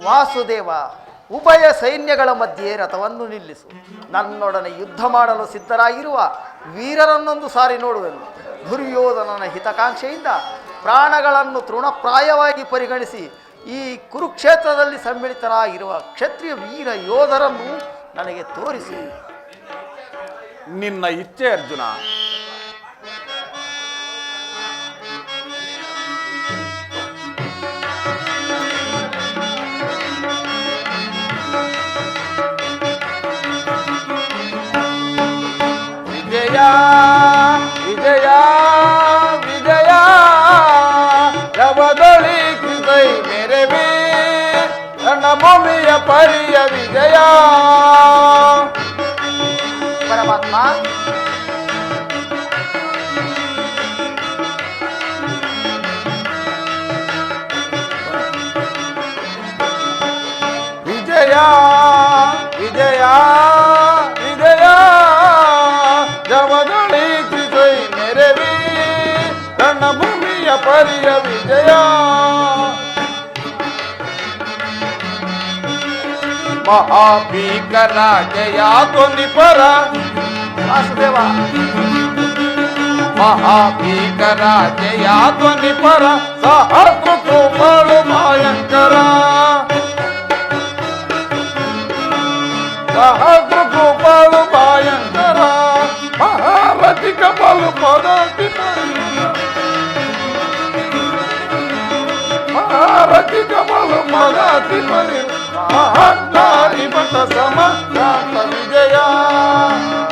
ವಾಸುದೇವ, ಉಭಯ ಸೈನ್ಯಗಳ ಮಧ್ಯೆ ರಥವನ್ನು ನಿಲ್ಲಿಸು. ನನ್ನೊಡನೆ ಯುದ್ಧ ಮಾಡಲು ಸಿದ್ಧರಾಗಿರುವ ವೀರರನ್ನೊಂದು ಸಾರಿ ನೋಡುವೆನು. ದುರ್ಯೋಧನನ ಹಿತಕಾಂಕ್ಷೆಯಿಂದ ಪ್ರಾಣಗಳನ್ನು ತೃಣಪ್ರಾಯವಾಗಿ ಪರಿಗಣಿಸಿ ಈ ಕುರುಕ್ಷೇತ್ರದಲ್ಲಿ ಸಮ್ಮಿಳಿತರಾಗಿರುವ ಕ್ಷತ್ರಿಯ ವೀರ ಯೋಧರನ್ನು ನನಗೆ ತೋರಿಸಿ. ನಿನ್ನ ಇಚ್ಛೆ ಅರ್ಜುನ. ವಿಜಯ ವಿಜಯ ವಿಜಯ ರವದೊಳಿ ಕೃತೈ ಮೇರೆವಿ ನನ್ನ ಭೂಮಿಯ ಪರಿಯ ವಿಜಯ. ಪರಮಾತ್ಮ, ವಿಜಯ ವಿಜಯ ವಿಜಯ ಜವದೊಳಿ ಕೃತೈ ಮೇರೆವಿ ನನ್ನ ಭೂಮಿಯ ಪರಿಯ ವಿಜಯ. ಮಹಾಭೀಕರ ಜಯ ಧ್ವನಿಪರ ವಾಸುದೇವ, ಮಹಾಭೀಕರ ಜಯ ಧ್ವನಿಪರ ಸಹಸ್ರ ಕೃಪಳು ಭಯಂಕರ ಸಹಸ್ರ ಕೃಪಳು ಭಯಂಕರ ಮಹಾರಥಿಕ ಬಲು ಪದಾತಿ ಮಹಾರಥಿಕ ಬಲು ಪದಾತಿ ಪರಿ ಮಹಾಕಾರಿ ಭಟ ಸಮಕ್ರಾಂತ ವಿಜಯ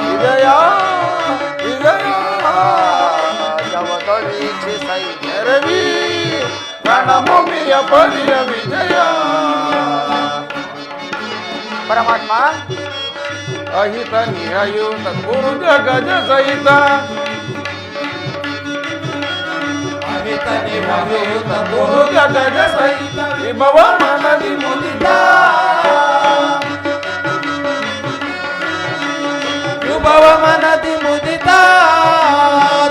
ವಿಜಯ ವಿಜಯ ಜವದೊಳೀಕ್ಷಿಸೈ ರವಿ ರಣಭೂಮಿಯ ಪರಿಯ ವಿಜಯ. ಪರಮಾತ್ಮ, ಅಹಿತ ನಿಹಯುತ ಗುರು ಜಗಜ ಸಹಿತ ಅಹಿತ ನಿಹಯುತ ಗುರು ಜಗಜ ಸಹಿತ ವಿಭವ ಮನದಿ ಮುದಿತ ವಿಭವ ಮನದಿ ಮುದಿತ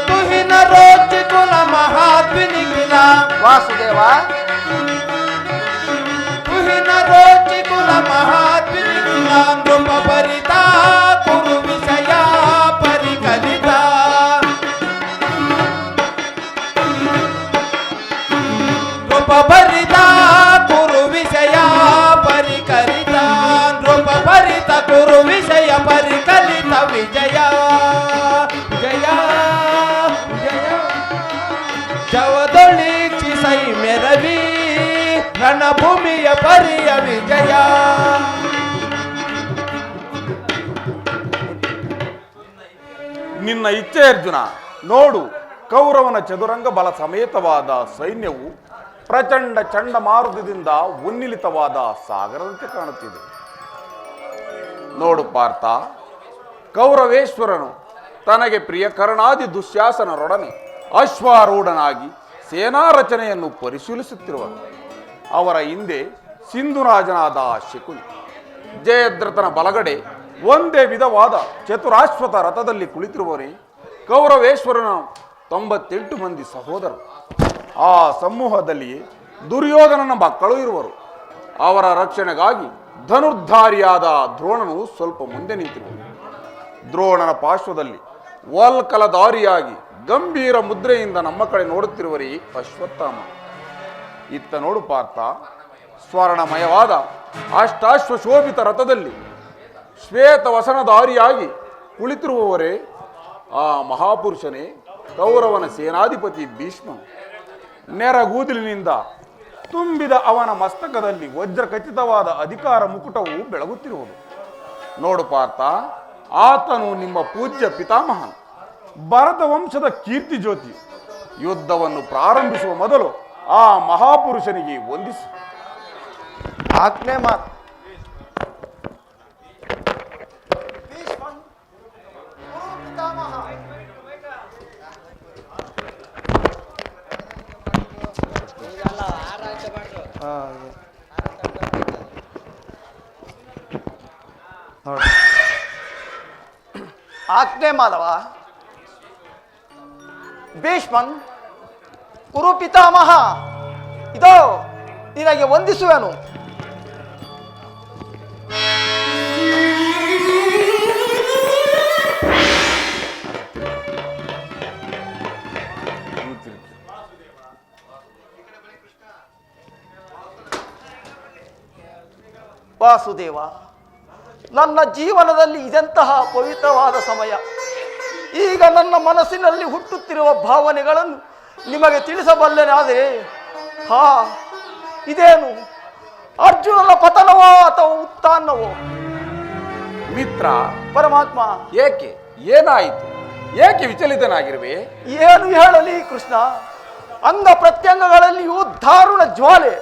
ತುಹಿನ ರೋಚಿ ಕುಲ ಮಹಾತ್ವಿನಿ ಕಿಲ. ವಾಸುದೇವ, ತುಹಿನ ರೋಚಿ ಕುಲ ಮಹಾತ್ವಿನಿ ಕಿಲ ನೃಪ ಪರಿತ ಕುರು ವಿಷಯ ಪರಿಕಲಿತ ನೃಪ ಭರಿತ ಕುರು ವಿಷಯ ಪರಿಕಲಿತ ನೃಪ ಭರಿತ ಕುರು ವಿಷಯ ಪರಿಕಲಿತ ವಿಜಯ ಜಯ ಜಯ ಜವದೊಳೀಕ್ಷಿಸೈ ಮೆರವಿ ರಣಭೂಮಿಯ ಪರಿಯ ವಿಜಯ. ನಿನ್ನ ಇಚ್ಛೆ ಅರ್ಜುನ. ನೋಡು, ಕೌರವನ ಚದುರಂಗ ಬಲ ಸಮೇತವಾದ ಸೈನ್ಯವು ಪ್ರಚಂಡ ಚಂಡಮಾರುತದಿಂದ ಉನ್ನಿಲಿತವಾದ ಸಾಗರದಂತೆ ಕಾಣುತ್ತಿದೆ. ನೋಡು ಪಾರ್ಥ, ಕೌರವೇಶ್ವರನು ತನಗೆ ಪ್ರಿಯಕರಣಾದಿ ದುಶ್ಯಾಸನರೊಡನೆ ಅಶ್ವಾರೂಢನಾಗಿ ಸೇನಾ ರಚನೆಯನ್ನು ಪರಿಶೀಲಿಸುತ್ತಿರುವ ಅವರ ಹಿಂದೆ ಸಿಂಧುರಾಜನಾದ ಶಕುನಿ, ಜಯದ್ರಥನ ಬಲಗಡೆ ಒಂದೇ ವಿಧವಾದ ಚತುರಾಶ್ವತ ರಥದಲ್ಲಿ ಕುಳಿತಿರುವವನೇ ಕೌರವೇಶ್ವರನ 98 ಮಂದಿ ಸಹೋದರರು. ಆ ಸಮೂಹದಲ್ಲಿಯೇ ದುರ್ಯೋಧನನ ಮಕ್ಕಳು ಇರುವರು. ಅವರ ರಕ್ಷಣೆಗಾಗಿ ಧನುರ್ಧಾರಿಯಾದ ದ್ರೋಣನು ಸ್ವಲ್ಪ ಮುಂದೆ ನಿಂತಿರುವರು. ದ್ರೋಣನ ಪಾರ್ಶ್ವದಲ್ಲಿ ವಲ್ಕಲಧಾರಿಯಾಗಿ ಗಂಭೀರ ಮುದ್ರೆಯಿಂದ ನಮ್ಮ ಕಡೆ ನೋಡುತ್ತಿರುವರೇ ಅಶ್ವತ್ಥಾಮ. ಇತ್ತ ನೋಡು ಪಾರ್ಥ, ಸ್ವರ್ಣಮಯವಾದ ಅಷ್ಟಾಶ್ವಶೋಭಿತ ರಥದಲ್ಲಿ ಶ್ವೇತವಸನಧಾರಿಯಾಗಿ ಕುಳಿತಿರುವವರೇ ಆ ಮಹಾಪುರುಷನೇ ಕೌರವನ ಸೇನಾಧಿಪತಿ ಭೀಷ್ಮನು. ನೆರಗೂದಲಿನಿಂದ ತುಂಬಿದ ಅವನ ಮಸ್ತಕದಲ್ಲಿ ವಜ್ರಖಚಿತವಾದ ಅಧಿಕಾರ ಮುಕುಟವು ಬೆಳಗುತ್ತಿರುವುದು. ನೋಡು ಪಾರ್ಥ, ಆತನು ನಿಮ್ಮ ಪೂಜ್ಯ ಪಿತಾಮಹನು, ಭರತ ವಂಶದ ಕೀರ್ತಿ ಜ್ಯೋತಿ. ಯುದ್ಧವನ್ನು ಪ್ರಾರಂಭಿಸುವ ಮೊದಲು ಆ ಮಹಾಪುರುಷನಿಗೆ ವಂದಿಸು. ಆಜ್ಞೆ ಮಾತು. ಆಜ್ಞೆ ಮಾಧವ. ಭೀಷ್ಮನ್, ಕುರು ಪಿತಾಮಹ, ಇದೋ ನಿನಗೆ ವಂದಿಸುವೆನು. ವಾಸುದೇವ, ನನ್ನ ಜೀವನದಲ್ಲಿ ಇದೆಂತಹ ಪವಿತ್ರವಾದ ಸಮಯ. ಈಗ ನನ್ನ ಮನಸ್ಸಿನಲ್ಲಿ ಹುಟ್ಟುತ್ತಿರುವ ಭಾವನೆಗಳನ್ನು ನಿಮಗೆ ತಿಳಿಸಬಲ್ಲೆನಾದರೆ, ಇದೇನು ಅರ್ಜುನನ ಪತನವೋ ಅಥವಾ ಉತ್ಥಾನವೋ? ಮಿತ್ರ, ಪರಮಾತ್ಮ, ಏಕೆ, ಏನಾಯಿತು? ಏಕೆ ವಿಚಲಿತನಾಗಿರುವೆ? ಏನು ಹೇಳಲಿ ಕೃಷ್ಣ, ಅಂಗ ಪ್ರತ್ಯಂಗಗಳಲ್ಲಿಯೂ ದಾರುಣ ಜ್ವಾಲೆ,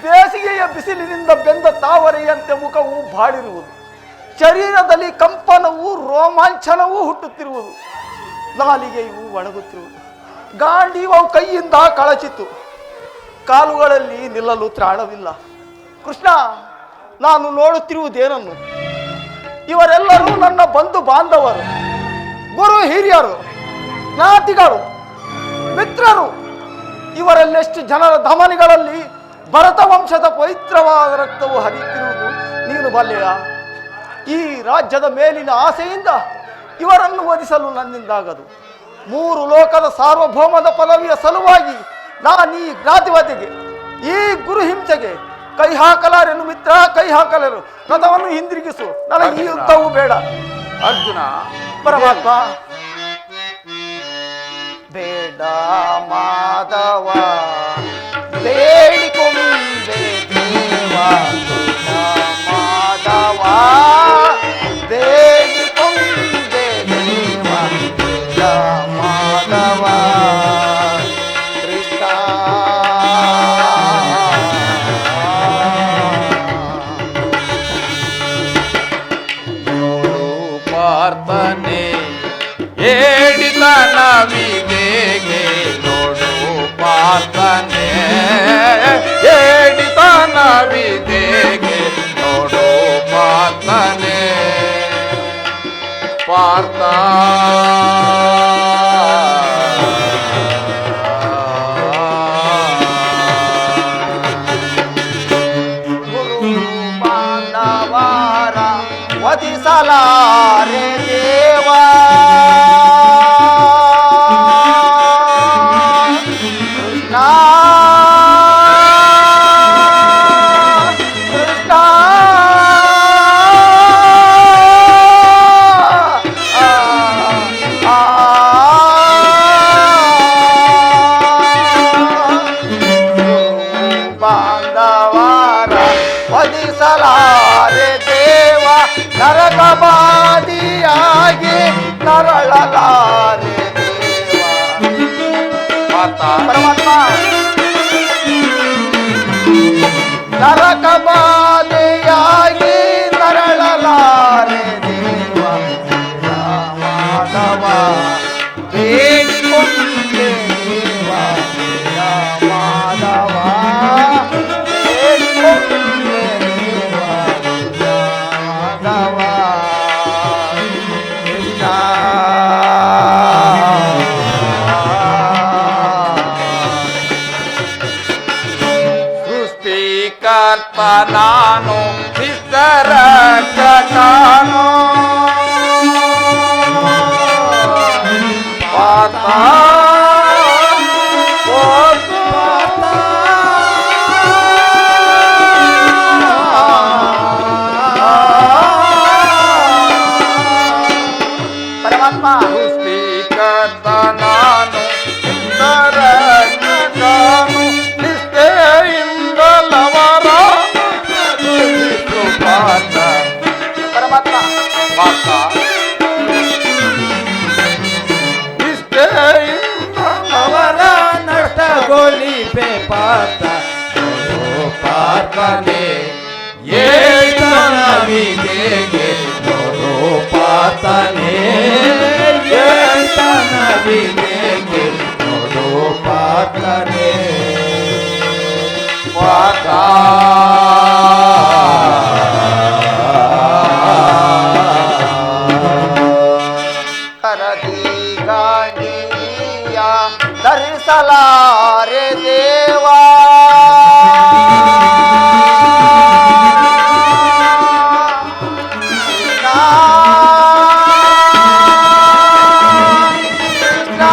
ಬೇಸಿಗೆಯ ಬಿಸಿಲಿನಿಂದ ಬೆಂದ ತಾವರೆಯಂತೆ ಮುಖವು ಬಾಡಿರುವುದು, ಶರೀರದಲ್ಲಿ ಕಂಪನವೂ ರೋಮಾಂಚನವೂ ಹುಟ್ಟುತ್ತಿರುವುದು, ನಾಲಿಗೆಯು ಒಣಗುತ್ತಿರುವುದು, ಗಾಂಡೀವವು ಕೈಯಿಂದ ಕಳಚಿತು, ಕಾಲುಗಳಲ್ಲಿ ನಿಲ್ಲಲು ತ್ರಾಣವಿಲ್ಲ. ಕೃಷ್ಣ, ನಾನು ನೋಡುತ್ತಿರುವುದೇನನ್ನು? ಇವರೆಲ್ಲರೂ ನನ್ನ ಬಂಧು ಬಾಂಧವರು, ಗುರು ಹಿರಿಯರು, ಜ್ಞಾತಿಗಳು, ಮಿತ್ರರು. ಇವರೆಲ್ಲೆಷ್ಟು ಜನರ ಧಮನಿಗಳಲ್ಲಿ ಭರತ ವಂಶದ ಪವಿತ್ರವಾದ ರಕ್ತವು ಹರಿಯುತ್ತಿರುವುದು ನೀನು ಬಲ್ಲೆಯ? ಈ ರಾಜ್ಯದ ಮೇಲಿನ ಆಸೆಯಿಂದ ಇವರನ್ನು ವಧಿಸಲು ನನ್ನಿಂದಾಗದು. 3 ಲೋಕದ ಸಾರ್ವಭೌಮದ ಪದವಿಯ ಸಲುವಾಗಿ ನಾನು ಈ ಜ್ಞಾತಿವತೆಗೆ, ಈ ಗುರು ಹಿಂಸೆಗೆ ಕೈ ಹಾಕಲಾರೆನು ಮಿತ್ರ, ಕೈ ಹಾಕಲಾರು. ರಥವನ್ನು ಹಿಂದಿರುಗಿಸು, ನನಗೆ ಈ ಯುದ್ಧವೂ ಬೇಡ. ಅರ್ಜುನ, ಪರಮಾತ್ಮ, ಬೇಡ ಮಾಧವ, ಬೇಡಿಕೊಂಡೆ ದೇವ, ಬೇಡ ಮಾಧವ, ಬೇಡಿಕೊಂಡೆ ದೇವ, ಬೇಡ ಮಾಧವ, ಕೃಷ್ಣ. ಪಾರ್ಥನೆ ಹೇಳಿತನವಿದೆಗೆ ನೋಡು, ಪಾರ್ಥನೆ ಹೇಳಿತನವಿದೆಗೆ ನೋಡು, ಪಾರ್ಥನೆ ಪಾರ್ಥ. ವಧಿಸಲಾರೆ ದೇವ, ಕೃಷ್ಣ ಕೃಷ್ಣ. ಬಾಂಧವರ ವಧಿಸಲಾರೆ ದೇವ, ನರಕಬಾದಿಯಾಗಿ ನರಳಲಾರೆ ದೇವ. ಪರಮಾತ್ಮ, ನರಕಬಾದಿಯಾಗಿ ನರಳಲಾರೆ ದೇವ, ಮಾಧವ ಬೇಡಿಕೊಂಡೆ ದೇವ, ಮಾಧವ ಬೇಡಿಕೊಂಡೆ ದೇವ, ಮಾಧವ ಕೃಷ್ಣ. ಸೃಷ್ಟಿಕರ್ತ ನಾನು, ವಿಸ್ತರಕನು, ಪಾರ್ಥ ಪರಮಾತ್ಮ, ಸೃಷ್ಟಿಕರ್ತ ನಾನು, ವಿಸ್ತರಕನು, ನಿಷ್ಠೆಯಿಂದಲವರ ಪಾರ್ಥ. ಪರಮಾತ್ಮ, ಪಾರ್ಥ ನಿಷ್ಠೆಯಿಂದಲವರ ನಷ್ಟಗೊಳಿಪೆ ಪಾರ್ಥ, ಪಾರ್ಥನೆ ಏತನವಿದೆಗೆ ನೋಡು, ಪಾರ್ಥನೆ ಏತನವಿದೆಗೆ ನೋಡು, ಪಾರ್ಥನೆ ಪಾರ್ಥ. ಕರದಿ ಗಾಂಡಿಯ ಧರಿಸಲಾರೆ ದೇವ, ಕೃಷ್ಣ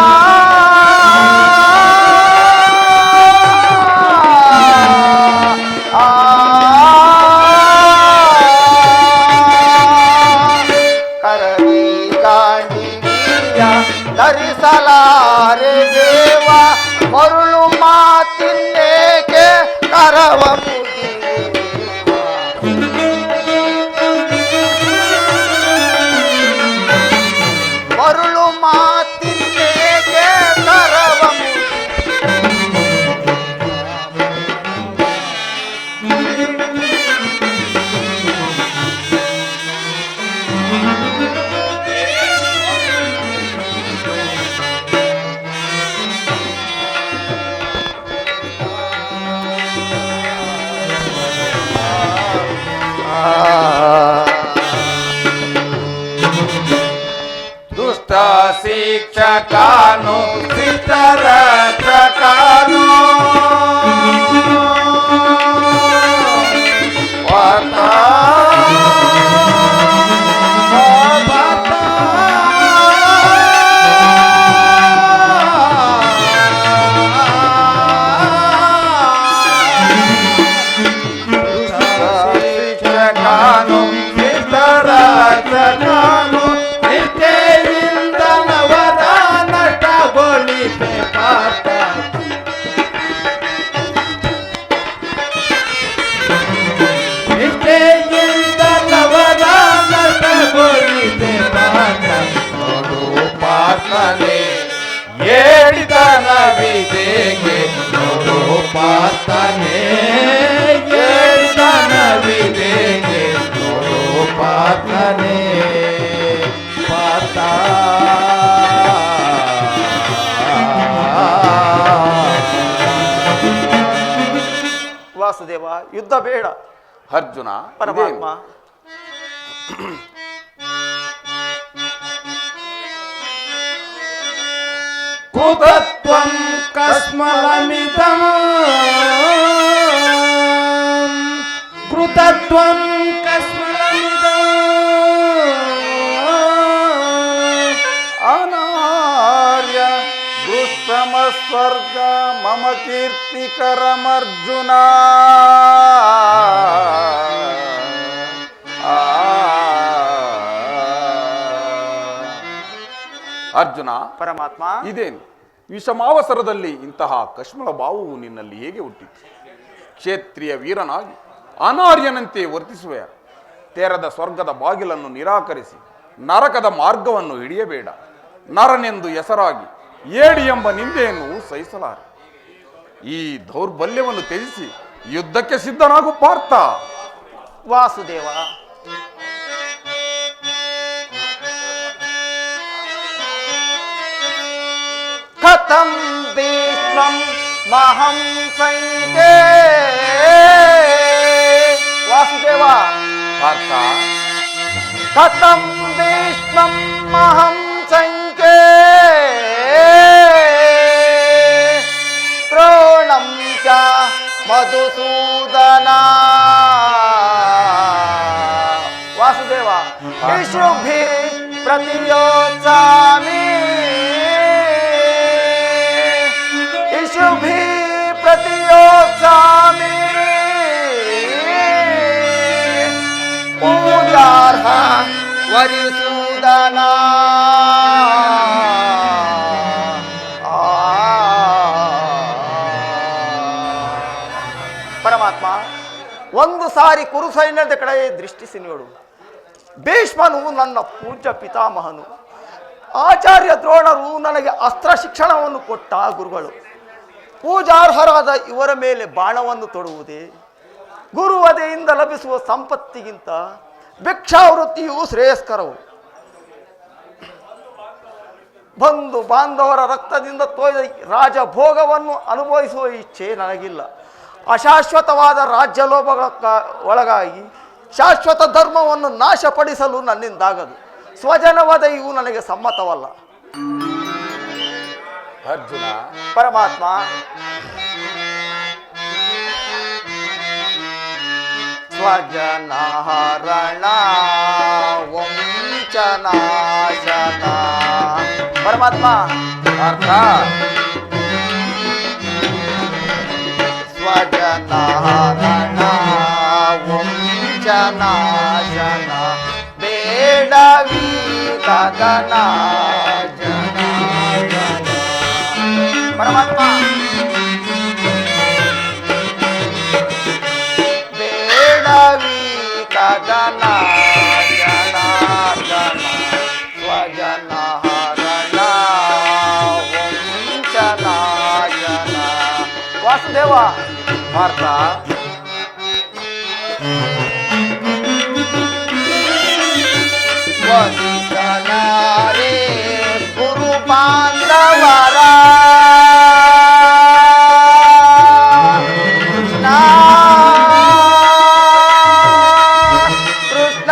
ದುಷ್ಟ ಶಿಕ್ಷಕನು ಶಿಷ್ಟರ ರಕ್ಷಕನು ಶಿಕ್ಷಕನು ಶಿಷ್ಟರ ರಕ್ಷಕನು ನಿಷ್ಠೆಯಿಂದ ನವರ ನಷ್ಟಗೊಳಿಸೆ ಪಾಠ ನಿಷ್ಠೆಯಿಂದ ನವರ ನಷ್ಟಗೊಳಿಸೆ ಪಾಠ ನೋಡು ಪಾರ್ಥನೆ ಹೇಳಿದನ ವಿದೇಗೆ ನೋಡು ಪಾರ್ಥನೆ ಹೇಳಿದನ ವಿದೇಗೆ ನೋಡು ಪಾರ್ಥನೆ ಪಾರ್ಥ ವಾಸುದೇವ, ಯುದ್ಧ ಬೇಡ. ಅರ್ಜುನ ಪರಮಾತ್ಮ, ಕೃತತ್ವಂ ಕಸ್ಮಲಮಿದಂ ಕೃತತ್ವಂ ಕಸ್ಮಲಮಿದಂ ಅನಾರ್ಯ ದುಷ್ಟಮ ಸ್ವರ್ಗ ಮಮ ಕೀರ್ತಿಕರಮರ್ಜುನ ಅರ್ಜುನ ಪರಮಾತ್ಮ, ಇದೇನು ವಿಷಮಾವಸರದಲ್ಲಿ ಇಂತಹ ಕಶ್ಮಲ ಭಾವವು ನಿನ್ನಲ್ಲಿ ಹೇಗೆ ಹುಟ್ಟಿತು? ಕ್ಷೇತ್ರೀಯ ವೀರನಾಗಿ ಅನಾರ್ಯನಂತೆ ವರ್ತಿಸುವೆ. ತೆರೆದ ಸ್ವರ್ಗದ ಬಾಗಿಲನ್ನು ನಿರಾಕರಿಸಿ ನರಕದ ಮಾರ್ಗವನ್ನು ಹಿಡಿಯಬೇಡ. ನರನೆಂದು ಹೆಸರಾಗಿ ಏಡಿ ಎಂಬ ನಿಂದೆಯನ್ನು ಸಹಿಸಲಾರೆ. ಈ ದೌರ್ಬಲ್ಯವನ್ನು ತ್ಯಜಿಸಿ ಯುದ್ಧಕ್ಕೆ ಸಿದ್ಧನಾಗು ಪಾರ್ಥ. ವಾಸುದೇವ, ಕಥಂ ಭೀಷ್ಮಂ ಮಹಂ ಸೈತೆ. ವಾಸುದೇವ, ಪಾರ್ಥ, ಕಥಂ ಭೀಷ್ಮಂ ಮಹಂ ಸೈತೆ. ದ್ರೋಣಂ ಚ ಮಧುಸೂದನ. ವಾಸುದೇವ, ಇಷುಭಿ ಪ್ರತಿಯೋತ್ಸಾಮಿ. ಇಷುಭಿ ಪ್ರತಿಯೋತ್ಸಾಮಿ. ಪೂಜಾರ್ಹ ವರಿಸೂದನ. ಪರಮಾತ್ಮ, ಒಂದು ಸಾರಿ ಕುರು ಸೈನ್ಯದ ಕಡೆ ದೃಷ್ಟಿಸಿ ನೋಡು. ಭೀಷ್ಮನು ನನ್ನ ಪೂಜ್ಯ ಪಿತಾಮಹನು. ಆಚಾರ್ಯ ದ್ರೋಣರು ನನಗೆ ಅಸ್ತ್ರ ಶಿಕ್ಷಣವನ್ನು ಕೊಟ್ಟ ಗುರುಗಳು. ಪೂಜಾರ್ಹರಾದ ಇವರ ಮೇಲೆ ಬಾಣವನ್ನು ತೊಡುವುದೇ? ಗುರುವದೆಯಿಂದ ಲಭಿಸುವ ಸಂಪತ್ತಿಗಿಂತ ಭಿಕ್ಷಾವೃತ್ತಿಯು ಶ್ರೇಯಸ್ಕರವು. ಬಂಧು ಬಾಂಧವರ ರಕ್ತದಿಂದ ತೊಯ್ದ ರಾಜಭೋಗವನ್ನು ಅನುಭವಿಸುವ ಇಚ್ಛೆ ನನಗಿಲ್ಲ. ಅಶಾಶ್ವತವಾದ ರಾಜ್ಯ ಲೋಭಗಳ ಒಳಗಾಗಿ ಶಾಶ್ವತ ಧರ್ಮವನ್ನು ನಾಶಪಡಿಸಲು ನನ್ನಿಂದಾಗದು. ಸ್ವಜನವಧೆಯು ನನಗೆ ಸಮ್ಮತವಲ್ಲ. ಅರ್ಜುನ, ಪರಮಾತ್ಮ, ಸ್ವಜನಹರಣ ವಂಚನಾಶನ. ಪರಮಾತ್ಮ, ಅರ್ಥ ಸ್ವಜನಹರಣ ವಂಚನಾಶನ ಬೇಡವಿ ಗಗನ ಜನ. ಪರಮಾತ್ಮ, ಬೇಡವಿ ಗಗನ ಜನಾರ್ದನ ಸ್ವಜನಹರಣ ವಂಚನಾಶನ. ವಾಸುದೇವ, ಪಾರ್ಥ, ವದಿಸಲಾರೆ ಗುರು ಬಾಂಧವರ ಕೃಷ್ಣ ಕೃಷ್ಣ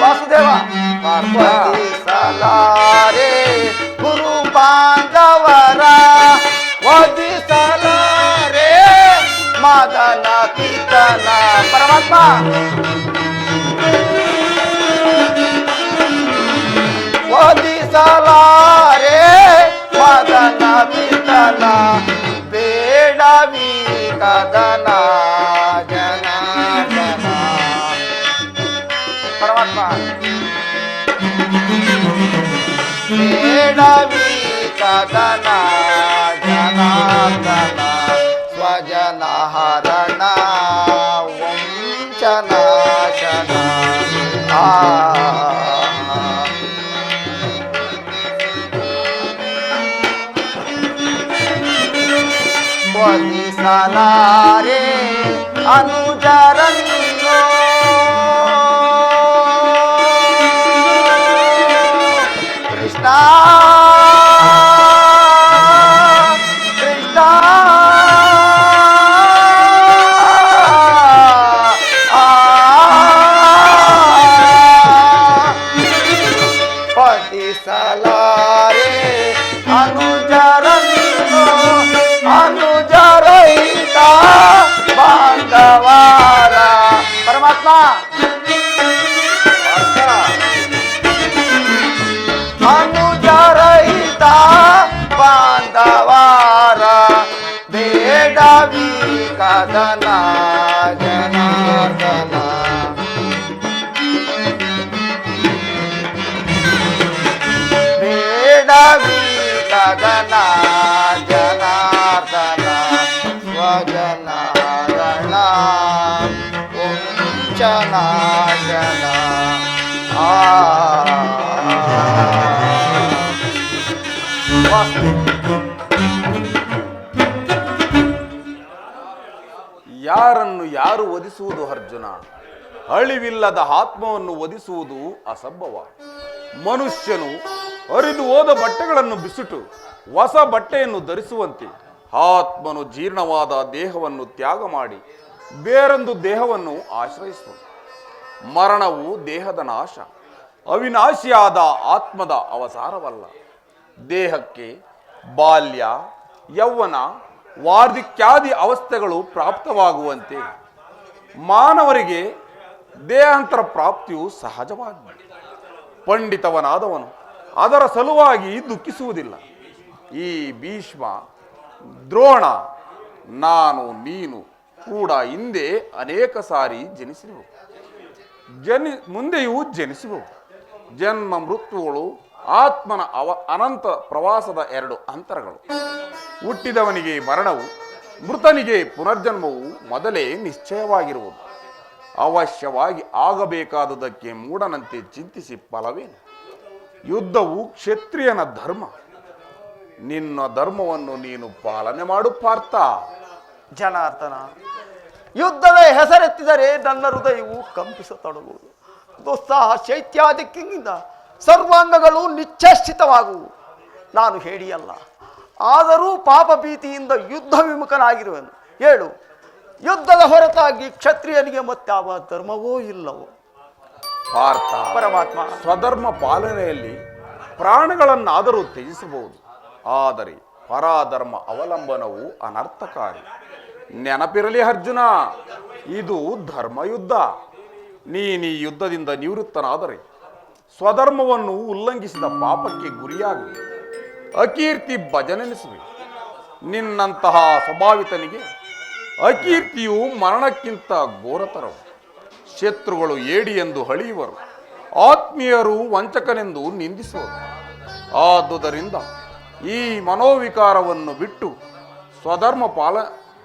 ವಾಸುದೇವ ವದಿಸಲಾರೆ ಗುರು ಬಾಂಧವರ ವದಿಸಲಾರೆ ಮದನ ಪಿತನ ಪರಮಾತ್ಮ ವದಿಸಲಾರೆ ಮದನ ಪಿತನ ಬೇಡವಿ ಕದನ ಜನ ಜನ ಪರಮಾತ್ಮ ಬೇಡವಿ ಕದನ ಜನಾರ್ದನ ಸ್ವಜನ ಹರಣ ವಂಚನಾಶನ ವದಿಸಲಾರೆ ಅನುಜರನ್ನು ಕೃಷ್ಣ ಕೃಷ್ಣ ವದಿಸಲಾರೆ ಅನುಜರನ್ನು ಅನುಜರಹಿತ ಬಾಂಧವರ ಪರಮಾತ್ಮ ಅನುಜರಹಿತ ಬಾಂಧವರ ಬೇಡವಿ ಕದನ ಜನಾರ್ದನ ಬೇಡವಿ ಕದನ ಜನಾರ್ದನ ಸ್ವಜನ ರಣ ವಂಚನಾಶನ ಯಾರನ್ನು ಯಾರು ವಧಿಸುವುದು ಅರ್ಜುನ? ಅಳಿವಿಲ್ಲದ ಆತ್ಮವನ್ನು ವಧಿಸುವುದು ಅಸಂಭವ. ಮನುಷ್ಯನು ಹರಿದು ಹೋದ ಬಟ್ಟೆಗಳನ್ನು ಬಿಸಿಟು ಹೊಸ ಬಟ್ಟೆಯನ್ನು ಧರಿಸುವಂತೆ ಆತ್ಮನು ಜೀರ್ಣವಾದ ದೇಹವನ್ನು ತ್ಯಾಗ ಮಾಡಿ ಬೇರೊಂದು ದೇಹವನ್ನು ಆಶ್ರಯಿಸುವ. ಮರಣವು ದೇಹದ ನಾಶ, ಅವಿನಾಶಿಯಾದ ಆತ್ಮದ ಅವಸಾರವಲ್ಲ. ದೇಹಕ್ಕೆ ಬಾಲ್ಯ, ಯೌವನ, ವಾರ್ಧಕ್ಯಾದಿ ಅವಸ್ಥೆಗಳು ಪ್ರಾಪ್ತವಾಗುವಂತೆ ಮಾನವರಿಗೆ ದೇಹಾಂತರ ಪ್ರಾಪ್ತಿಯು ಸಹಜವಾಗಿದೆ. ಪಂಡಿತವನಾದವನು ಅದರ ಸಲುವಾಗಿ ದುಃಖಿಸುವುದಿಲ್ಲ. ಈ ಭೀಷ್ಮ, ದ್ರೋಣ, ನಾನು ನೀನು ಕೂಡ ಹಿಂದೆ ಅನೇಕ ಸಾರಿ ಜನಿಸಿದೆವು, ಮುಂದೆಯೂ ಜನಿಸುವು. ಜನ್ಮ ಮೃತ್ಯುಗಳು ಆತ್ಮನ ಅನಂತ ಪ್ರವಾಸದ ಎರಡು ಅಂತರಗಳು. ಹುಟ್ಟಿದವನಿಗೆ ಮರಣವು, ಮೃತನಿಗೆ ಪುನರ್ಜನ್ಮವು ಮೊದಲೇ ನಿಶ್ಚಯವಾಗಿರುವುದು. ಅವಶ್ಯವಾಗಿ ಆಗಬೇಕಾದುದಕ್ಕೆ ಮೂಢನಂತೆ ಚಿಂತಿಸಿ ಫಲವೇನು? ಯುದ್ಧವು ಕ್ಷತ್ರಿಯನ ಧರ್ಮ. ನಿನ್ನ ಧರ್ಮವನ್ನು ನೀನು ಪಾಲನೆ ಮಾಡು ಪಾರ್ಥ. ಜನಾರ್ದನ, ಯುದ್ಧದ ಹೆಸರೆತ್ತಿದರೆ ನನ್ನ ಹೃದಯವು ಕಂಪಿಸತೊಡಗುವುದು. ದುಸ್ಸಾಹ ಶೈತ್ಯಾಧಿಕ್ಯದಿಂದ ಸರ್ವಾಂಗಗಳು ನಿಶ್ಚೇಷ್ಟಿತವಾಗುವು. ನಾನು ಹೇಳಿಯಲ್ಲ, ಆದರೂ ಪಾಪ ಭೀತಿಯಿಂದ ಯುದ್ಧ ವಿಮುಖನಾಗಿರುವೆನು. ಹೇಳು, ಯುದ್ಧದ ಹೊರತಾಗಿ ಕ್ಷತ್ರಿಯನಿಗೆ ಮತ್ತಾವ ಧರ್ಮವೋ ಇಲ್ಲವೋ? ಪಾರ್ಥ, ಪರಮಾತ್ಮ, ಸ್ವಧರ್ಮ ಪಾಲನೆಯಲ್ಲಿ ಪ್ರಾಣಗಳನ್ನಾದರೂ ತ್ಯಜಿಸಬಹುದು, ಆದರೆ ಪರಾಧರ್ಮ ಅವಲಂಬನವು ಅನರ್ಥಕಾರಿ. ನೆನಪಿರಲಿ ಅರ್ಜುನ, ಇದು ಧರ್ಮಯುದ್ಧ. ನೀನು ಈ ಯುದ್ಧದಿಂದ ನಿವೃತ್ತನಾದರೆ ಸ್ವಧರ್ಮವನ್ನು ಉಲ್ಲಂಘಿಸಿದ ಪಾಪಕ್ಕೆ ಗುರಿಯಾಗುವೆ, ಅಕೀರ್ತಿ ಭಜನೆನಿಸುವೆ. ನಿನ್ನಂತಹ ಸ್ವಭಾವಿತನಿಗೆ ಅಕೀರ್ತಿಯು ಮರಣಕ್ಕಿಂತ ಘೋರತರವು. ಶತ್ರುಗಳು ಏಡಿ ಎಂದು ಹಳಿಯುವರು, ಆತ್ಮೀಯರು ವಂಚಕನೆಂದು ನಿಂದಿಸುವರು. ಆದುದರಿಂದ ಈ ಮನೋವಿಕಾರವನ್ನು ಬಿಟ್ಟು ಸ್ವಧರ್ಮ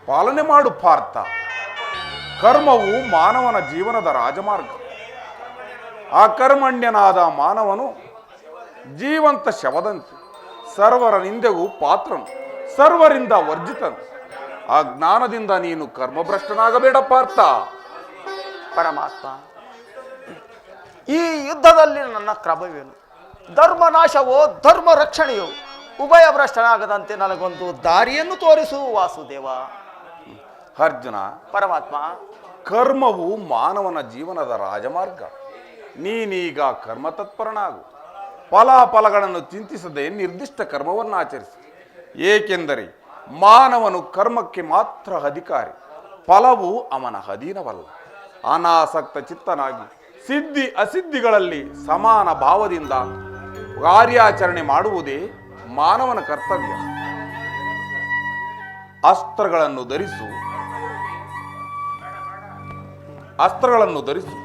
ಪಾಲನೆ ಮಾಡು ಪಾರ್ಥ. ಕರ್ಮವು ಮಾನವನ ಜೀವನದ ರಾಜಮಾರ್ಗ. ಅಕರ್ಮಣ್ಯನಾದ ಮಾನವನು ಜೀವಂತ ಶವದಂತೆ, ಸರ್ವರ ನಿಂದೆಗೂ ಪಾತ್ರನು, ಸರ್ವರಿಂದ ವರ್ಜಿತನು. ಆ ಜ್ಞಾನದಿಂದ ನೀನು ಕರ್ಮಭ್ರಷ್ಟನಾಗಬೇಡ ಪಾರ್ಥ. ಪರಮಾತ್ಮ, ಈ ಯುದ್ಧದಲ್ಲಿ ನನ್ನ ಕ್ರಮವೇನು? ಧರ್ಮನಾಶವೋ ಧರ್ಮ ರಕ್ಷಣೆಯೋ? ಉಭಯ ಭ್ರಷ್ಟನಾಗದಂತೆ ನನಗೊಂದು ದಾರಿಯನ್ನು ತೋರಿಸು ವಾಸುದೇವ. ಅರ್ಜುನ, ಪರಮಾತ್ಮ, ಕರ್ಮವು ಮಾನವನ ಜೀವನದ ರಾಜಮಾರ್ಗ. ನೀನೀಗ ಕರ್ಮತತ್ಪರನಾಗು. ಫಲಾಫಲಗಳನ್ನು ಚಿಂತಿಸದೆ ನಿರ್ದಿಷ್ಟ ಕರ್ಮವನ್ನು ಆಚರಿಸಿ. ಏಕೆಂದರೆ ಮಾನವನು ಕರ್ಮಕ್ಕೆ ಮಾತ್ರ ಅಧಿಕಾರಿ, ಫಲವು ಅವನ ಅಧೀನವಲ್ಲ. ಅನಾಸಕ್ತ ಚಿತ್ತನಾಗಿ ಸಿದ್ಧಿ ಅಸಿದ್ಧಿಗಳಲ್ಲಿ ಸಮಾನ ಭಾವದಿಂದ ಕಾರ್ಯಾಚರಣೆ ಮಾಡುವುದೇ ಮಾನವನ ಕರ್ತವ್ಯ. ಅಸ್ತ್ರಗಳನ್ನು ಧರಿಸು,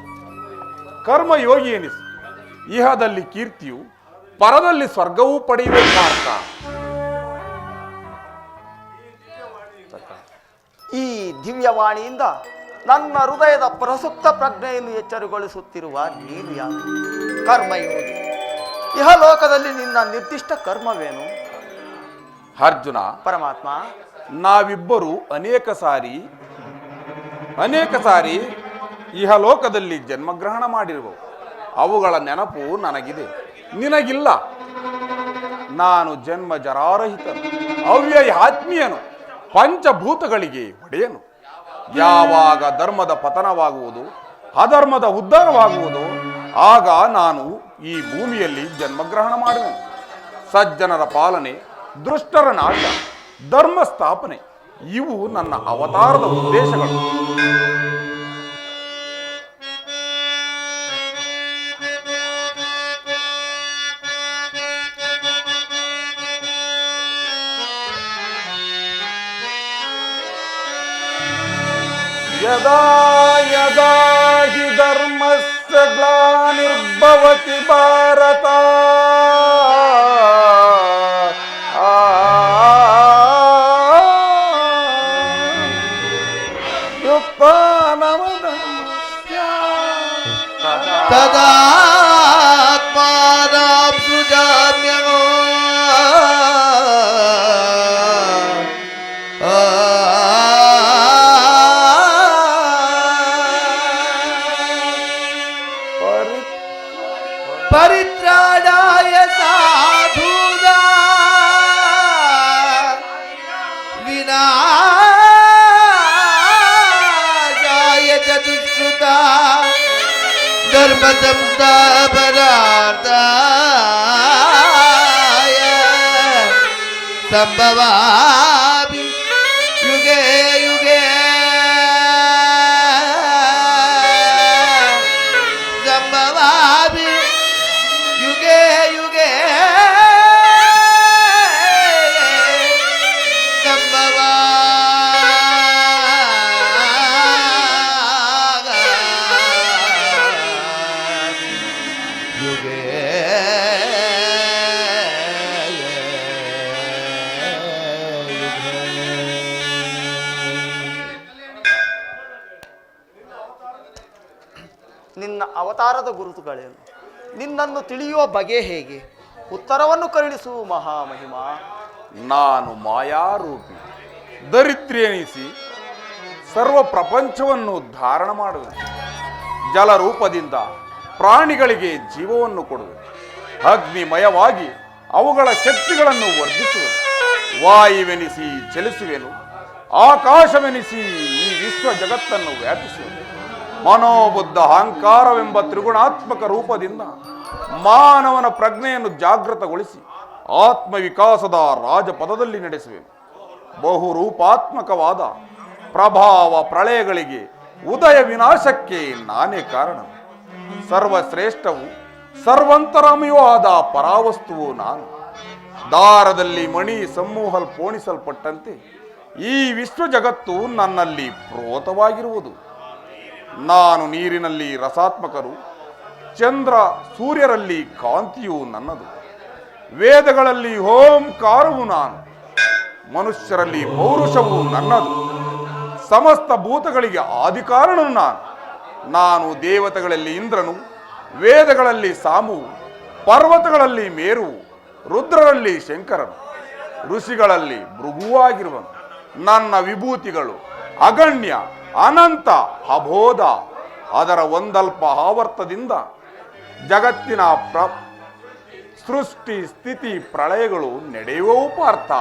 ಕರ್ಮಯೋಗಿ ಎನಿಸು. ಇಹದಲ್ಲಿ ಕೀರ್ತಿಯು, ಪರದಲ್ಲಿ ಸ್ವರ್ಗವೂ ಪಡೆಯಬೇಕಾರ್ಥ. ಈ ದಿವ್ಯವಾಣಿಯಿಂದ ನನ್ನ ಹೃದಯದ ಪ್ರಸುಪ್ತ ಪ್ರಜ್ಞೆಯನ್ನು ಎಚ್ಚರಗೊಳಿಸುತ್ತಿರುವ ನೀನು ಯಾರು? ಕರ್ಮಯೋಗಿ. ಇಹಲೋಕದಲ್ಲಿ ನಿನ್ನ ನಿರ್ದಿಷ್ಟ ಕರ್ಮವೇನು? ಅರ್ಜುನ, ಪರಮಾತ್ಮ, ನಾವಿಬ್ಬರು ಅನೇಕ ಸಾರಿ ಇಹಲೋಕದಲ್ಲಿ ಜನ್ಮಗ್ರಹಣ ಮಾಡಿರುವವು. ಅವುಗಳ ನೆನಪು ನನಗಿದೆ, ನಿನಗಿಲ್ಲ. ನಾನು ಜನ್ಮ ಜರಾರಹಿತನು, ಅವ್ಯಯ ಆತ್ಮೀಯನು, ಪಂಚಭೂತಗಳಿಗೆ ಒಡೆಯನು. ಯಾವಾಗ ಧರ್ಮದ ಪತನವಾಗುವುದು, ಅಧರ್ಮದ ಉದ್ಧಾರವಾಗುವುದು, ಆಗ ನಾನು ಈ ಭೂಮಿಯಲ್ಲಿ ಜನ್ಮಗ್ರಹಣ ಮಾಡುವೆನು. ಸಜ್ಜನರ ಪಾಲನೆ, ದುಷ್ಟರ ನಾಶ, ಧರ್ಮ ಸ್ಥಾಪನೆ ಇವು ನನ್ನ ಅವತಾರದ ಉದ್ದೇಶಗಳು. ಯದಾ ಯದಾ ಹಿ ಧರ್ಮಸ್ಯ ಗ್ಲಾನಿರ್ಭವತಿ ಭಾರತ ತದಾತ್ಮಾನಾಂ ಸೃಜಾಮ್ಯಹೋ ಪರಿತ್ರಾಣಾಯ ಸಾಧೂನಾಂ ವಿನಾಶಾಯ ಚ ದುಷ್ಕೃತಾಂ ಧರ್ಮ ಸಂಸ್ಥಾಪನಾರ್ಥಾಯ ಸಂಭವಾಮಿ ಯುಗೆ ಯುಗೆ ಸಂಭವಾಮಿ ಯುಗೆ ಯುಗೆ ನಿನ್ನ ಅವತಾರದ ಗುರುತುಗಳೇನು? ನಿನ್ನನ್ನು ತಿಳಿಯುವ ಬಗೆ ಹೇಗೆ? ಉತ್ತರವನ್ನು ಕರುಣಿಸು ಮಹಾಮಹಿಮಾ. ನಾನು ಮಾಯಾರೂಪಿ, ದರಿದ್ರೆನಿಸಿ ಸರ್ವ ಪ್ರಪಂಚವನ್ನು ಧಾರಣ ಮಾಡುವೆ. ಜಲರೂಪದಿಂದ ಪ್ರಾಣಿಗಳಿಗೆ ಜೀವವನ್ನು ಕೊಡುವೆ. ಅಗ್ನಿಮಯವಾಗಿ ಅವುಗಳ ಶಕ್ತಿಗಳನ್ನು ವರ್ಧಿಸುವೆ. ವಾಯುವೆನಿಸಿ ಚಲಿಸುವೆನು, ಆಕಾಶವೆನಿಸಿ ಈ ವಿಶ್ವ ಜಗತ್ತನ್ನು ವ್ಯಾಪಿಸುವೆ. ಮನೋಬುದ್ಧ ಅಹಂಕಾರವೆಂಬ ತ್ರಿಗುಣಾತ್ಮಕ ರೂಪದಿಂದ ಮಾನವನ ಪ್ರಜ್ಞೆಯನ್ನು ಜಾಗೃತಗೊಳಿಸಿ ಆತ್ಮವಿಕಾಸದ ರಾಜಪದದಲ್ಲಿ ನಡೆಸುವೆನು. ಬಹುರೂಪಾತ್ಮಕವಾದ ಪ್ರಭಾವ ಪ್ರಳಯಗಳಿಗೆ ಉದಯ ವಿನಾಶಕ್ಕೆ ನಾನೇ ಕಾರಣ. ಸರ್ವಶ್ರೇಷ್ಠವು ಸರ್ವಂತರಾಮಿಯೂ ಆದ ಪರಾವಸ್ತುವು ನಾನು. ದಾರದಲ್ಲಿ ಮಣಿ ಪೋಣಿಸಲ್ಪಟ್ಟಂತೆ ಈ ವಿಶ್ವ ಜಗತ್ತು ನನ್ನಲ್ಲಿ ಪ್ರೋತವಾಗಿರುವುದು. ನಾನು ನೀರಿನಲ್ಲಿ ರಸಾತ್ಮಕರು, ಚಂದ್ರ ಸೂರ್ಯರಲ್ಲಿ ಕಾಂತಿಯು ನನ್ನದು. ವೇದಗಳಲ್ಲಿ ಓಂಕಾರವು ನಾನು, ಮನುಷ್ಯರಲ್ಲಿ ಪೌರುಷವು ನನ್ನದು. ಸಮಸ್ತ ಭೂತಗಳಿಗೆ ಆದಿಕಾರಣನು ನಾನು. ದೇವತೆಗಳಲ್ಲಿ ಇಂದ್ರನು, ವೇದಗಳಲ್ಲಿ ಸಾಮುವು, ಪರ್ವತಗಳಲ್ಲಿ ಮೇರುವು, ರುದ್ರರಲ್ಲಿ ಶಂಕರನು, ಋಷಿಗಳಲ್ಲಿ ಭೃಗುವಾಗಿರುವನು. ನನ್ನ ವಿಭೂತಿಗಳು ಅಗಣ್ಯ, ಅನಂತ, ಅಬೋಧ. ಅದರ ಒಂದಲ್ಪ ಆವರ್ತದಿಂದ ಜಗತ್ತಿನ ಸೃಷ್ಟಿ ಸ್ಥಿತಿ ಪ್ರಳಯಗಳು ನಡೆಯುವವು ಪಾರ್ಥ.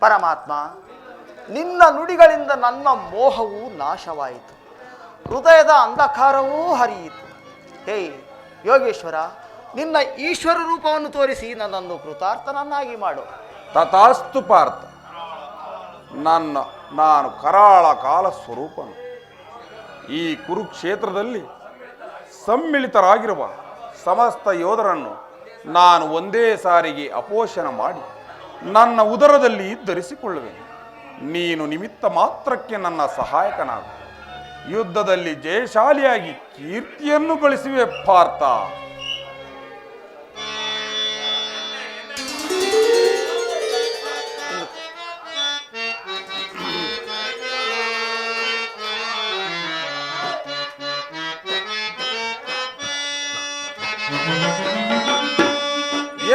ಪರಮಾತ್ಮ, ನಿನ್ನ ನುಡಿಗಳಿಂದ ನನ್ನ ಮೋಹವು ನಾಶವಾಯಿತು, ಹೃದಯದ ಅಂಧಕಾರವೂ ಹರಿಯಿತು. ಹೇ ಯೋಗೇಶ್ವರ, ನಿನ್ನ ಈಶ್ವರ ರೂಪವನ್ನು ತೋರಿಸಿ ನನ್ನನ್ನು ಕೃತಾರ್ಥನನ್ನಾಗಿ ಮಾಡು. ತಥಾಸ್ತು ಪಾರ್ಥ. ನಾನು ಕರಾಳ ಕಾಲ ಸ್ವರೂಪನು. ಈ ಕುರುಕ್ಷೇತ್ರದಲ್ಲಿ ಸಮ್ಮಿಳಿತರಾಗಿರುವ ಸಮಸ್ತ ಯೋಧರನ್ನು ನಾನು ಒಂದೇ ಸಾರಿಗೆ ಅಪೋಷಣ ಮಾಡಿ ನನ್ನ ಉದರದಲ್ಲಿ ಧರಿಸಿಕೊಳ್ಳುವೆನು. ನೀನು ನಿಮಿತ್ತ ಮಾತ್ರಕ್ಕೆ ನನ್ನ ಸಹಾಯಕನಾಗು. ಯುದ್ಧದಲ್ಲಿ ಜಯಶಾಲಿಯಾಗಿ ಕೀರ್ತಿಯನ್ನು ಗಳಿಸುವೆ ಪಾರ್ಥ.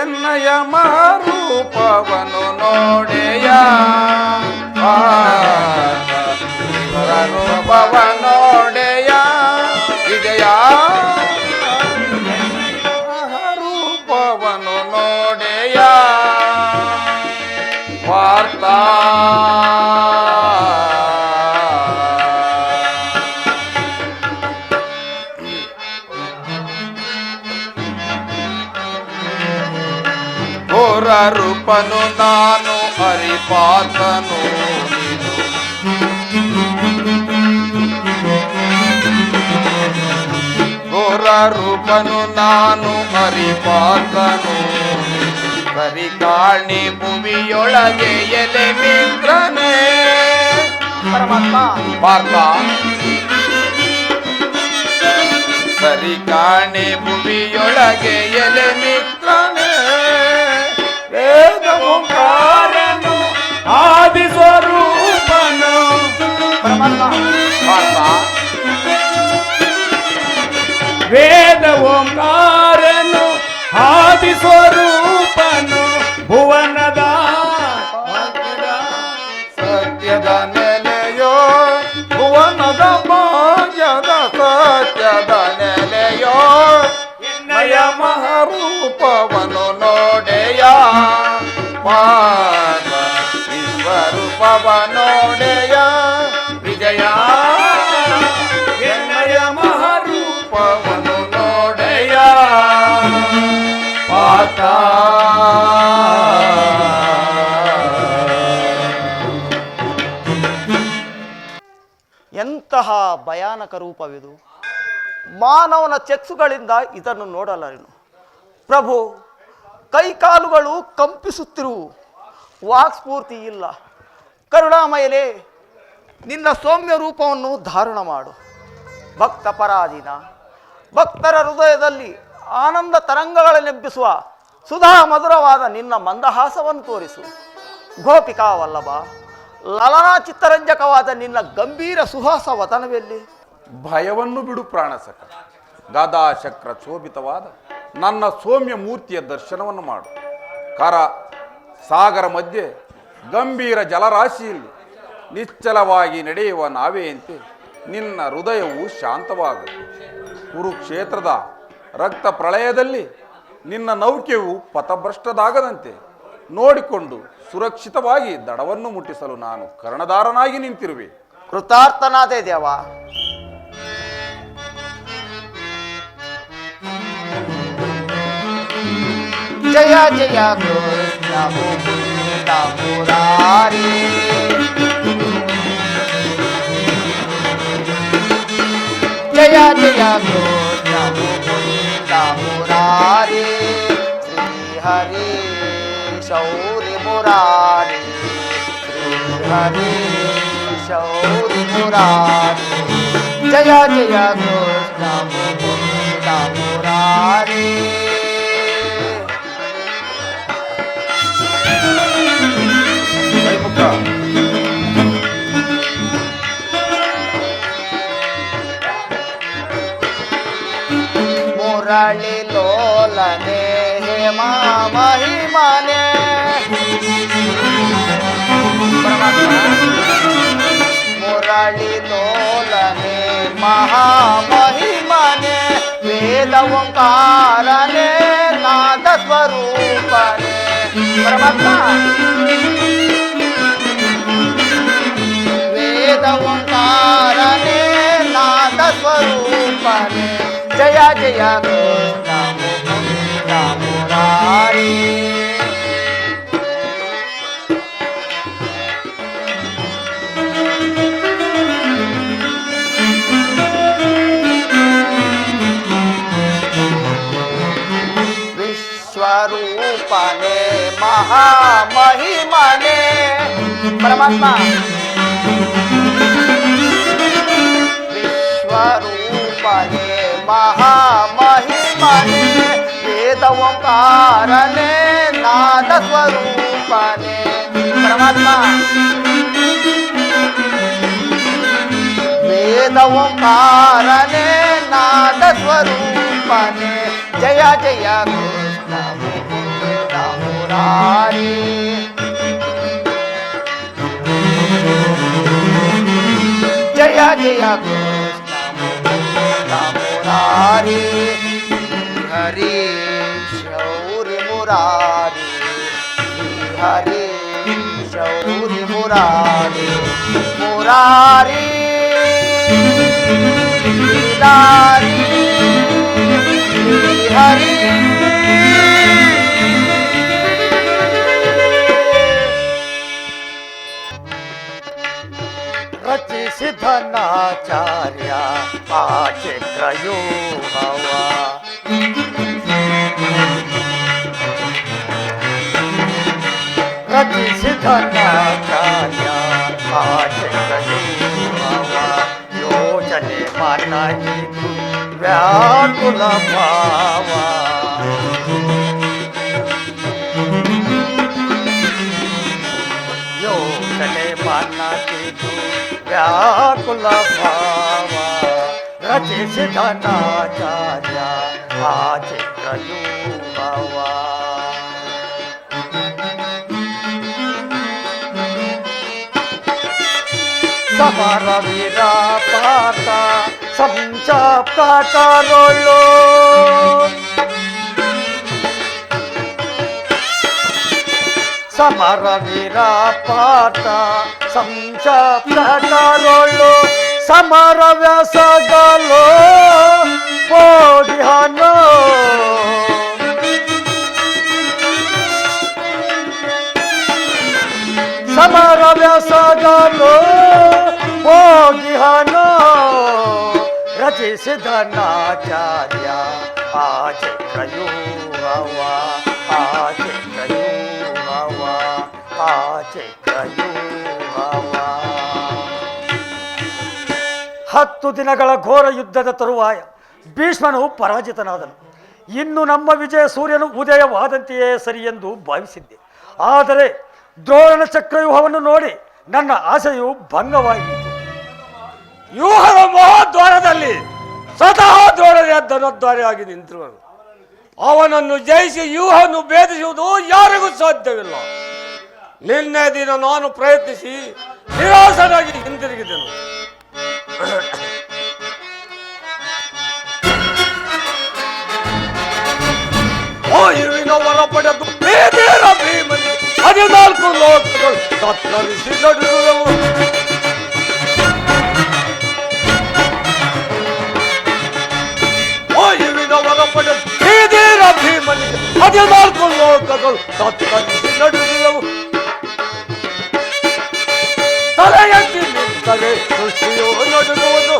ಎನ್ನಯ ಮಾರೂಪವನು ನೋಡೆಯ, ರೂಪವನೋಡೆಯ ವಿಜಯ, ರೂಪವನು ನೋಡೆಯ ಪಾರ್ಥ. ಘೋರ ರೂಪನು ನಾನು ಹರಿಪಾತನು, ಘೋರ ರೂಪನು ನಾನು ಹರಿಪಾತನು. ಕರಿಕಾಣಿ ಭುವಿಯೊಳಗೆ ಎಲೆ ಮಿತ್ರನೇ ಪರಮಾತ್ಮ ಪಾರ್ಥ. ಕರಿಕಾಣಿ ಭುವಿಯೊಳಗೆ ಎಲೆ ಮಿತ್ರನೇ, ವೇದ ಓಂಕಾರನು ಆದಿ ಸ್ವರೂಪನು ಪಾರ್ಥ. ವೇದ ಓಂಕಾರನು ಆದಿ ಸ್ವರೂಪನು, ಭುವನದ ಸತ್ಯದ ನೆಲೆಯೋ, ಭುವನದ ಭಾಗ್ಯದ ಸತ್ಯದ ನೆಲೆಯೋ, ನಯ ಮಹಾರೂಪವನು ನೋಡೆಯ ಪಾದ, ವಿಶ್ವರೂಪವನೋಡೆಯ ವಿಜಯ, ಎನ್ನಯ ಮಹಾರೂಪವನು ನೋಡೆಯ ಪಾತ. ಎಂತಹ ಭಯಾನಕ ರೂಪವಿದು! ಮಾನವನ ಚಕ್ಷುಗಳಿಂದ ಇದನ್ನು ನೋಡಲಾರೆನು. ಪ್ರಭು, ಕೈಕಾಲುಗಳು ಕಂಪಿಸುತ್ತಿರುವು, ವಾಕ್ಸ್ಫೂರ್ತಿ ಇಲ್ಲ. ಕರುಣಾಮಯಲೇ, ನಿನ್ನ ಸೌಮ್ಯ ರೂಪವನ್ನು ಧಾರಣ ಮಾಡು. ಭಕ್ತ ಪರಾಧೀನ, ಭಕ್ತರ ಹೃದಯದಲ್ಲಿ ಆನಂದ ತರಂಗಗಳನ್ನೆಬ್ಬಿಸುವ ಸುಧಾ ಮಧುರವಾದ ನಿನ್ನ ಮಂದಹಾಸವನ್ನು ತೋರಿಸು. ಗೋಪಿಕಾ ವಲ್ಲಭ, ಲಲನಾ ಚಿತ್ತರಂಜಕವಾದ ನಿನ್ನ ಗಂಭೀರ ಸುಹಾಸ ವತನವೆಲ್ಲಿ? ಭಯವನ್ನು ಬಿಡು ಪ್ರಾಣಸಕ. ಗದಾ ಚಕ್ರ ಶೋಭಿತವಾದ ನನ್ನ ಸೌಮ್ಯ ಮೂರ್ತಿಯ ದರ್ಶನವನ್ನು ಮಾಡು. ಕರ ಸಾಗರ ಮಧ್ಯೆ ಗಂಭೀರ ಜಲರಾಶಿಯಲ್ಲಿ ನಿಶ್ಚಲವಾಗಿ ನಡೆಯುವ ನಾವೆಯಂತೆ ನಿನ್ನ ಹೃದಯವು ಶಾಂತವಾಗು. ಕುರುಕ್ಷೇತ್ರದ ರಕ್ತ ಪ್ರಳಯದಲ್ಲಿ ನಿನ್ನ ನೌಕೆಯು ಪಥಭ್ರಷ್ಟದಾಗದಂತೆ ನೋಡಿಕೊಂಡು ಸುರಕ್ಷಿತವಾಗಿ ದಡವನ್ನು ಮುಟ್ಟಿಸಲು ನಾನು ಕರ್ಣಧಾರನಾಗಿ ನಿಂತಿರುವೆ. ಕೃತಾರ್ಥನಾದೆ ದೇವ. ಜಯ ಜಯ ಕೃಷ್ಣ ಮುಕುಂದ ಮುರಾರಿ, ಜಯ ಜಯ ಕೃಷ್ಣ ಮುಕುಂದ ಮುರಾರಿ, ಶ್ರೀ ಹರಿ ಶೌರಿ ಮುರಾರಿ, ಶ್ರೀ ಹರಿ ಶೌರಿ ಮುರಾರಿ, ಜಯ ಜಯ ಕೃಷ್ಣ ಮುಕುಂದ ಮುರಾರಿ. ಮುರಳಿ ಲೋಲ ಮಹಾಮಹಿಮನೆ ಮುರಳಿ ಲೋಲನೆ ಮಹಾಮಹಿಮನೆ ವೇದ ಓಂಕಾರನೆ ನಾದ ಸ್ವರೂಪನೆ ಪರಮಾತ್ಮ ವೇದ ಓಂಕಾರನೆ ನಾದ ಸ್ವರೂಪನೆ ಜಯ ಜಯ ಕೃಷ್ಣ ಮುಕುಂದ ಮುರಾರಿ ವಿಶ್ವರೂಪನೆ ಮಹಾಮಹಿಮನೆ ಪರಮಾತ್ಮ ವಿಶ್ವರೂಪನೆ ಮಹಾಮಹಿಮನೆ ವೇದ ಓಂಕಾರನೆ ನಾದ ಸ್ವರೂಪನೆ ಪರಮಾತ್ಮ ವೇದ ಓಂಕಾರನೆ ನಾದ ಸ್ವರೂಪನೆ ಜಯ ಜಯ ಕೃಷ್ಣ ಮುಕುಂದ ಮುರಾರಿ ಜಯ ಜಯ ಕೃಷ್ಣ ಮುಕುಂದ ಮುರಾರಿ ಹರಿ ಶೌರಿ ಮುರಾರಿ ಹರಿ ಶೌರಿ ಮುರಾರಿ ಮುರಾರಿ ಮುರಾರಿ ಹರಿ ರಚಿಸಿ ಧನಾಚಾರ್ಯ ಆಚೆ ಪ್ರಯೋಗವ ರಚಿಸಿ ಧನಾಚಾರ್ಯ ಆಚೆ ಪ್ರಯೋಗವ ಯೋಚನೆ ಮಾಡಲಿದ್ದು ವ್ಯಾಕುಲ ಭಾವ ಯೋಚನೆ ಮಾಡಲಿದ್ದು ವ್ಯಾಕುಲ ಭಾವ ರಚಿಸಿ ಧನಾಚಾರ್ಯ ಆಚೆ ಪ್ರಯೋಗವ ಸಮರ ವಿರಾಪಾತ ಸಂಚಾಪ್ತ ಕರೋಳು ಸಮರ ವಿರಾಪಾತ ಸಂಚಾಪ್ತ ಕರೋಳು ಸಮರ ವ್ಯಾಸಗಲು ಪೋಡಿಹನು ಸಮರ ವ್ಯಾಸಗಲು ಹೋಗಿಹನು ರಚಿಸಿ ಧನಾಚಾರ್ಯ ಆಚೆ ಪ್ರಯೋಗವ ಆಚೆ ಪ್ರಯೋಗವ ಆಚೆ ಪ್ರಯೋಗವ 10 ದಿನಗಳ ಘೋರ ಯುದ್ಧದ ತರುವಾಯ ಭೀಷ್ಮನು ಪರಾಜಿತನಾದನು. ಇನ್ನು ನಮ್ಮ ವಿಜಯ ಸೂರ್ಯನು ಉದಯವಾದಂತೆಯೇ ಸರಿ ಎಂದು ಭಾವಿಸಿದ್ದೆ. ಆದರೆ ದ್ರೋಣನ ಚಕ್ರವ್ಯೂಹವನ್ನು ನೋಡಿ ನನ್ನ ಆಸೆಯು ಭಂಗವಾಯಿತು. ವ್ಯೂಹದ ಮಹಾದ್ವಾರದಲ್ಲಿ ಸ್ವತಃ ದ್ರೋಣನೇ ಧನದ್ವಾರಿಯಾಗಿ ನಿಂತಿರುವನು. ಅವನನ್ನು ಜಯಿಸಿ ವ್ಯೂಹವನ್ನು ಭೇದಿಸುವುದು ಯಾರಿಗೂ ಸಾಧ್ಯವಿಲ್ಲ. ನಿನ್ನೆ ದಿನ ನಾನು ಪ್ರಯತ್ನಿಸಿ ನಿರಾಸನಾಗಿ ಹಿಂದಿರುಗಿದೆನು. ವಾಯುವಿನವರ ಪಡೆದು ಬೇದೇರ ಭೀಮನಿ 14 ಲೋಕಗಳು ತತ್ತರಿಸಿ ನಡುಗುವವು. ವಾಯುವಿನವರ ಪಡೆದು ಬೇದೇರ ಭೀಮನಿ 14 ಲೋಕಗಳು ತತ್ತರಿಸಿ ನಡುಗುವವು. ತಲೆ ಎತ್ತಿ ನಿಂತರೆ ಸೃಷ್ಟಿಯು ನಡುಗುವುದು.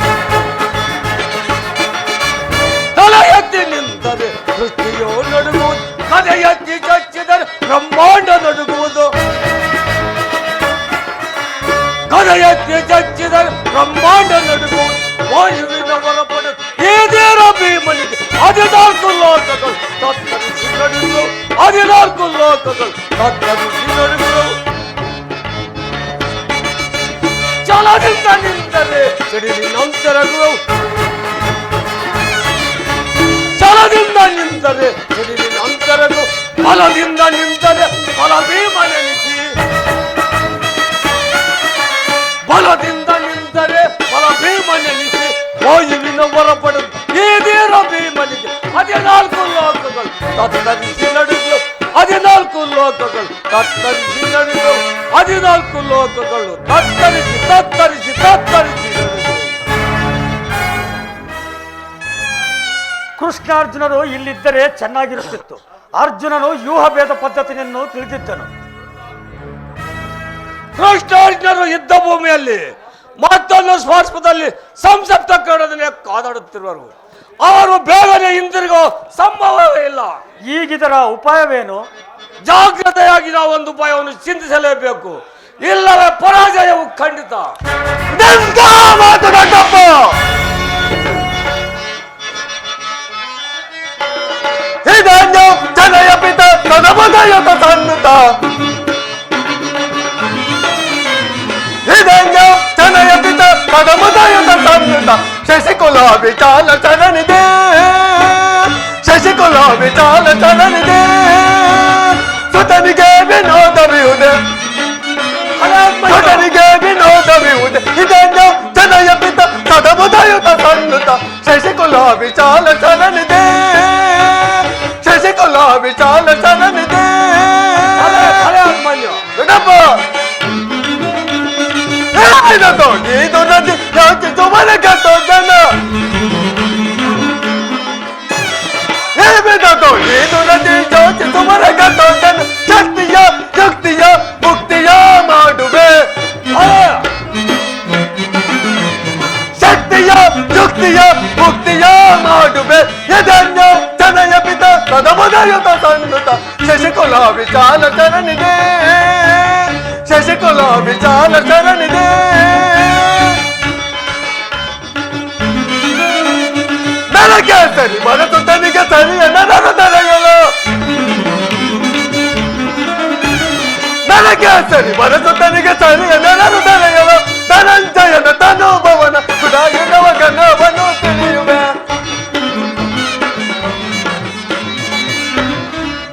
ತಲೆ ಎತ್ತಿ ನಿಂತರೆ ಸೃಷ್ಟಿಯು ನಡುಗುವುದು. ಕಲೆ ಎತ್ತಿ ಚಚ್ಚಿದರೆ ಬ್ರಹ್ಮಾಂಡ ನಡುಗುವುದು. ಕಲೆ ಎತ್ತಿ ಚಚ್ಚಿದರೆ ಬ್ರಹ್ಮಾಂಡ ನಡುಗುವುದು. ವಾಯುವಿನವರ ಪಡೆ ಏದೇರ ಭೀಮನಿಗೆ 14 ಲೋಕಗಳು ತತ್ತರಿಸಿ ನಡುಗುವು. 14 ಲೋಕಗಳು ತತ್ತರಿಸಿ ನಡುಗುವು. ಛಲದಿಂದ ನಿಂತರೆ ಸಿಡಿಲಿನಂತರಗುವು. ಛಲದಿಂದ ನಿಂತರೆ ಸಿಡಿಲಿನಂತರಗು. ಬಲದಿಂದ ನಿಂತರೆ ಬಲ ಭೀಮನೆನಿಸಿ, ಬಲದಿಂದ ನಿಂತರೆ ಬಲ ಭೀಮನೆನಿಸಿ, ವಾಯುವಿನ ಹೊರಪಡೆದು ಏನೇರ ಭೀಮನಿಗೆ 14 ಲೋಕಗಳು ತತ್ತರಿಸಿ ನಡೆದು, 14 ಲೋಕಗಳು ತತ್ತರಿಸಿ ನಡೆದು, 14 ಲೋಕಗಳು ತತ್ತರಿಸಿ ತತ್ತರಿಸಿ ತತ್ತರಿಸಿ ನಡೆದು. ಕೃಷ್ಣಾರ್ಜುನರು ಇಲ್ಲಿದ್ದರೆ ಚೆನ್ನಾಗಿರುತ್ತಿತ್ತು. ಅರ್ಜುನನು ವ್ಯೂಹಭೇದ ಪದ್ಧತಿಯನ್ನು ತಿಳಿದಿದ್ದನು. ಕೃಷ್ಣಾರ್ಜುನರು ಯುದ್ಧ ಭೂಮಿಯಲ್ಲಿ ಮತ್ತೊಂದು ಸ್ಪರ್ಶದಲ್ಲಿ ಸಂಸಪ್ತ ಕಡದನೆ ಕಾದಾಡುತ್ತಿರುವರು. ಅವರು ಬೇಗನೆ ಹಿಂದಿರುಗೋ ಸಂಭವವೇ ಇಲ್ಲ. ಈಗಿದರ ಉಪಾಯವೇನು? ಜಾಗ್ರತೆಯಾಗಿ ನಾವು ಒಂದು ಉಪಾಯವನ್ನು ಚಿಂತಿಸಲೇಬೇಕು, ಇಲ್ಲವೇ ಪರಾಜಯವು ಖಂಡಿತ. ಜನಯ ಪಿತ ತದಮದಯತ ಸನ್ನುತ, ಜನಯ ಪಿತ ತದಮದಯತ ಸನ್ನುತ, ಶಶಿಕುಲ ವಿಚಾಲ ಚರಣಿದೆ, ಶಶಿಕುಲ ವಿಚಾಲ ಚರಣಿದೆ, ಸುತನಿಗೆ ವಿನೋದವಿಯುದೆ, ಸುತನಿಗೆ ವಿನೋದವಿಯುದೆ, ಇದನ್ನು ಜನಯ ಪಿತ ತದಮದಯತ ಸನ್ನುತ, ಶಶಿಕುಲ ವಿಚಾಲ ಚರಣಿದೆ, ಶಶಿಕುಲ ವಿಚಾಲ ಚರಣಿದೆ. ದೊಡ್ಡಪ್ಪ ಇದು ನದಿ ಯೋಚಿಸು ಮನಗಟ್ಟು ಜನ, ಇದು ನದಿ ಯೋಚಿಸು ಮನಗಟ್ಟು ಜನ, ಶಕ್ತಿಯ ಯುಕ್ತಿಯ ಮುಕ್ತಿಯ ಮಾಡುವೆ, ಶಕ್ತಿಯ ಯುಕ್ತಿಯ ಮುಕ್ತಿಯ ಮಾಡುವೆ, ಇದನ್ನು ಜನಯ ಪಿತ ತದಮದಯುತ ಸನ್ನುತ, ಶಶಿಕುಲ ವಿಚಾಲ ಚರಣಿದೆ, ಶಶಿಕುಲ ವಿಚಾಲ ಚರಣಿದೆ. ನನಗೆ ಸರಿ ಮನಸ್ಸು ತನಿಗೆ ಸರಿಯ ನನರು ತಡೆಯಲು, ನನಗೆ ಸರಿ ಮನಸ್ಸು ತನಿಗೆ ಸರಿಯ ನನರು ತಡೆಯಲು, ಧನಂಜಯನ ತನುಭವನ ಸುಧಾಯುಧವ ಗಣವನ್ನು ತಿಳಿಯುವೆ,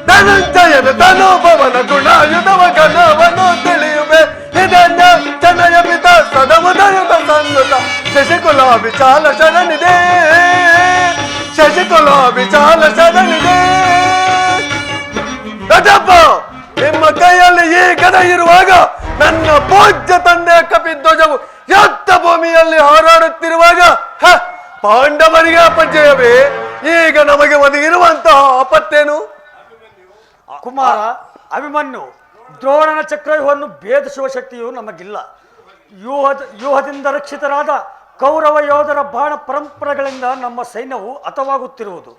ಧನಂಜಯನ ತನುಭವನ ಗುಣಾಯುಧವ ಗಣವನ್ನು ತಿಳಿಯುವೆ, ಇದನ್ನ ಜನಯ ಪಿತ ಸದಮದಯುತ ಸನ್ನುತ, ಶಶಿಕುಲ ವಿಚಾಲ ಶರಣಿದೆ, ಶಶಿಕುಲ ವಿಚಾಲ ಶರಣಿದೆ. ರಜಪ್ಪ, ನಿಮ್ಮ ಕೈಯಲ್ಲಿ ಈ ಗದ ಇರುವಾಗ ನನ್ನ ಪೂಜ್ಯ ತಂದೆ ಕಪಿಧ್ವಜವು ಯುದ್ಧ ಭೂಮಿಯಲ್ಲಿ ಹಾರಾಡುತ್ತಿರುವಾಗ ಪಾಂಡವರಿಗೆ ಅಪಜಯವೇ, ಈಗ ನಮಗೆ ಒದಗಿರುವಂತಹ ಆಪತ್ತೇನು? ಕುಮಾರ, ಅಭಿಮನ್ಯು ದ್ರೋಣನ ಚಕ್ರವ್ಯೂಹವನ್ನು ಭೇದಿಸುವ ಶಕ್ತಿಯು ನಮಗಿಲ್ಲ. ವ್ಯೂಹದಿಂದ ರಕ್ಷಿತರಾದ ಕೌರವ ಯೋಧರ ಬಾಣ ಪರಂಪರೆಗಳಿಂದ ನಮ್ಮ ಸೈನ್ಯವು ಹತವಾಗುತ್ತಿರುವುದು.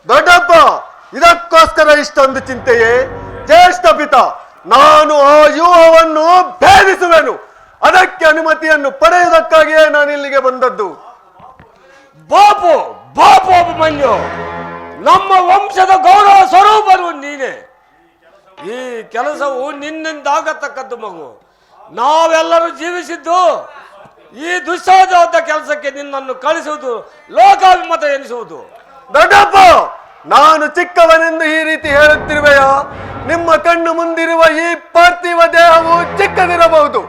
ದೊಡ್ಡಪ್ಪ, ಇದಕ್ಕೋಸ್ಕರ ಇಷ್ಟೊಂದು ಚಿಂತೆಯೇ? ಜ್ಯೇಷ್ಠ ಪಿತ, ನಾನು ಆ ವ್ಯೂಹವನ್ನು ಭೇದಿಸುವೆನು. ಅದಕ್ಕೆ ಅನುಮತಿಯನ್ನು ಪಡೆಯುವುದಕ್ಕಾಗಿಯೇ ನಾನು ಇಲ್ಲಿಗೆ ಬಂದದ್ದು. ಬಾಪು ಬಾಪು ಅಭಿಮನ್ಯು, ನಮ್ಮ ವಂಶದ ಗೌರವ ಸ್ವರೂಪರು ನೀನೆ. ಈ ಕೆಲಸವು ನಿನ್ನಿಂದಾಗತಕ್ಕದ್ದು ಮಗು. ನಾವೆಲ್ಲರೂ ಜೀವಿಸಿದ್ದು ಈ ದುಸ್ಸಾಧ್ಯವಾದ ಕೆಲಸಕ್ಕೆ ನಿನ್ನನ್ನು ಕಳಿಸುವುದು ಲೋಕಾಭಿಮತ ಎನಿಸುವುದು. ದೊಡ್ಡಪ್ಪ, ನಾನು ಚಿಕ್ಕವನೆಂದು ಈ ರೀತಿ ಹೇಳುತ್ತಿರುವೆಯಾ? ನಿಮ್ಮ ಕಣ್ಣು ಮುಂದಿರುವ ಈ ಪಾರ್ಥಿವ ದೇಹವು ಚಿಕ್ಕದಿರಬಹುದು,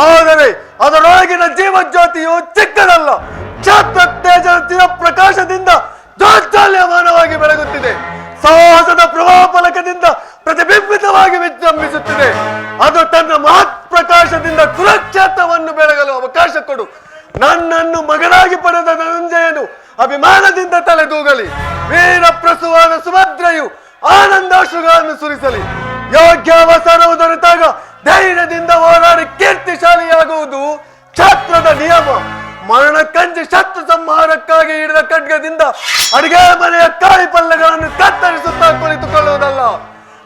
ಆದರೆ ಅದರೊಳಗಿನ ಜೀವಜ್ಯೋತಿಯು ಚಿಕ್ಕದಲ್ಲ. ಕ್ಷಾತ್ರ ತೇಜಸ್ಸಿನ ಪ್ರಕಾಶದಿಂದ ಜ್ಯೋತ್ಸಾಲ್ಯಮಾನವಾಗಿ ಬೆಳಗುತ್ತಿದೆ. ಸಾಹಸದ ಪ್ರಭಾವ ಫಲಕದಿಂದ ಪ್ರತಿಬಿಂಬಿತವಾಗಿ ವಿಜೃಂಭಿಸುತ್ತಿದೆ. ಅದು ತನ್ನ ಮಹತ್ ಪ್ರಕಾಶದಿಂದ ಕುರುಕ್ಷೇತ್ರವನ್ನು ಬೆಳಗಲು ಅವಕಾಶ ಕೊಡು. ನನ್ನನ್ನು ಮಗನಾಗಿ ಪಡೆದ ಧನಂಜಯನು ಅಭಿಮಾನದಿಂದ ತಲೆದೂಗಲಿ. ವೀರ ಪ್ರಸುವಾದ ಸುಭದ್ರೆಯು ಆನಂದಾಶ್ರುಗಳನ್ನು ಸುರಿಸಲಿ. ಯೋಗ್ಯಾವಸರವು ದೊರೆತಾಗ ಧೈರ್ಯದಿಂದ ಹೋರಾಡಿ ಕೀರ್ತಿಶಾಲಿಯಾಗುವುದು ಕ್ಷಾತ್ರದ ನಿಯಮ. ಮರಣ ಕಂಜಿ ಶತ್ರು ಸಂಹಾರಕ್ಕಾಗಿ ಹಿಡಿದ ಖಡ್ಗದಿಂದ ಅಡಿಗೆ ಮನೆಯ ಕಾಯಿ ಪಲ್ಯಗಳನ್ನು ಕತ್ತರಿಸುತ್ತಾ ಕುಳಿತುಕೊಳ್ಳುವುದಲ್ಲ.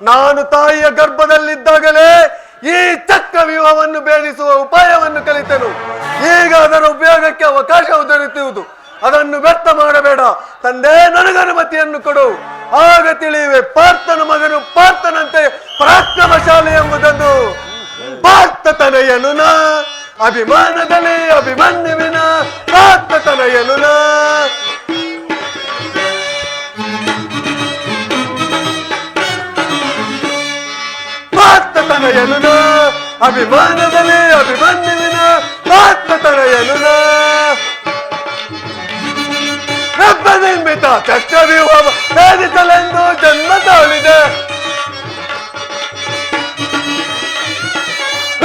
ನಾನು ತಾಯಿಯ ಗರ್ಭದಲ್ಲಿದ್ದಾಗಲೇ ಈ ಚಕ್ರವ್ಯೂಹವನ್ನು ಭೇದಿಸುವ ಉಪಾಯವನ್ನು ಕಲಿತೆನು. ಈಗ ಅದರ ಉಪಯೋಗಕ್ಕೆ ಅವಕಾಶವು ದೊರೆಯುವುದು. ಅದನ್ನು ವ್ಯರ್ಥ ಮಾಡಬೇಡ ತಂದೆ, ನನಗನುಮತಿಯನ್ನು ಕೊಡು. ಆಗ ತಿಳಿಯುವೆ ಪಾರ್ಥನ ಮಗನು ಪಾರ್ಥನಂತೆ ಪರಾಕ್ರಮಶಾಲಿ ಎಂಬುದನ್ನು. ಪಾರ್ಥತನಯನು ನಾ ಅಭಿಮಾನದಲ್ಲಿ ಅಭಿಮನ್ಯುವಿನ ಪಾರ್ಥತನಯನು ನಾ. ಎನುನ ಅಭಿಮಾನದಲ್ಲಿ ಅಭಿಮನ್ಯುವಿನ ಆತ್ಮತನಯನುನ ರಬ್ಬ ನಿರ್ಮಿತ ಚಕ್ರವ್ಯೂಹ ಭೇದಿಸಲೆಂದು ಜನ್ಮ ತಾಳಿದೆ.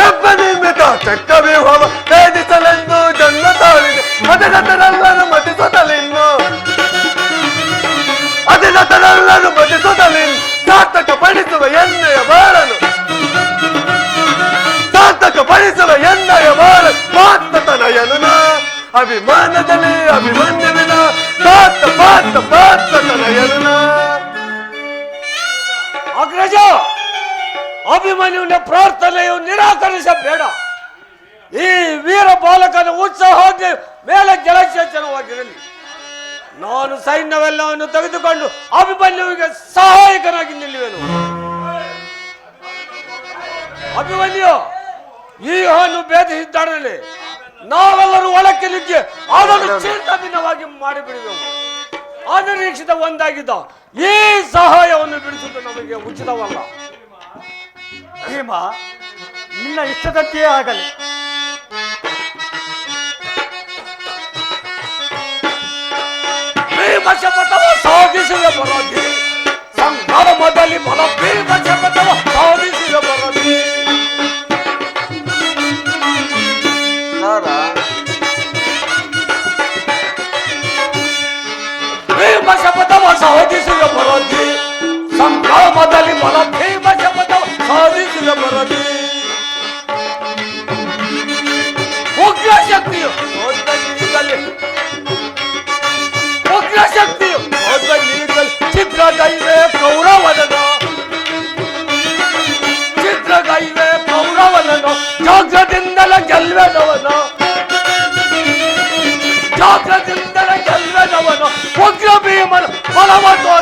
ರಬ್ಬ ನಿರ್ಮಿತ ಚಕ್ರವ್ಯೂಹ ಭೇದಿಸಲೆಂದು ಜನ್ಮ ತಾಳಿದೆ. ಮತಗತರೆಲ್ಲರೂ ಮತಿಸುತ್ತಲಿನ್ನು ಅಧಿನತರೆಲ್ಲರೂ ಮತಿಸುತ್ತಲಿನ್ನು ಸಾರ್ಥಕ ಪಡಿಸುವ ಎಣ್ಣೆಯ ಬಾಳನು ಸಾರ್ಥಕ ಪಡಿಸುವ ಎಣ್ಣೆಯ ಬಾಳ ಪಾತ್ರತನಯನುನ ಅಭಿಮಾನದಲ್ಲಿ ಅಭಿಮನ್ಯುವಿನ ಪಾತ್ರತನಯನುನ. ಅಗ್ರಜ, ಅಭಿಮನ್ಯುವಿನ ಪ್ರಾರ್ಥನೆಯು ನಿರಾಕರಿಸಬೇಡ. ಈ ವೀರ ಬಾಲಕನ ಉತ್ಸಾಹಕ್ಕೆ ಮೇಲೆ ಜಲಸೇಚನವಾಗಿರಲಿ. ನಾನು ಸೈನ್ಯವೆಲ್ಲವನ್ನು ತೆಗೆದುಕೊಂಡು ಅಭಿಮನ್ಯುವಿಗೆ ಸಹಾಯಕನಾಗಿ ನಿಲ್ಲುವೆನು. ಅಭಿಮನ್ಯು ಈಗವನ್ನು ಭೇದಿಸಿದ್ದಾಡಲಿ ನಾವೆಲ್ಲರೂ ಒಳಕ್ಕೆ ನುಗ್ಗಿ ಅದನ್ನು ಚಿಂತಾಭಿನ್ನವಾಗಿ ಮಾಡಿಬಿಡುವೆವು. ಅನಿರೀಕ್ಷಿತ ಒಂದಾಗಿದ್ದ ಈ ಸಹಾಯವನ್ನು ಬಿಡಿಸುವುದು ನಮಗೆ ಉಚಿತವಲ್ಲ. ಭೀಮ, ನಿನ್ನ ಇಷ್ಟದಂತೆಯೇ ಆಗಲಿ. ಭೀಮ ಶಪಥವ ಸಾಧಿಸಿದ ಬರದಿ ಸಂಗ್ರಾಮದಲ್ಲಿ ಬಲ ಭೀಮ ಶಪಥವ ಸಾಧಿಸಿದ ಬರದಿ ಭೀಮ ಶಪಥವ ಸಾಧಿಸಿದ ಬರದಿ ಸಂಗ್ರಾಮದಲ್ಲಿ ಬಲ ಭೀಮ ಶಪಥವ ಸಾಧಿಸಿದ ಬರದಿ ಉಗ್ರ ಶಕ್ತಿಯು ಉಗ್ರ ಶಕ್ತಿಯು ಚಿತ್ರಗೈವೆ ಕೌರವನನು ಚಿತ್ರಗೈವೆ ಕೌರವನನು ಜಾಗ್ರದಿಂದಲ ಗೆಲ್ವೆನವನು ಜಾಗ್ರದಿಂದಲ ಗೆಲ್ವೆನವನು ಉಗ್ರ ಭೀಮನ ಬಲವನ್ನು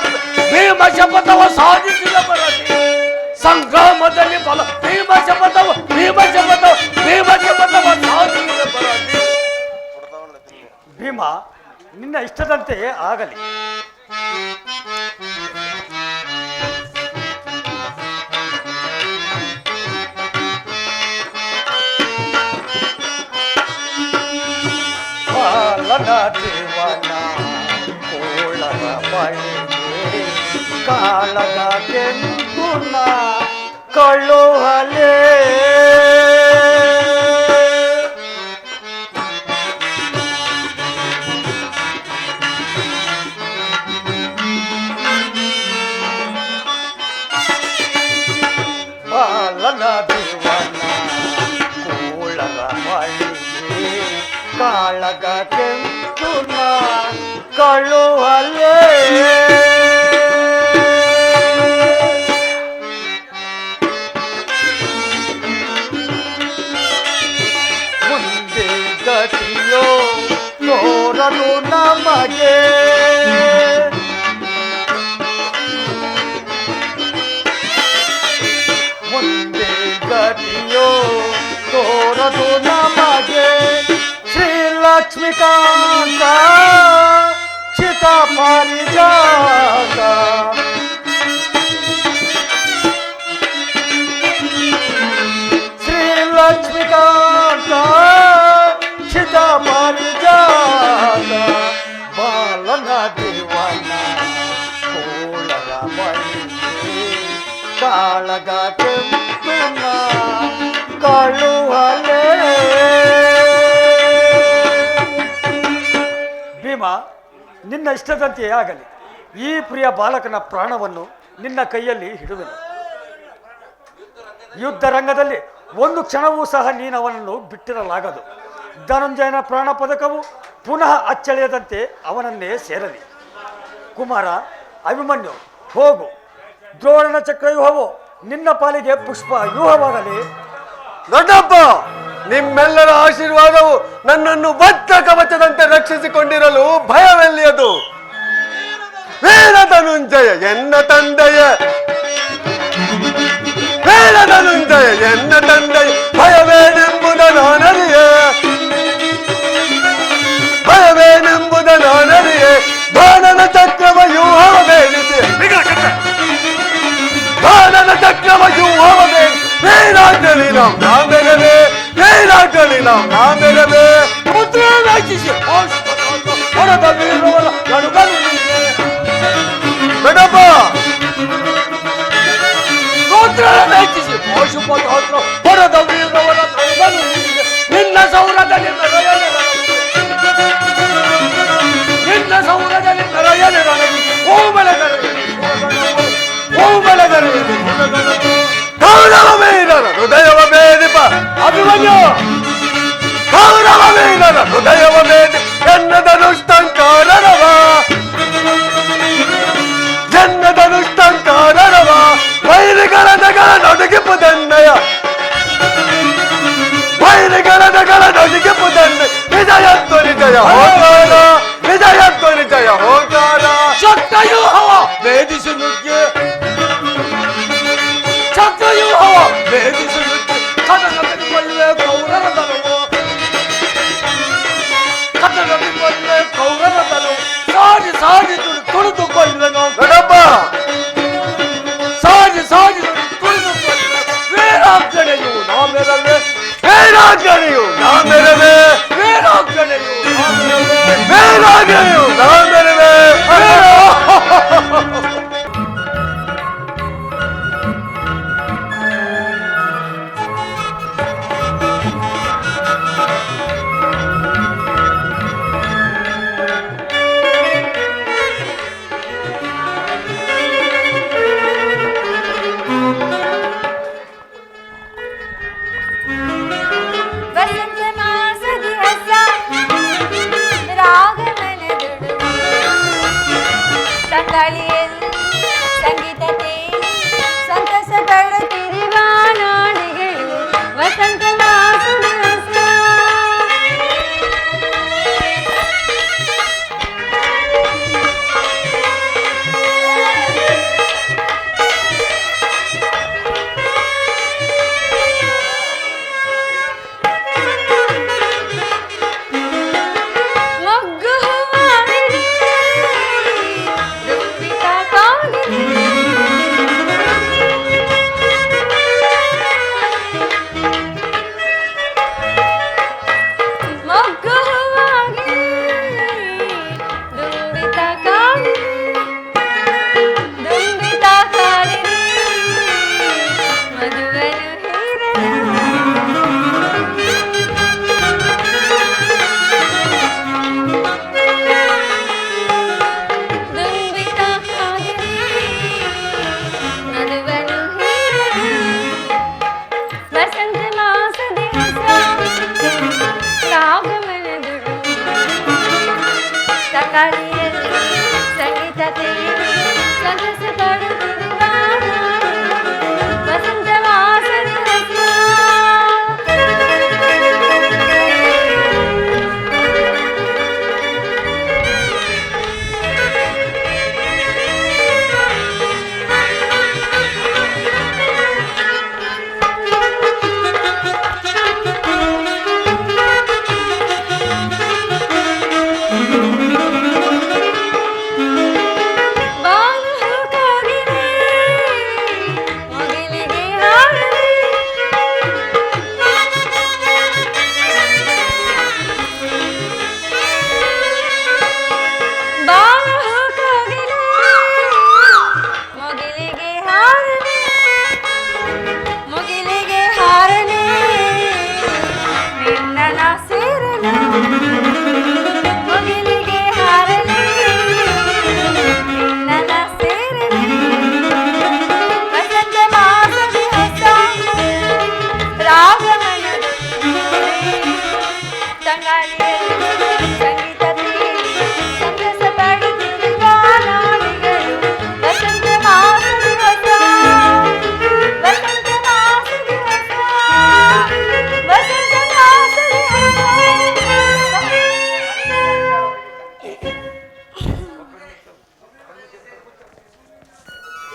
ಭೀಮ ಶಪಥವ ಸಾಧಿಸಿದ ಬರದಿ ಸಂಗ್ರಾಮದಲ್ಲಿ ಬಲ ಭೀಮ ಶಪಥವ ಸಾಧಿಸಿದ ಬರದಿ. ಭೀಮ, ನಿನ್ನ ಇಷ್ಟದಂತೆಯೇ ಆಗಲಿ. ಬಾಲನ ದೇವನ ಕೋಳರ ಬಳಿಗೆ ಕಾಳಗ ಕೆಂಪುನ ಕಳುಹಲೇ ಬಾಲನ ದೇವನ ಕೋಳರ ಬಳಿಗೆ ಕಾಳಗ ಕೆಂಪುನ ಕಳುಹಲೇ ಮುಂದೆ ಗತಿಯೋ ತೋರಲು ನಮಗೆ ಮುಂದೆ ಗತಿಯೋ ತೋರದು ನಮಗೆ ಶ್ರೀಲಕ್ಷ್ಮಿಕಾಂತ ಚಿತ ಪಾರಿಜಾತ ಶ್ರೀಲಕ್ಷ್ಮಿಕಾಂತ ಚಿತ ಪಾರಿಜಾತ ಬಾಲನ ದೇವನ ಕೋಳರ ಬಳಿಗೆ ಕಾಳಗ ಕೆಂಪುನ ಕಳುಹಲೇ. ಭೀಮ, ನಿನ್ನ ಇಷ್ಟದಂತೆಯೇ ಆಗಲಿ. ಈ ಪ್ರಿಯ ಬಾಲಕನ ಪ್ರಾಣವನ್ನು ನಿನ್ನ ಕೈಯಲ್ಲಿ ಹಿಡುವೆನು. ಯುದ್ಧ ರಂಗದಲ್ಲಿ ಒಂದು ಕ್ಷಣವೂ ಸಹ ನೀನು ಅವನನ್ನು ಬಿಟ್ಟಿರಲಾಗದು. ಧನಂಜಯನ ಪ್ರಾಣ ಪದಕವು ಪುನಃ ಅಚ್ಚಳಿಯದಂತೆ ಅವನನ್ನೇ ಸೇರಲಿ. ಕುಮಾರ ಅಭಿಮನ್ಯು, ಹೋಗು. ದ್ರೋಣನ ಚಕ್ರವ್ಯೂಹವು ನಿನ್ನ ಪಾಲಿಗೆ ಪುಷ್ಪ ವ್ಯೂಹವಾಗಲಿ. ದೊಡ್ಡಪ್ಪ, ನಿಮ್ಮೆಲ್ಲರ ಆಶೀರ್ವಾದವು ನನ್ನನ್ನು ಬದ್ಧ ಕವಚದಂತೆ ರಕ್ಷಿಸಿಕೊಂಡಿರಲು ಭಯವೆಲ್ಲಿಯದು. ವೀರ ಧನುಂಜಯ ಎನ್ನ ತಂದೆಯ ವೀರ ಧನುಂಜಯ ಎನ್ನ ತಂದೆಯ ಭಯವೇನೆಂಬುದ ನಾನರಿಯೆ ಭಯವೇನೆಂಬುದ ನಾನರಿಯೆ ದಾನನ ಚಕ್ರವ ವ್ಯೂಹವ ಬೇಡಿಸಿ ದಾನನ ಚಕ್ರವ ವ್ಯೂಹವ ಬೇಡಿ ಏನಾಗಲಿಲ್ಲ ನಾಂದರವೇ ಏನಾಗಲಿಲ್ಲ ನಾಂದರವೇ ಮುದ್ರೆಯಾಗಿಸಿ ಆಶುಪತ್ರೆ ಹೊರದ ವೀರವರ ನಡುಗಲು ನಿಂತೆ. ಬೇಡಪ್ಪ ಮುದ್ರೆಯಾಗಿಸಿ ಆಶುಪತ್ರೆ ಹೊರದ ವೀರವರ ನಡುಗಲು ನಿಂತೆ. ನಿನ್ನ ಸೌರದಲ್ಲಿ ಮೆರೆಯಲೆ ನಿನ್ನ ಸೌರದಲ್ಲಿ ಮೆರೆಯಲೆ ನನಗೆ ಓ ಬೆಳಗರೆ ಓ ಬೆಳಗರೆ ಕೌರವ ವೀರರ ಹೃದಯವ ಬೇದಿಪ ಅಭಿಮನ್ಯು ಕೌರವ ವೀರರ ಹೃದಯವ ಬೇದಿ ಜನ್ನದನುಷ್ಟಂಕಾರರವ ಜನ್ನದನುಷ್ಟಂಕಾರರವ ವೈರಿಗಳ ನಗಳ ನಡುಗಿಪುದನ್ನಯ ವೈರಿಗಳ ನಗಳ ನಡುಗಿಪುದನ್ನ ವಿಜಯತ್ವ ನಿಜಯ ಹೋಗಾರ ವಿಜಯತ್ವ ನಿಜಯ ಹೋಗಾರ ಚಕ್ರಯು ಹವ ಭೇದಿಸಿ ನುಗ್ಗೆ ಚಕ್ರಯು ಹವ ಭೇದಿಸಿ ನುಗ್ಗೆ ಕಥಕಥಿಕೊಳ್ಳೆ ಕೌರವದನು ಕಥಕಥಿಕೊಳ್ಳೆ ಕೌರವದನು ಸಾರಿ ಸಾರಿ ತುಳಿದುಕೊಳ್ಳೆನು ಬೇಡಪ್ಪ ಸಾರಿ ಸಾರಿ ತುಳಿದುಕೊಳ್ಳೆ ವೀರಾಗ್ಗಣೆಯು ನಾಮೆರವೆ ಬೇರಾಗಣಿಯು ನಾಮೆರವೆ ವೀರಾಗ್ಗಣೆಯು ನಾಮೆರವೆ ಬೇರಾಗಣಿಯು ನಾಮೆರವೆ ವಸಂತ ಮಾಸದಿ ಹಸ ರಾಗಮನದುಡು ತಂಗಾಳಿಯಲ್ಲಿ ಸಂಗೀತ ತೇಲಿ ಸಂತಸ ಪಡುತ್ತಿರುವ ನಾಡಿಗಳು ವಸಂತ ಮಾಸದಿ ಹಸ ಮೊಗ್ಗು ಹೂವಾಗಿದೆ, ದುಂಬಿತ ಕಾಗಿದೆ. ಮೊಗ್ಗು ಹೂವಾಗಿದೆ, ದುಂಬಿತ ಕಾಗಿದೆ. ದುಂಬಿತ ಕಾಡಿದೆ, ಮಧುವನ್ನು ಹೀರಲು. ದುಂಬಿತ ಕಾಗಿದೆ, ಮಧುವನ್ನು ಹೀರಲು. ವಸಂತ ಮಾಸದಿ ಹಸ ರಾಗಮನದುಡು ತಂಗಾಳಿಯಲ್ಲಿ ಸಂಗೀತ ತೇಲಿ ಸಂತಸ ಪಡುತ್ತಿರುವ ವಸಂತ ಮಾಸದಿ ಹಸ ಬಾನು ಹೂಕಾಗಿದೆ, ಮುಗಿಲಿಗೆ ಹಾರದೆ. ಬಾನು ಹೂಕಾಗಿದೆ, ಮುಗಿಲಿಗೆ ಹಾರದೆ. ಮುಗಿಲಿಗೆ ಹಾರನೆ ನಿನ್ನ ಸೇರಲು. ಮುಗಿಲಿಗೆ ಹಾರನೆ ನಿನ್ನ ಸೇರಲು. ವಸಂತ ಮಾಸದಿ ಹಸ ರಾಗಮನದುಡು ತಂಗಾಳಿಯಲ್ಲಿ ಸಂಗೀತ ತೇಲಿ ಸಂತಸ ಪಡುತ್ತಿರುವ ನಾಡಿಗಳು ವಸಂತ ಮಾಸದಿ ಹಸ. ವಸಂತ ಮಾಸದಿ ಹಸ. ವಸಂತ ಮಾಸದಿ ಹಸ.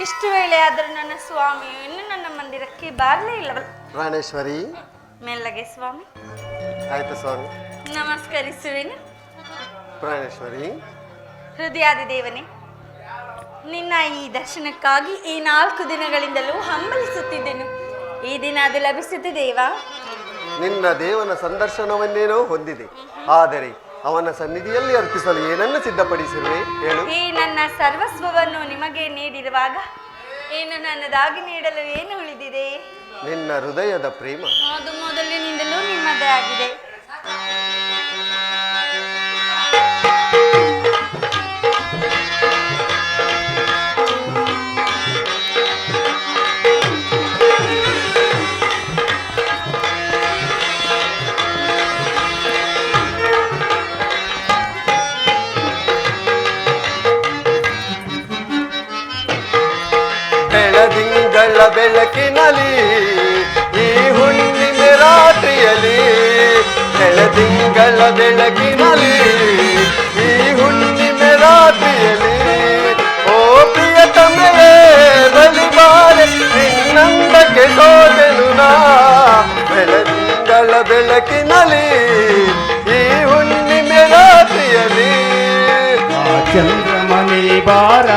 ಇಷ್ಟು ವೇಳೆ ಆದರೂ ನನ್ನ ಸ್ವಾಮಿಯು ಇನ್ನು ನನ್ನ ಮಂದಿರಕ್ಕೆ ಬರಲೇ ಇಲ್ಲವಲ್ಲ. ಪ್ರಾಣೇಶ್ವರಿ ಮೆಲ್ಲಗೆ ಸ್ವಾಮಿ ಆಯ್ತು ಸ್ವಾಮಿ. ನಮಸ್ಕರಿಸುವೆನು. ಪ್ರಾಣೇಶ್ವರಿ ಹೃದಯಾದಿ ದೇವನೇ, ನಿನ್ನ ಈ ದರ್ಶನಕ್ಕಾಗಿ ಈ 4 ದಿನಗಳಿಂದಲೂ ಹಂಬಲಿಸುತ್ತಿದ್ದೆನು. ಈ ದಿನ ಅದು ಲಭಿಸಿತು ದೇವ. ನಿನ್ನ ದೇವನ ಸಂದರ್ಶನವನ್ನೇನೋ ಹೊಂದಿದೆ, ಆದರೆ ಅವನ ಸನ್ನಿಧಿಯಲ್ಲಿ ಅರ್ಪಿಸಲು ಏನನ್ನು ಸಿದ್ಧಪಡಿಸಿರುವೆ ಹೇಳು. ಈ ನನ್ನ ಸರ್ವಸ್ವವನ್ನು ನಿಮಗೆ ನೀಡಿರುವಾಗ ಏನು ನನ್ನದಾಗಿ ನೀಡಲು ಏನು ಉಳಿದಿದೆ? ನಿನ್ನ ಹೃದಯದ ಪ್ರೇಮ ಅದು ಮೊದಲಿನಿಂದಲೂ ನಿಮ್ಮದೇ ಆಗಿದೆ. ಬೆಳದಿಂಗಳ ಬೆಳಕಿನಲ್ಲಿ ಈ ಹುಣ್ಣಿಮೆ ರಾತ್ರಿಯಲ್ಲಿ, ಬೆಳದಿಂಗಳ ಬೆಳಕಿನಲ್ಲಿ ಈ ಹುಣ್ಣಿಮೆ ರಾತ್ರಿಯಲ್ಲಿ, ಓ ಪ್ರಿಯತಮೆಯೇ ಬಲಿಬಾರೆ ನಿನ್ನಂದಕ್ಕೆ ಸೋದೆನು ನಾ. ಬೆಳದಿಂಗಳ ಬೆಳಕಿನಲ್ಲಿ ಈ ಹುಣ್ಣಿಮೆ ರಾತ್ರಿಯಲ್ಲಿ, ಚಂದ್ರಮಣಿ ಬಾರ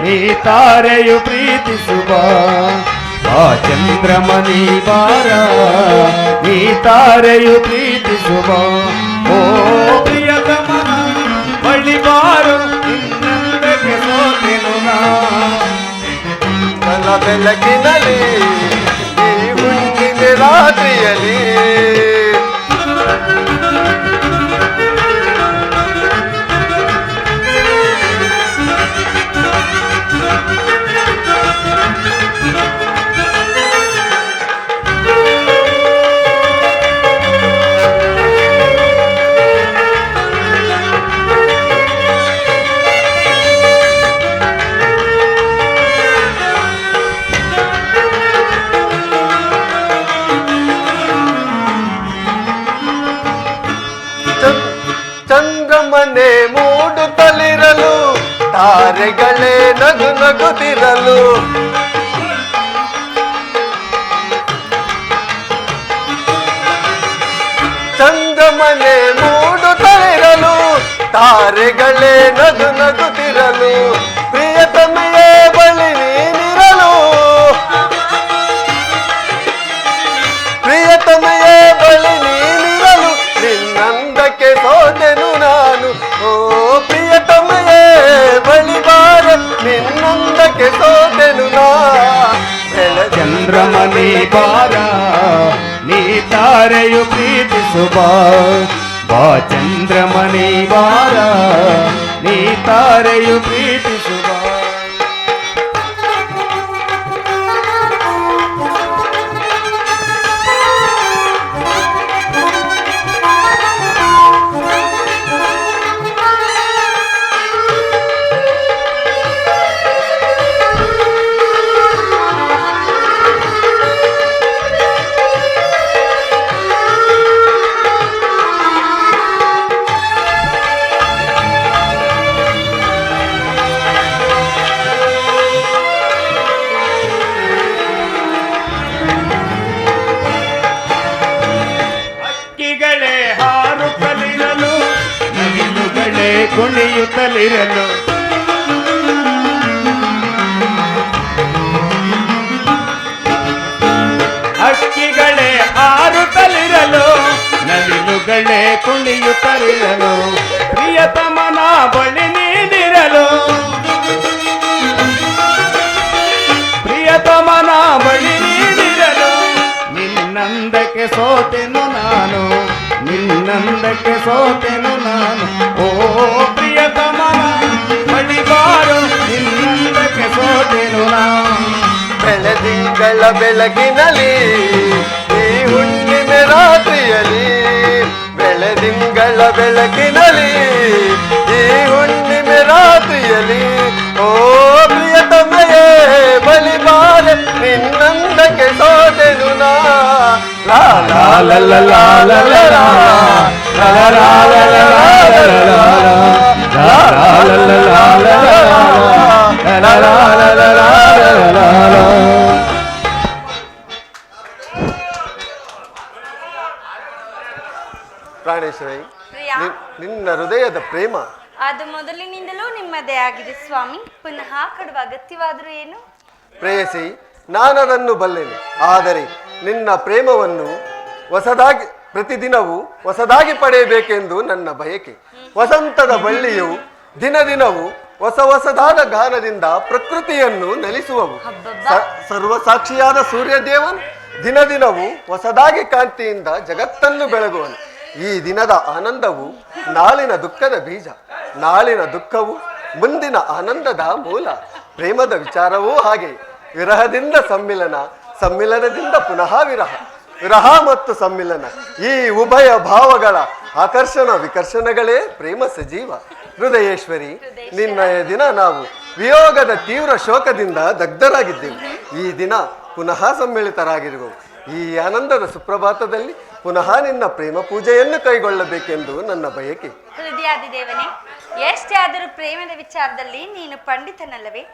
ನೀ ತಾರೆಯು ಪ್ರೀತಿಸುವ, ಆ ಚಂದ್ರಮಣಿ ಬಾರ ನೀ ತಾರೆಯು ಪ್ರೀತಿಸುವ, ಓ ಪ್ರಿಯತಮನ ಬಳಿ ಬಾರು ನಿನ್ನಂದಕ್ಕೆ ಸೋತೆನು ನಾ. ಬೆಳಕಿನಲ್ಲಿ ಈ ಹುಣ್ಣಿಮೆ ರಾತ್ರಿಯಲ್ಲಿ, ಚಂದ್ರಮನೆ ಮೂಡುತ್ತಲಿರಲು ತಾರೆಗಳೇ ನಗು ನಗುತ್ತಿರಲು, ಚಂದ್ರಮನೆ ಮೂಡುತ್ತಲಿರಲು ತಾರೆಗಳೇ ನಗು ನಗುತ್ತಿರಲು, ಪ್ರಿಯತಮೆಯೇ ಬಳಿ ನೀನಿರಲು, ಪ್ರಿಯತಮೆಯೇ ಬಳಿ ನೀನಿರಲು ನಿನ್ನಂದಕ್ಕೆ ಸೋತೆನು ನಾನು. ಓ ಪ್ರಿಯತಮೆಯೇ ಬಳಿ ಬಾರ ನಿನ್ನಂದಕ್ಕೆ ಸೋತೆನು ನಾ. ಚಂದ್ರಮಣಿ ಬಾರ ನೀ ತಾರೆಯು ಪ್ರೀತಿಸುವ, ಬಾ ಚಂದ್ರಮಣಿ ಬಾರ ನೀ ತಾರೆಯು ಪ್ರೀತಿಸುವ. ಹಕ್ಕಿಗಳೇ ಹಾರುತ್ತಲಿರಲು, ನವಿಲುಗಳೇ ಕುಣಿಯುತ್ತಲಿರಲು, ಹಕ್ಕಿಗಳೇ ಹಾರುತ್ತಲಿರಲು, ನವಿಲುಗಳೇ ಕುಣಿಯುತ್ತಲಿರಲು, ಪ್ರಿಯತಮನ ಬಳಿ ನೀನಿರಲು, ಪ್ರಿಯತಮನ ಬಳಿ ನೀನಿರಲು ನಿನ್ನಂದಕ್ಕೆ ಸೋತೆನು ನಾನು, ನಿನ್ನಂದಕ್ಕೆ ಸೋತೆನು ನಾನು. ಓ ಪ್ರಿಯತಮನ ಬಳಿ ಬಾರು ನಿನ್ನಂದಕ್ಕೆ ಸೋತೆನು ನಾನು. ಬೆಳದಿಂಗಳ ಬೆಳಕಿನಲ್ಲಿ ಈ ಹುಣ್ಣಿಮೆ ರಾತ್ರಿಯಲ್ಲಿ, ಬೆಳದಿಂಗಳ ಬೆಳಕಿನಲ್ಲಿ ಈ ಹುಣ್ಣಿಮೆ ರಾತ್ರಿಯಲ್ಲಿ, ಓ ಪ್ರಿಯತಮೆಯೇ ಬಲಿ ಬಾರೆ ನಿನ್ನಂದಕ್ಕೆ ಸೋತೆನು ನಾ. ಲಾ ಲಾ ಲಾ ಲಾ ಲಾ ಲಾ ಲಾ ಲಾ ಲಾ ಲಾ ಲಾ ಲಾ ಪ್ರಾಣೇಶ್ವರಿ, ಪ್ರಿಯಾ, ನಿನ್ನ ಹೃದಯದ ಪ್ರೇಮ ಅದು ಮೊದಲಿನಿಂದಲೂ ನಿಮ್ಮದೇ ಆಗಿದೆ ಸ್ವಾಮಿ. ಪುನಃ ಕೊಡುವ ಅಗತ್ಯವಾದರೂ ಏನು? ಪ್ರೇಯಸಿ, ನಾನದನ್ನು ಬಲ್ಲೆನು. ಆದರೆ ನಿನ್ನ ಪ್ರೇಮವನ್ನು ಹೊಸದಾಗಿ ಪ್ರತಿದಿನವೂ ಹೊಸದಾಗಿ ಪಡೆಯಬೇಕೆಂದು ನನ್ನ ಬಯಕೆ. ವಸಂತದ ಬಳ್ಳಿಯು ದಿನ ದಿನವೂ ಹೊಸದಾದ ಗಾನದಿಂದ ಪ್ರಕೃತಿಯನ್ನು ನಲಿಸುವವು. ಸರ್ವಸಾಕ್ಷಿಯಾದ ಸೂರ್ಯದೇವನು ದಿನ ದಿನವೂ ಹೊಸದಾಗಿ ಕಾಂತಿಯಿಂದ ಜಗತ್ತನ್ನು ಬೆಳಗುವನು. ಈ ದಿನದ ಆನಂದವು ನಾಳಿನ ದುಃಖದ ಬೀಜ, ನಾಳಿನ ದುಃಖವು ಮುಂದಿನ ಆನಂದದ ಮೂಲ. ಪ್ರೇಮದ ವಿಚಾರವೂ ಹಾಗೆ. ವಿರಹದಿಂದ ಸಮ್ಮಿಲನ, ಸಮ್ಮಿಲನದಿಂದ ಪುನಃ ವಿರಹ, ವಿರಹ ಮತ್ತು ಸಮ್ಮಿಲನ, ಈ ಉಭಯ ಭಾವಗಳ ಆಕರ್ಷಣ ವಿಕರ್ಷಣಗಳೇ ಪ್ರೇಮ ಸಜೀವ. ಹೃದಯೇಶ್ವರಿ, ನಿನ್ನೆಯ ದಿನ ನಾವು ವಿಯೋಗದ ತೀವ್ರ ಶೋಕದಿಂದ ದಗ್ಧರಾಗಿದ್ದೆವು. ಈ ದಿನ ಪುನಃ ಸಮ್ಮಿಳಿತರಾಗಿರುವೆವು. ಈ ಆನಂದದ ಸುಪ್ರಭಾತದಲ್ಲಿ ಪುನಃ ನಿನ್ನ ಪ್ರೇಮ ಪೂಜೆಯನ್ನು ಕೈಗೊಳ್ಳಬೇಕೆಂದು ನನ್ನ ಬಯಕೆ. ಹೃದಯಾದಿದೇವನೇ, ಎಷ್ಟೇ ಆದರೂ ಪ್ರೇಮದ ವಿಚಾರದಲ್ಲಿ ನೀನು ಪಂಡಿತನಲ್ಲವೇ?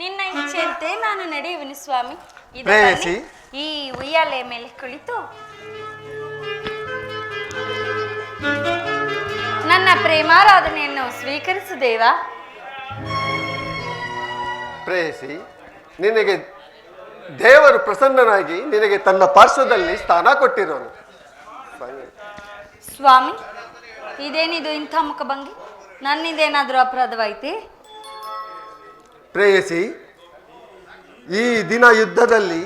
ನಿನ್ನ ಇಚ್ಛೆಯಂತೆ ನಾನು ನಡೆಯುವೆನು ಸ್ವಾಮಿ. ಇದು ಪ್ರೇಯಸಿ, ಬನ್ನಿ, ಈ ಉಯ್ಯಾಲೆ ಮೇಲೆ ಕುಳಿತು ನನ್ನ ಪ್ರೇಮಾರಾಧನೆಯನ್ನು ಸ್ವೀಕರಿಸು ದೇವಾ. ಪ್ರೇಯಸಿ, ನಿನಗೆ ದೇವರು ಪ್ರಸನ್ನನಾಗಿ ನಿನಗೆ ತನ್ನ ಪಾರ್ಶ್ವದಲ್ಲಿ ಸ್ಥಾನ ಕೊಟ್ಟಿರೋನು. ಸ್ವಾಮಿ, ಇದೇನಿದು ಇಂಥ ಮುಖಭಂಗಿ? ನನ್ನಿಂದೇನಾದರೂ ಅಪರಾಧವಾಯಿತೆ? ಪ್ರೇಯಸಿ, ಈ ದಿನ ಯುದ್ಧದಲ್ಲಿ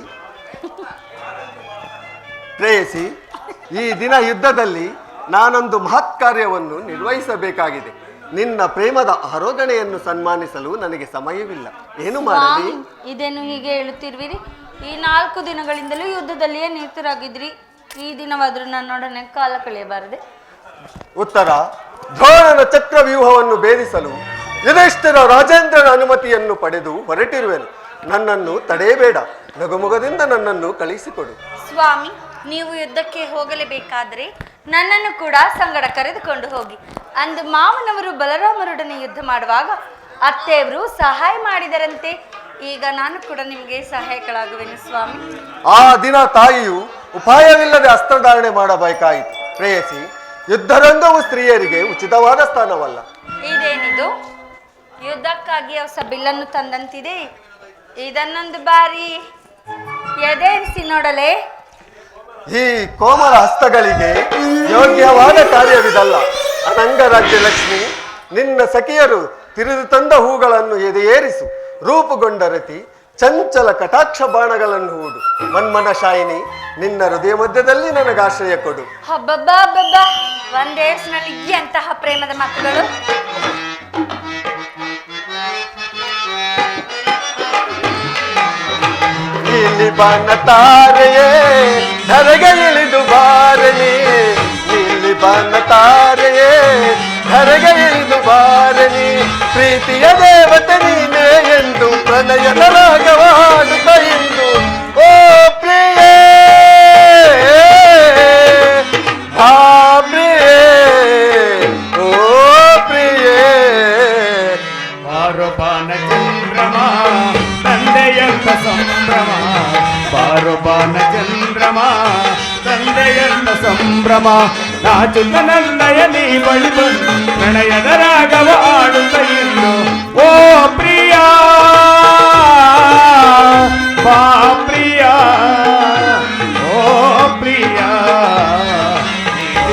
ಪ್ರೇಯಸಿ, ಈ ದಿನ ಯುದ್ಧದಲ್ಲಿ ನಾನೊಂದು ಮಹತ್ ಕಾರ್ಯವನ್ನು ನಿರ್ವಹಿಸಬೇಕಾಗಿದೆ. ನಿನ್ನ ಪ್ರೇಮದ ಆರೋಗಣೆಯನ್ನು ಸನ್ಮಾನಿಸಲು ನನಗೆ ಸಮಯವಿಲ್ಲ. ಏನು ಮಾಡಲಿ? ಇದೇನು ಹೀಗೆ ಹೇಳುತ್ತಿರುವಿರಿ? ಈ 4 ದಿನಗಳಿಂದಲೂ ಯುದ್ಧದಲ್ಲಿಯೇ ನಿರತರಾಗಿದ್ರಿ. ಈ ದಿನವಾದರೂ ನನ್ನೊಡನೆ ಕಾಲ ಕಳೆಯಬಾರದೆ? ಉತ್ತರ: ದ್ರೋಣನ ಚಕ್ರವ್ಯೂಹವನ್ನು ಭೇದಿಸಲು ಯುಧಿಷ್ಠಿರ ರಾಜೇಂದ್ರನ ಅನುಮತಿಯನ್ನು ಪಡೆದು ಹೊರಟಿರುವೆನು. ನನ್ನನ್ನು ತಡೆಯಬೇಡ. ನಗುಮುಗದಿಂದ ನನ್ನನ್ನು ಕಳಿಸಿಕೊಡು. ಸ್ವಾಮಿ, ನೀವು ಯುದ್ಧಕ್ಕೆ ಹೋಗಲೇಬೇಕಾದರೆ ನನ್ನನ್ನು ಕೂಡ ಸಂಗಡ ಕರೆದುಕೊಂಡು ಹೋಗಿ. ಅಂದು ಮಾವನವರು ಬಲರಾಮರೊಡನೆ ಯುದ್ಧ ಮಾಡುವಾಗ ಅತ್ತೆಯವರು ಸಹಾಯ ಮಾಡಿದರಂತೆ. ಈಗ ನಾನು ಕೂಡ ನಿಮಗೆ ಸಹಾಯಕಳಾಗುವೆನು ಸ್ವಾಮಿ. ಆ ದಿನ ತಾಯಿಯು ಉಪಾಯವಿಲ್ಲದೆ ಅಸ್ತ್ರಧಾರಣೆ ಮಾಡಬೇಕಾಯಿತು. ಪ್ರೇಯಸಿ, ಯುದ್ಧರಂಗವು ಸ್ತ್ರೀಯರಿಗೆ ಉಚಿತವಾದ ಸ್ಥಾನವಲ್ಲ. ಇದೇನಿದು? ಯುದ್ಧಕ್ಕಾಗಿ ಹೊಸ ಬಿಲ್ಲನ್ನು ತಂದಂತಿದೆ. ಇದನ್ನೊಂದು ಬಾರಿ ಎದೆರಿಸಿ ನೋಡಲೇ. ಈ ಕೋಮಲ ಹಸ್ತಗಳಿಗೆ ಯೋಗ್ಯವಾದ ಕಾರ್ಯವಿದಲ್ಲ. ಅನಂಗರಾಜ್ಯ ಲಕ್ಷ್ಮಿ, ನಿನ್ನ ಸಖಿಯರು ತಿರಿದು ತಂದ ಹೂಗಳನ್ನು ಎದೆಯೇರಿಸು. ರೂಪುಗೊಂಡ ರತಿ ಚಂಚಲ ಕಟಾಕ್ಷ ಬಾಣಗಳನ್ನು ಹೂಡು. ಮನ್ಮನ ಶಾಯಿನಿ, ನಿನ್ನ ಹೃದಯ ಮಧ್ಯದಲ್ಲಿ ನನಗಾಶ್ರಯ ಕೊಡು. ಹಬ್ಬಬ್ಬಬ್ಬ, ಒಂದೇರ್ಸಿನಲ್ಲಿ ಅಂತಹ ಪ್ರೇಮದ ಮಾತುಗಳು. ಇಲ್ಲಿ ಬಣ್ಣ ತಾರೆಯೇ ಧರೆಗೆ ಇಳಿದು ಬಾರನಿ, ಇಲ್ಲಿ ಬಣ್ಣ ತಾರೆಯೇ ಧರೆಗೆ ಇಳಿದು ಬಾರನಿ. ಪ್ರೀತಿಯ ದೇವತೆ ನೀನೇ ಎಂದು ಪ್ರಣಯದ ರಾಗವಾಡುತ್ತ ಇಂದು. ಓ ಪ್ರಿಯೇ, ಆ ಪ್ರಿಯೇ, ಓ ಪ್ರಿಯೇ. ಬಾರೊಬಾನ ಚಂದ್ರಮ ತಂದೆಯಂತ ಸಂಭ್ರಮ, ಬಾರೊಬಾನ ಚಂದ್ರಮ ತಂದೆಯಂತ ಸಂಭ್ರಮ. ನಾಚುತ್ತ ನನ್ನಯ ನೀ ಬಳಿ ಬಂದು ಪ್ರಣಯದ ರಾಗವ ಆಡುತ್ತ ಇನ್ನು. ಓ ಪ್ರಿಯ, ಬಾ ಪ್ರಿಯ, ಓ ಪ್ರಿಯ.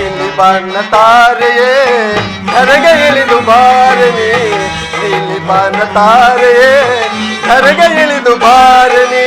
ಇಲ್ಲಿ ಬಣ್ಣ ತಾರೆಯೇ ಧರೆಗೆ ಇಳಿದು ಬಾರನಿ, ಇಲ್ಲಿ ಬಣ್ಣ ತಾರೆಯೇ ಧರೆಗೆ ಇಳಿದು ಬಾರನಿ.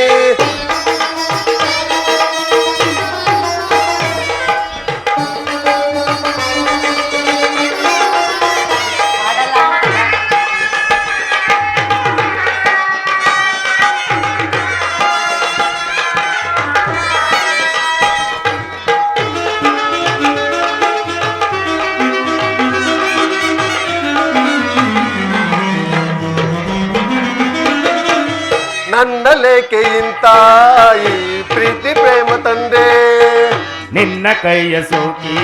ನನ್ನ ಲೇಖೆಯಿಂದ ಈ ಪ್ರೀತಿ ಪ್ರೇಮ ತಂದೆ, ನಿನ್ನ ಕೈಯ ಸೋಕಿ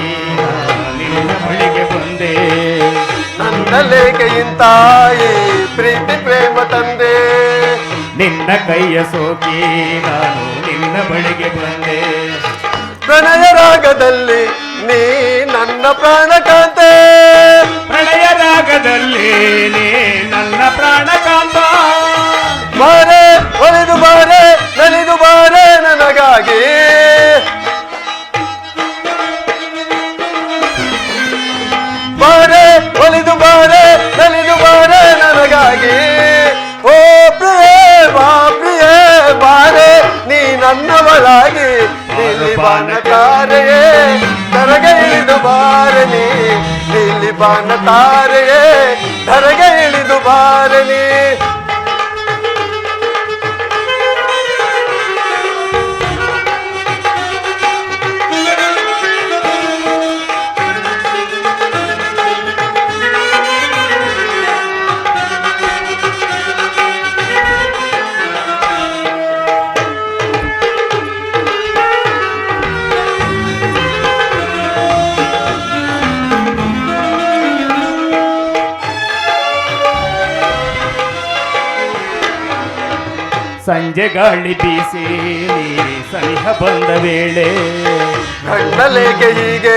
ನಿನ್ನ ಬಳಿಗೆ ಬಂದೆ. ನನ್ನ ಲೇಖೆಯಿಂದ ಈ ಪ್ರೀತಿ ಪ್ರೇಮ ತಂದೆ, ನಿನ್ನ ಕೈಯ ಸೋಕಿ ನಾನು ನಿನ್ನ ಬಳಿಗೆ ಬಂದೆ. ಪ್ರಣಯ ರಾಗದಲ್ಲಿ ನೀ ನನ್ನ ಪ್ರಾಣಕಾಂತೆ, ಪ್ರಣಯ ರಾಗದಲ್ಲಿ ನೀ ನನ್ನ ಪ್ರಾಣಕಾಂತ. ಬಾರೆ ಒಲಿದು ಬಾರೆ ನಲಿದು ನನ್ನವಳಾಗಿ ನೀಲಿ ಬಾನ ತಾರೆಯೇ ಧರೆಗೆ ಇಳಿದು ಬಾರನಿ ನೀಲಿ ಬಾನ ತಾರೆಯೇ ಧರೆಗೆ ಇಳಿದು ಬಾರನಿ ಸಂಜೆ ಗಾಳಿ ಬೀಸಿ ನೀ ಸನಿಹ ಬಂದ ವೇಳೆ ಕಣ್ಣಲೇಕೆ ಹೀಗೆ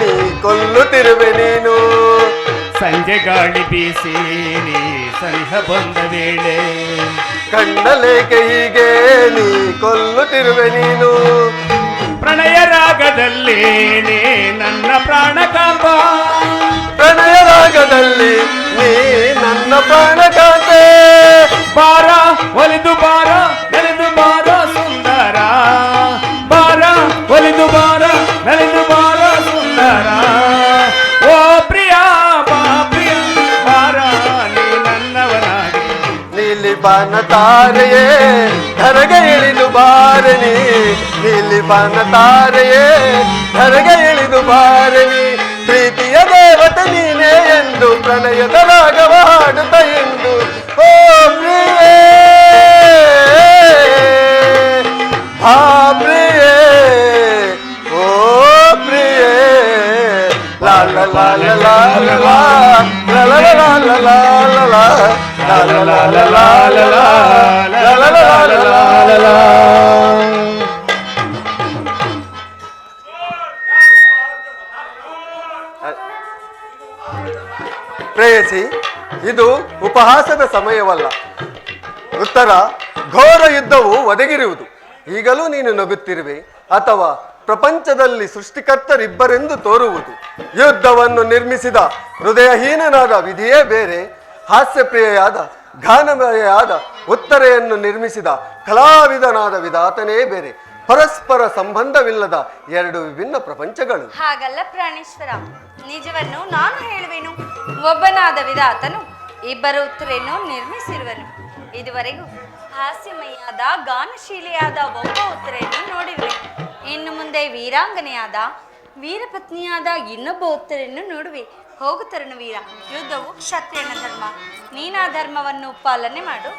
ನೀ ಕೊಲ್ಲುತ್ತಿರುವೆ ನೀನು ಸಂಜೆ ಗಾಳಿ ಬೀಸಿ ನೀ ಸನಿಹ ಬಂದ ವೇಳೆ ಕಣ್ಣಲೇಕೆ ಹೀಗೆ ನೀ ಕೊಲ್ಲುತ್ತಿರುವೆ ನೀನು ಪ್ರಣಯ ರಾಗದಲ್ಲಿ ನೀ ನನ್ನ ಪ್ರಾಣ ಕಾಂಬ ಪ್ರಣಯ ರಾಗದಲ್ಲಿ ನೀ ನನ್ನ ಪ್ರಾಣ ಕಾಂತೆ ಬಾರ ಒಲಿದು ಬಾರ ನೆಲೆದು ಬಾರ ಸುಂದರ ಬಾರ ಒಲಿದು ಬಾರ ನೆಲೆದು ಬಾರ ಸುಂದರ ಓ ಪ್ರಿಯ ಬಾ ಪ್ರಿಯ ಬಾರ ನೀ ನನ್ನವನಾಗಿ ನೀಲಿ ಬಾನ ತಾರೆಯೇ ಧರೆಗೆ ಇಳಿದು ಬಾರನಿ ನೀಲಿ ಬಾನ ತಾರೆಯೇ ಧರೆಗೆ ಇಳಿದು ಬಾರನಿ ಪ್ರೀತಿಯ ದೇವತೆ ನೀನೇ ಎಂದು ಪ್ರಣಯದ ರಾಗವ ಹಾಡುತ್ತ ಎಂದು ಓ ಪ್ರಿಯೇ ಆ ಪ್ರಿಯೇ ಓ ಪ್ರಿಯೇ ಲಾ ಲಾ ಲಾ ಲಾ ಲಾ ಲಾ ಲಾ ಲಾ ಲಾ ಲಾ ಲಾ ಲಾ ಪ್ರೇಯಸಿ ಇದು ಉಪಹಾಸದ ಸಮಯವಲ್ಲ ಉತ್ತರ ಘೋರ ಯುದ್ಧವು ಒದಗಿರುವುದು ಈಗಲೂ ನೀನು ನಗುತ್ತಿರುವೆ ಅಥವಾ ಪ್ರಪಂಚದಲ್ಲಿ ಸೃಷ್ಟಿಕರ್ತರಿಬ್ಬರೆಂದು ತೋರುವುದು ಯುದ್ಧವನ್ನು ನಿರ್ಮಿಸಿದ ಹೃದಯಹೀನನಾದ ವಿಧಿಯೇ ಬೇರೆ ಹಾಸ್ಯಪ್ರಿಯೆಯಾದ ಗಾನಮಯವಾದ ಉತ್ತರೆಯನ್ನು ನಿರ್ಮಿಸಿದ ಕಲಾವಿದನಾದ ವಿಧಾತನೇ ಬೇರೆ ಪರಸ್ಪರ ಸಂಬಂಧವಿಲ್ಲದ ಎರಡು ವಿಭಿನ್ನ ಪ್ರಪಂಚಗಳು ಹಾಗಲ್ಲ ಪ್ರಾಣೇಶ್ವರ, ನಿಜವನ್ನು ನಾನು ಹೇಳುವೆನು. ಒಬ್ಬನಾದ ವಿಧಾತನು ಇಬ್ಬರು ಉತ್ತರೆಯನ್ನು ನಿರ್ಮಿಸಿರುವನು. ಇದುವರೆಗೂ ಹಾಸ್ಯಮಯಾದ ಗಾನಶೀಲಿಯಾದ ಒಬ್ಬ ಉತ್ತರೆಯನ್ನು ನೋಡಿರುವೆ. ಇನ್ನು ಮುಂದೆ ವೀರಾಂಗನೆಯಾದ ವೀರಪತ್ನಿಯಾದ ಇನ್ನೊಬ್ಬ ಉತ್ತರೆಯನ್ನು ನೋಡುವೆ. ಹೋಗು ತರುಣವೀರ, ಯುದ್ಧವು ಕ್ಷತ್ರಿಯನ ಧರ್ಮ. ನೀನಾ ಧರ್ಮವನ್ನು ಪಾಲನೆ ಮಾಡು.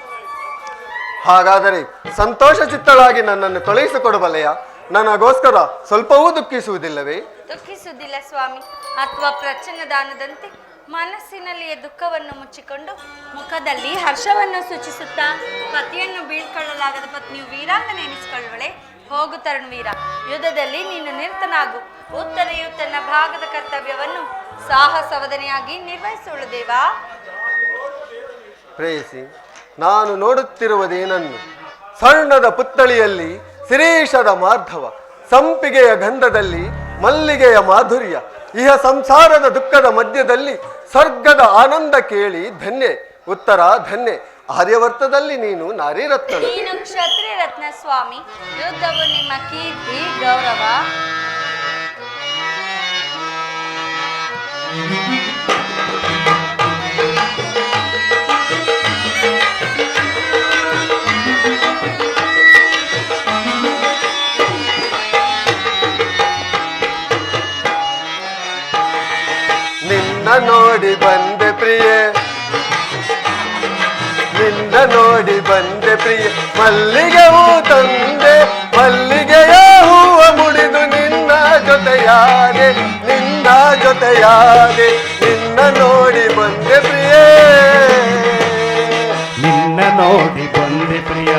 ಹಾಗಾದರೆ ಸಂತೋಷ ಚಿತ್ತಳಾಗಿ ನನ್ನನ್ನು ಕಳುಹಿಸಿಕೊಡಬಲ್ಲೆಯ? ನನಗೋಸ್ಕರ ಸ್ವಲ್ಪವೂ ದುಃಖಿಸುವುದಿಲ್ಲವೇ? ದುಃಖಿಸುವುದಿಲ್ಲ ಸ್ವಾಮಿ. ಅಥವಾ ಪ್ರಚನ್ನದಾನದಂತೆ ಮನಸ್ಸಿನಲ್ಲಿಯ ದುಃಖವನ್ನು ಮುಚ್ಚಿಕೊಂಡು ಮುಖದಲ್ಲಿ ಹರ್ಷವನ್ನು ಸೂಚಿಸುತ್ತಾ ಪತಿಯನ್ನು ಬೀಳ್ಕೊಳ್ಳಲಾಗದ ಪತ್ನಿಯು ವೀರಾಂಗನೆ ಎನಿಸಿಕೊಳ್ಳುವಳೆ. ಹೋಗು ತರುಣವೀರ, ಯುದ್ಧದಲ್ಲಿ ನೀನು ನಿರತನಾಗು. ಉತ್ತರೆಯು ತನ್ನ ಭಾಗದ ಕರ್ತವ್ಯವನ್ನು ಸಾಹಸವದನೆಯಾಗಿ ನಿರ್ವಹಿಸೋಳು ದೇವಾ. ಪ್ರೇಯಸಿ, ನಾನು ನೋಡುತ್ತಿರುವುದೇನನ್ನು? ಸ್ವರ್ಣದ ಪುತ್ತಳಿಯಲ್ಲಿ ಶಿರೀಷದ ಮಾರ್ಧವ, ಸಂಪಿಗೆಯ ಗಂಧದಲ್ಲಿ ಮಲ್ಲಿಗೆಯ ಮಾಧುರ್ಯ, ಇಹ ಸಂಸಾರದ ದುಃಖದ ಮಧ್ಯದಲ್ಲಿ ಸ್ವರ್ಗದ ಆನಂದ ಕೇಳಿ ಧನ್ಯೆ ಉತ್ತರ ಧನ್ಯೆ. ಆರ್ಯವರ್ತದಲ್ಲಿ ನೀನು ನಾರಿರತ್ನ. ನೀನು ಕ್ಷತ್ರಿಯ ರತ್ನ ಸ್ವಾಮಿ. ಯುದ್ಧವು ನಿಮ್ಮ ಕೀರ್ತಿ ಗೌರವ. ನಿನ್ನ ನೋಡಿ ಬಂದೆ ಪ್ರಿಯೆ, ನಿನ್ನ ನೋಡಿ ಬಂದೆ ಪ್ರಿಯೆ, ಮಲ್ಲಿಗೆ ಹೂ ತಂದೆ, ಮಲ್ಲಿಗೆಯ ಹೂವ ಮುಡಿದು ನಿನ್ನ ಜೊತೆಯಾದೆ, ನಿನ್ನ ಜೊತೆಯಾದೆ, ನಿನ್ನ ನೋಡಿ ಬಂದೆ ಪ್ರಿಯೆ, ನಿನ್ನ ನೋಡಿ ಬಂದೆ ಪ್ರಿಯ,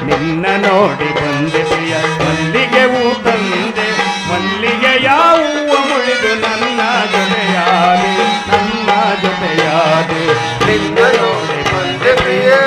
ನಿನ್ನ ನೋಡಿ ಬಂದೆ ಪ್ರಿಯ, ಮಲ್ಲಿಗೆ ಹೂ ತಂದೆ, ಮಲ್ಲಿಗೆಯ ಹೂವ ಮುಳಿದು ನನ್ನ ಜೊತೆಯಾದೆ, ನನ್ನ ಜೊತೆಯಾದೆ, ನಿನ್ನ ನೋಡಿ ಬಂದೆ ಪ್ರಿಯೆ.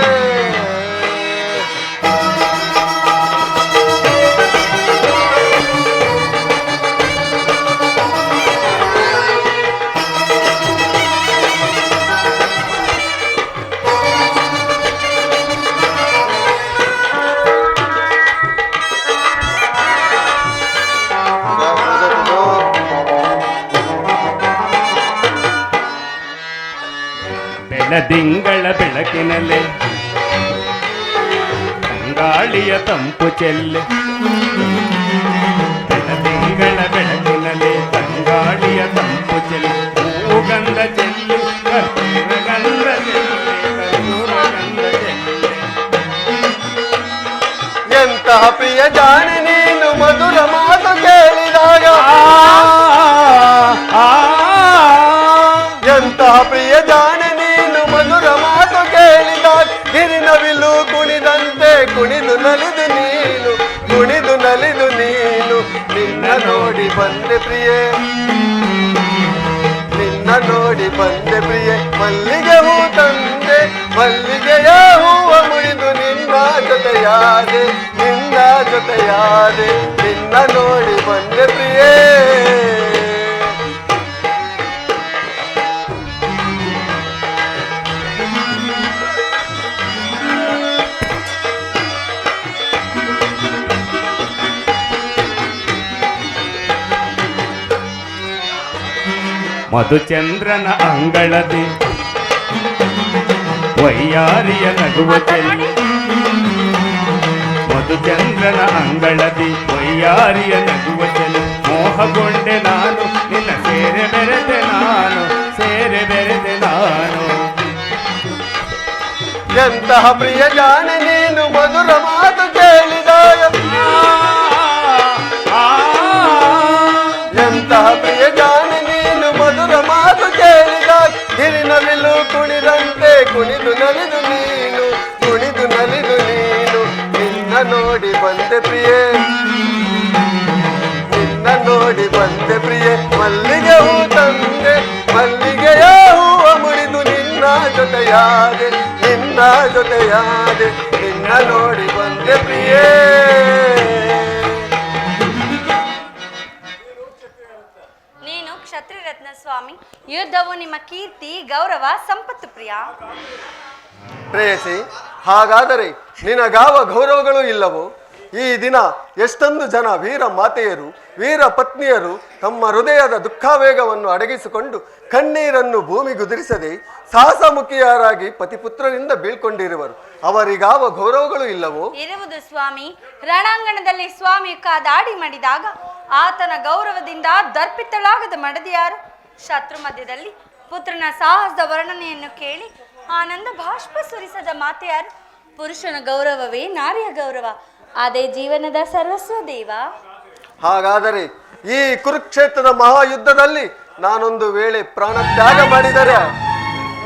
ಬೆಳದಿಂಗಳ ಬೆಳಕಿನಲ್ಲೇ ಗಾಳಿಯ ತಂಪು ಚೆಲ್ಲೆ ಬೆಳದಿಂಗಳ ಬೆಳಕಿನಲ್ಲೇ ತಂಗಾಳಿಯ ತಂಪು ಚೆಲ್ಲೆ ಹೂಗಂಧ ಚೆಲ್ಲೆ ಕರ್ಪೂರಗಂಧ ಚೆಲ್ಲೆ ಕರ್ಪೂರಗಂಧ ಚೆಲ್ಲೆ. ಎಂತಹ ಪ್ರಿಯ ಜಾಣೆ ನೀನು ಮಧುರ ಮಾತು ಕೇಳಿದಾಗ ಎಂತಹ ಪ್ರಿಯ ಜಾಣೆ ನೀನು ಮಧುರ ಮಾತು ಕೇಳಿದಾಗ ಹಿರಿನವಿಲು ಕುಣಿದಂತೆ ಕುಣಿದು ನಲಿದು ನೀನು ಕುಣಿದು ನಲಿದು ನೀನು ನಿನ್ನ ನೋಡಿ ಬಂದೆ ಪ್ರಿಯೆ ನಿನ್ನ ನೋಡಿ ಬಂದೆ ಪ್ರಿಯೆ ಮಲ್ಲಿಗೆ ಹೂ ತಂದೆ ಮಲ್ಲಿಗೆಯ ಹೂವ ಮುರಿದು ನಿನ್ನ ಜೊತೆಯಾದೆ ನಿನ್ನ ಜೊತೆಯಾದೆ ನಿನ್ನ ನೋಡಿ ಬಂದೆ ಪ್ರಿಯೇ. ಮಧುಚಂದ್ರನ ಅಂಗಳದಿ ವೈಯಾರಿಯ ನಗುವ ಚೆಲ್ಲಿ ಮಧುಚಂದ್ರನ ಅಂಗಳದಿ ವೈಯಾರಿಯ ನಗುವ ಚೆಲ್ಲಿ ಮೋಹಗೊಂಡೆ ನಾನು ನಿನ್ನ ಸೇರೆ ಬೆರೆತೆ ನಾನು ಸೇರೆ ಬೆರೆತೆ ನಾನು. ಎಂತಹ ಪ್ರಿಯ ಜಾಣೆ ನೀನು ಮಧುರ ಮಾತು ಕೇಳಿದಾಗ ಎಂತಹ ಪ್ರಿಯ ಜಾಣೆ ನೀನು ಮಧುರ ಮಾತು ಕೇಳಿದಾಗ ಹಿರಿನವಿಲು ಕುಣಿದಂತೆ ಕುಣಿದು ನಲಿದು ನೀನು ಕುಣಿದು ನಲಿದು ನೀನು ನಿನ್ನ ನೋಡಿ ಬಂದೆ ಪ್ರಿಯೆ ನಿನ್ನ ನೋಡಿ ಬಂದೆ ಪ್ರಿಯೆ ಮಲ್ಲಿಗೆ ಹೂ ತಂದೆ ಮಲ್ಲಿಗೆಯ ಹೂವ ಮುರಿದು ನಿನ್ನ ಜೊತೆಯಾದೆ ನಿನ್ನ ಜೊತೆಯಾದೆ ನಿನ್ನ ನೋಡಿ ಬಂದೆ ಪ್ರಿಯೇ. ನೀನು ಕ್ಷತ್ರಿಯ ರತ್ನ ಸ್ವಾಮಿ, ಯುದ್ಧವು ನಿಮ್ಮ ಕೀರ್ತಿ ಗೌರವ ಸಂಪತ್ತು ಪ್ರಿಯ. ಪ್ರೇಯಸಿ, ಹಾಗಾದರೆ ನಿನಗಾವ ಗೌರವಗಳು ಇಲ್ಲವೋ? ಈ ದಿನ ಎಷ್ಟೊಂದು ಜನ ವೀರ ಮಾತೆಯರು ವೀರ ಪತ್ನಿಯರು ತಮ್ಮ ಹೃದಯದ ದುಃಖಾವೇಗವನ್ನು ಅಡಗಿಸಿಕೊಂಡು ಕಣ್ಣೀರನ್ನು ಭೂಮಿಗುದುರಿಸದೆ ಸಾಹಸಮುಖಿಯರಾಗಿ ಪತಿಪುತ್ರರಿಂದ ಬೀಳ್ಕೊಂಡಿರುವರು. ಅವರಿಗಾವ ಗೌರವಗಳು ಇಲ್ಲವೋ? ಇರುವುದು ಸ್ವಾಮಿ. ರಣಾಂಗಣದಲ್ಲಿ ಸ್ವಾಮಿ ಕಾದಾಡಿ ಮಾಡಿದಾಗ ಆತನ ಗೌರವದಿಂದ ದರ್ಪಿತಳಾಗದ ಮಡದಿಯಾರು? ಶತ್ರು ಮಧ್ಯದಲ್ಲಿ ಪುತ್ರನ ಸಾಹಸದ ವರ್ಣನೆಯನ್ನು ಕೇಳಿ ಆನಂದ ಬಾಷ್ಪ ಸುರಿಸದ ಮಾತೆಯಾರು? ಪುರುಷನ ಗೌರವವೇ ನಾರಿಯ ಗೌರವ, ಅದೇ ಜೀವನದ ಸರ್ವಸ್ವ ದೇವ. ಹಾಗಾದರೆ ಈ ಕುರುಕ್ಷೇತ್ರದ ಮಹಾಯುದ್ಧದಲ್ಲಿ ನಾನೊಂದು ವೇಳೆ ಪ್ರಾಣ ತ್ಯಾಗ ಮಾಡಿದರೆ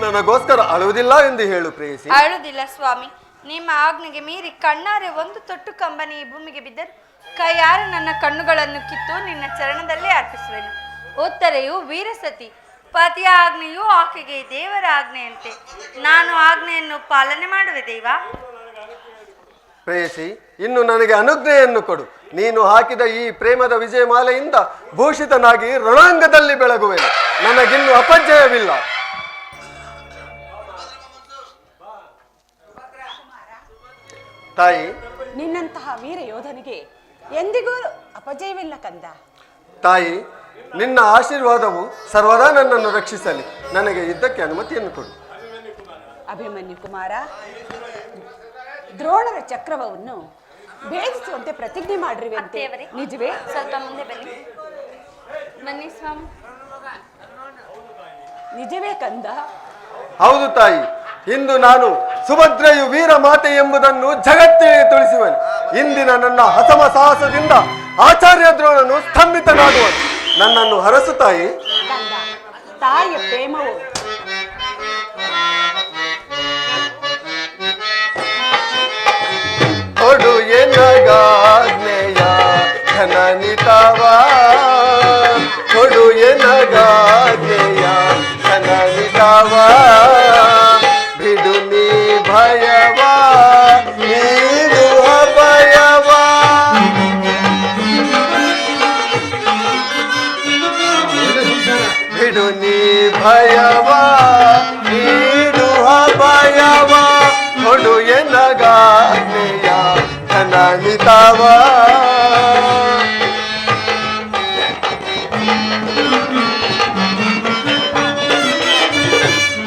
ನನಗೋಸ್ಕರ ಅಳುವುದಿಲ್ಲ ಎಂದು ಹೇಳು ಪ್ರೇಯಸಿ. ಅಳುವುದಿಲ್ಲ ಸ್ವಾಮಿ. ನಿಮ್ಮ ಆಜ್ಞೆಗೆ ಮೀರಿ ಕಣ್ಣಾರೆ ಒಂದು ತೊಟ್ಟು ಕಂಬನಿ ಈ ಭೂಮಿಗೆ ಬಿದ್ದರು ಕೈಯಾರೆ ನನ್ನ ಕಣ್ಣುಗಳನ್ನು ಕಿತ್ತು ನಿನ್ನ ಚರಣದಲ್ಲೇ ಅರ್ಪಿಸುವೆನು. ಉತ್ತರೆಯು ವೀರಸತಿ, ಪತಿಯ ಆಜ್ಞೆಯು ಆಕೆಗೆ ದೇವರ ಆಜ್ಞೆಯಂತೆ. ನಾನು ಆಜ್ಞೆಯನ್ನು ಪಾಲನೆ ಮಾಡುವೆ ದೇವ. ಪ್ರೇಯಸಿ, ಇನ್ನು ನನಗೆ ಅನುಜ್ಞೆಯನ್ನು ಕೊಡು. ನೀನು ಹಾಕಿದ ಈ ಪ್ರೇಮದ ವಿಜಯಮಾಲೆಯಿಂದ ಭೂಷಿತನಾಗಿ ರಣಾಂಗದಲ್ಲಿ ಬೆಳಗುವೆನು. ನನಗಿನ್ನು ಅಪಜಯವಿಲ್ಲ. ತಾಯಿ, ನಿನ್ನಂತಹ ವೀರ ಯೋಧನಿಗೆ ಎಂದಿಗೂ ಅಪಜಯವಿಲ್ಲ ಕಂದ. ತಾಯಿ, ನಿನ್ನ ಆಶೀರ್ವಾದವು ಸರ್ವದಾ ನನ್ನನ್ನು ರಕ್ಷಿಸಲಿ. ನನಗೆ ಯುದ್ಧಕ್ಕೆ ಅನುಮತಿಯನ್ನು ಕೊಡು. ಅಭಿಮನ್ಯು ಕುಮಾರ, ದ್ರೋಣರ ಚಕ್ರವನ್ನು ಭೇದಿಸುವಂತೆ ಪ್ರತಿಜ್ಞೆ ಮಾಡಿರುವಂತೆ ನಿಜವೇ? ಸ್ವಲ್ಪ ಮುಂದೆ ಬನ್ನಿ. ಬನ್ನಿ ಸ್ವಾಮಿ. ನಿಜವೇ ಕಂದ? ಹೌದು ತಾಯಿ. ಇಂದು ನಾನು ಸುಭದ್ರೆಯು ವೀರ ಮಾತೆ ಎಂಬುದನ್ನು ಜಗತ್ತಿಗೆ ತಿಳಿಸುವೆನು. ಇಂದಿನ ನನ್ನ ಹಸಮ ಸಾಹಸದಿಂದ ಆಚಾರ್ಯ ದ್ರೋಣನು ಸ್ತಂಭಿತನಾಗುವನು. ನನ್ನನ್ನು ಹರಸು ತಾಯಿ. ಕಂದ, ತಾಯಿಯ ಪ್ರೇಮವು ಕೊಡು ಎನಗಾಜ್ಞೆಯ ಘನನಿತವ, ಕೊಡು ಎನಗಾಜ್ಞೆಯ ಘನನಿತವ, ಬಿಡು ನೀ ಭಯವ ನೀಡು ಅಭಯವ, ಬಿಡು ನೀ ಭಯವ ನೀಡು ಅಭಯವ, ಕೊಡು ಎನಗಾಜ್ಞೆಯ ಘನನಿತವ.